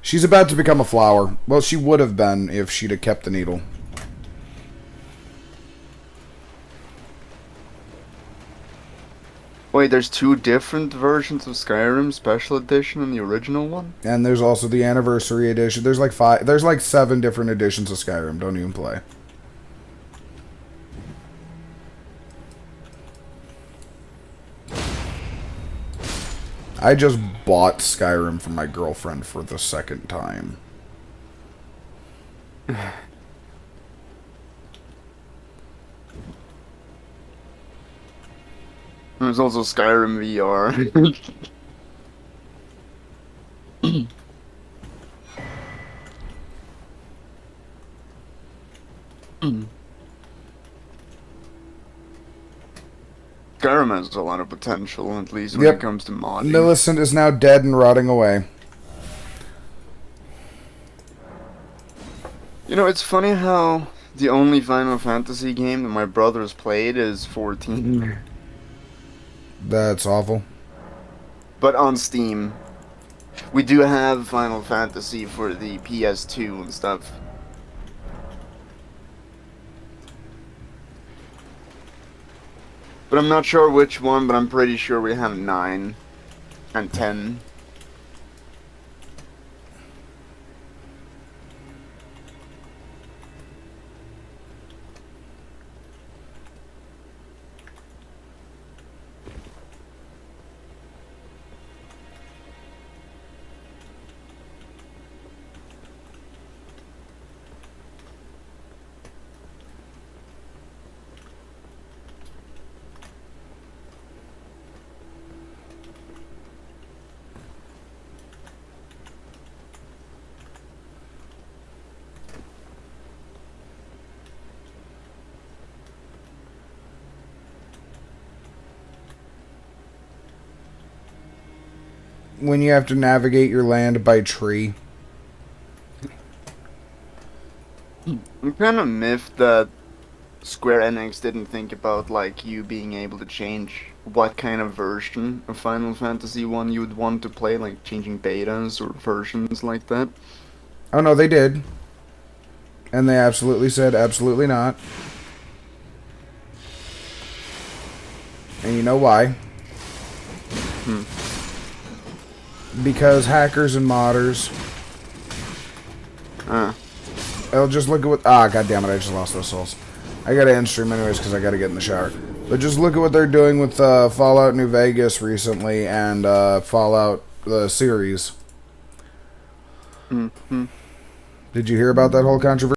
She's about to become a flower. Well, she would have been if she'd have kept the needle. Wait, there's 2 different versions of Skyrim, Special Edition and the original one? And there's also the anniversary edition. There's like 5. There's like 7 different editions of Skyrim. Don't even play. I just bought Skyrim for my girlfriend for the second time. There's also Skyrim VR. Skyrim has a lot of potential, at least when Yep. it comes to modding. Millicent is now dead and rotting away. You know, it's funny how the only Final Fantasy game that my brother's played is 14. That's awful. But on Steam. We do have Final Fantasy for the PS2 and stuff. But I'm not sure which one, but I'm pretty sure we have 9 and 10. When you have to navigate your land by tree. I'm kind of miffed that Square Enix didn't think about like you being able to change what kind of version of Final Fantasy 1 you would want to play, like changing betas or versions like that. Oh no, they did. And they absolutely said absolutely not. And you know why? Because hackers and modders. I'll just look at what. Ah, god damn it! I just lost those souls. I gotta end stream anyways because I gotta get in the shower. But just look at what they're doing with Fallout New Vegas recently and Fallout the series. Did you hear about that whole controversy?